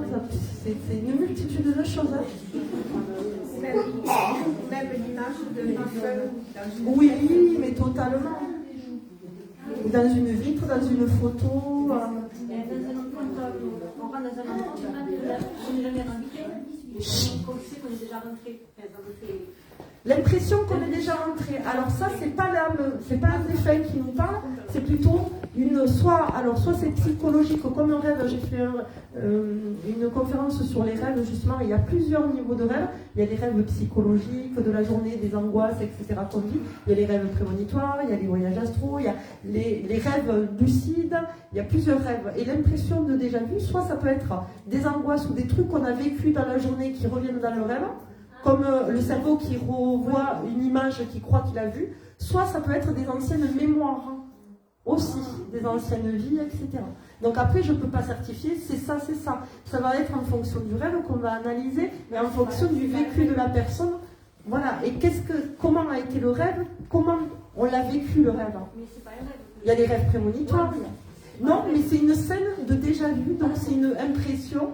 A: c'est une multitude de choses. Hein.
B: Même l'image de ma femme.
A: Oui, mais totalement. Dans une vitre, dans une photo.
C: On rentre dans un endroit, on n'est jamais rentré. On sait qu'on est déjà rentré.
A: L'impression qu'on est déjà rentré. Alors ça, c'est pas un effet qui nous parle, c'est plutôt soit c'est psychologique, comme un rêve. J'ai fait une conférence sur les rêves, justement. Il y a plusieurs niveaux de rêves. Il y a les rêves psychologiques, de la journée, des angoisses, etc. qu'on vit. Il y a les rêves prémonitoires, il y a les voyages astraux, il y a les rêves lucides. Il y a plusieurs rêves. Et l'impression de déjà vu, soit ça peut être des angoisses ou des trucs qu'on a vécu dans la journée qui reviennent dans le rêve, comme le cerveau qui revoit une image qu'il croit qu'il a vue, soit ça peut être des anciennes mémoires, aussi, des anciennes vies, etc. Donc après, je ne peux pas certifier, c'est ça, c'est ça. Ça va être en fonction du rêve qu'on va analyser, mais en fonction du vécu de la personne. Voilà, et comment a été le rêve, comment on l'a vécu le rêve. Il y a les rêves prémonitoires. Non, mais c'est une scène de déjà vu, donc c'est une impression.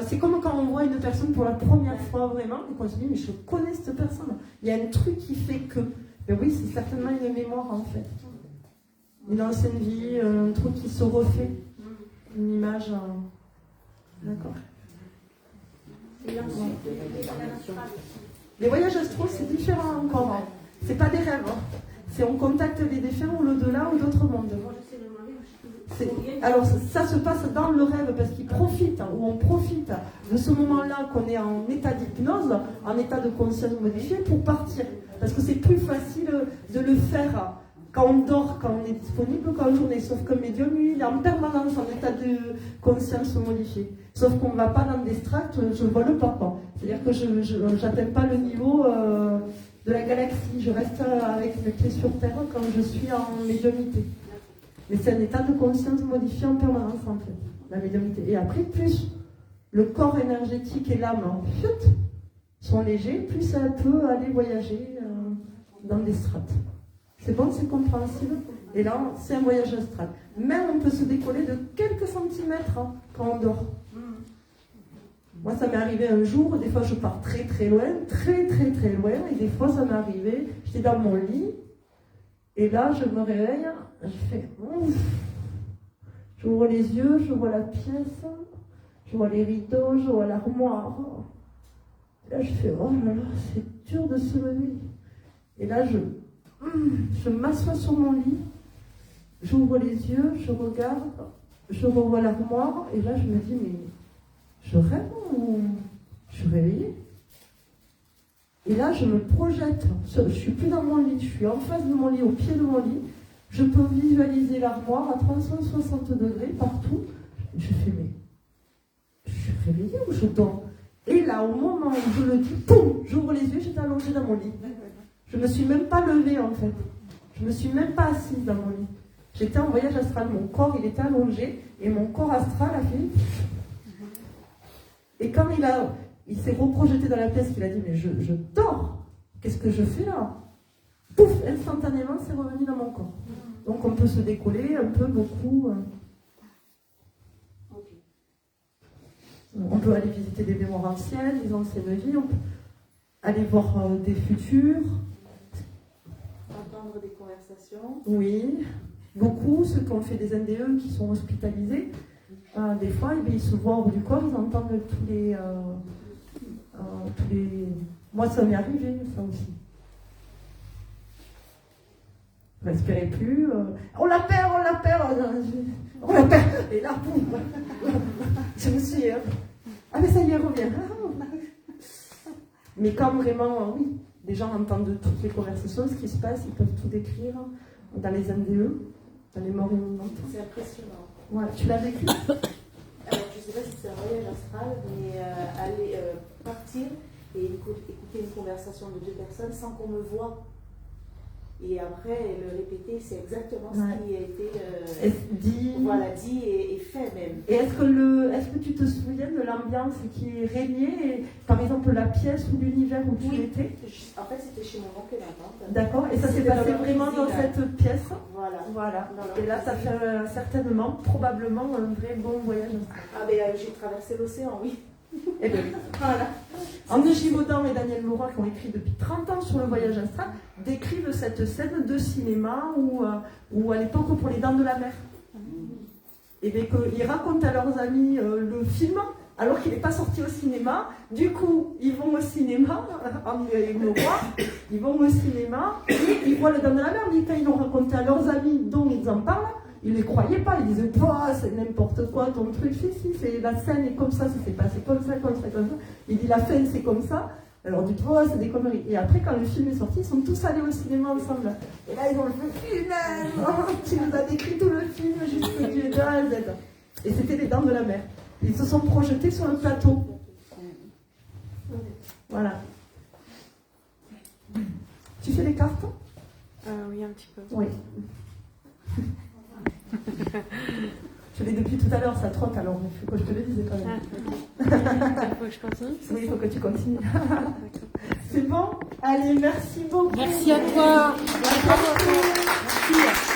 A: C'est comme quand on voit une personne pour la première fois vraiment, et qu'on se dit, mais je connais cette personne. Il y a un truc qui fait que. Mais oui, c'est certainement une mémoire en fait. Une ancienne vie, un truc qui se refait. Une image. D'accord. Les voyages astraux, c'est différent encore. Hein. C'est pas des rêves. Hein. C'est on contacte les défunts ou l'au-delà ou d'autres mondes. Alors ça se passe dans le rêve parce qu'il profite, ou on profite de ce moment-là qu'on est en état d'hypnose, en état de conscience modifiée pour partir. Parce que c'est plus facile de le faire quand on dort, quand on est disponible, qu'en journée. Sauf que le médium, lui, il est en permanence en état de conscience modifiée. Sauf qu'on ne va pas dans des strates, je ne vole pas. C'est-à-dire que je n'atteins pas le niveau de la galaxie. Je reste avec les pieds sur terre quand je suis en médiumnité. Mais c'est un état de conscience modifié en permanence, en fait, la médiumnité. Et après, plus le corps énergétique et l'âme sont légers, plus ça peut aller voyager dans des strates. C'est bon, c'est compréhensible. Et là, c'est un voyage astral. Même on peut se décoller de quelques centimètres quand on dort. Moi, ça m'est arrivé un jour, des fois je pars très très loin, très très très loin, et des fois ça m'est arrivé, j'étais dans mon lit, et là je me réveille, je fais ouf. J'ouvre les yeux, je vois la pièce, je vois les rideaux, je vois l'armoire. Et là je fais oh là là, c'est dur de se lever. Et là je m'assois sur mon lit, j'ouvre les yeux, je regarde, je revois l'armoire, et là je me dis mais je rêve ou je suis réveillée? Et là, je me projette, je ne suis plus dans mon lit, je suis en face de mon lit, au pied de mon lit. Je peux visualiser l'armoire à 360 degrés partout. Et je fais, mais je suis réveillée ou je dors? Et là, au moment où je le dis, poum, j'ouvre les yeux, j'étais allongée dans mon lit. Je ne me suis même pas levée en fait. Je ne me suis même pas assise dans mon lit. J'étais en voyage astral, mon corps il était allongé et mon corps astral a fait. Et quand il s'est reprojeté dans la pièce, qu'il a dit, mais je dors, qu'est-ce que je fais là? Pouf, instantanément, c'est revenu dans mon corps. Donc on peut se décoller un peu, beaucoup. On peut aller visiter des mémoires anciennes, des anciennes vies, on peut aller voir des futurs.
F: Entendre des conversations.
A: Oui, beaucoup, ceux qui ont fait des NDE, qui sont hospitalisés, des fois, ils se voient hors du corps, ils entendent tous les... Moi, ça m'est arrivé, ça aussi. Respirez plus. On la perd. Et là, boum. Je me suis... ah, mais ça y est, revient. Mais quand vraiment, oui, les gens entendent toutes les conversations, ce qui se passe, ils peuvent tout décrire dans les NDE, dans les morts imminentes.
F: C'est impressionnant.
A: Ouais, tu l'as vécu?
F: Alors, je ne sais pas si c'est un voyage astral, mais aller partir et écouter une conversation de deux personnes sans qu'on me voie. Et après, le répéter, c'est exactement ce qui a été dit et fait même.
A: Et est-ce que tu te souviens de l'ambiance qui régnait, par exemple la pièce ou l'univers où tu étais?
F: En fait, c'était chez mon oncle et ma tante.
A: D'accord, et ça s'est passé vraiment dans cette pièce?
F: Voilà.
A: Et là, ça fait certainement, probablement, un vrai bon voyage.
F: Ah ben, j'ai traversé l'océan, oui.
A: Et bien, voilà. Anne Givaudan et Daniel Leroy, qui ont écrit depuis 30 ans sur le voyage astral, décrivent cette scène de cinéma où à l'époque, pour les Dents de la Mer, et bien qu'ils racontent à leurs amis le film, alors qu'il n'est pas sorti au cinéma. Du coup, ils vont au cinéma, Anne et Leroy, ils vont au cinéma, et ils voient les Dents de la Mer, mais quand ils l'ont raconté à leurs amis dont ils en parlent, ils ne les croyaient pas, ils disaient, c'est n'importe quoi ton truc, si, la scène est comme ça s'est passé comme ça. Il dit, la fin c'est comme ça. Alors du coup, c'est des conneries. Et après, quand le film est sorti, ils sont tous allés au cinéma ensemble. Et là, ils ont fait, tu nous as décrit tout le film jusqu'au du de A à Z. Et c'était les Dents de la Mer. Ils se sont projetés sur le plateau. Voilà. Tu fais les cartes?
D: Oui, un petit peu.
A: Oui. Je l'ai depuis tout à l'heure, ça trotte, alors il faut que je te le dise quand même.
D: Il faut que je continue?
A: Oui, il faut que tu continues. C'est bon? Allez, merci beaucoup.
I: Merci à toi.
A: Merci.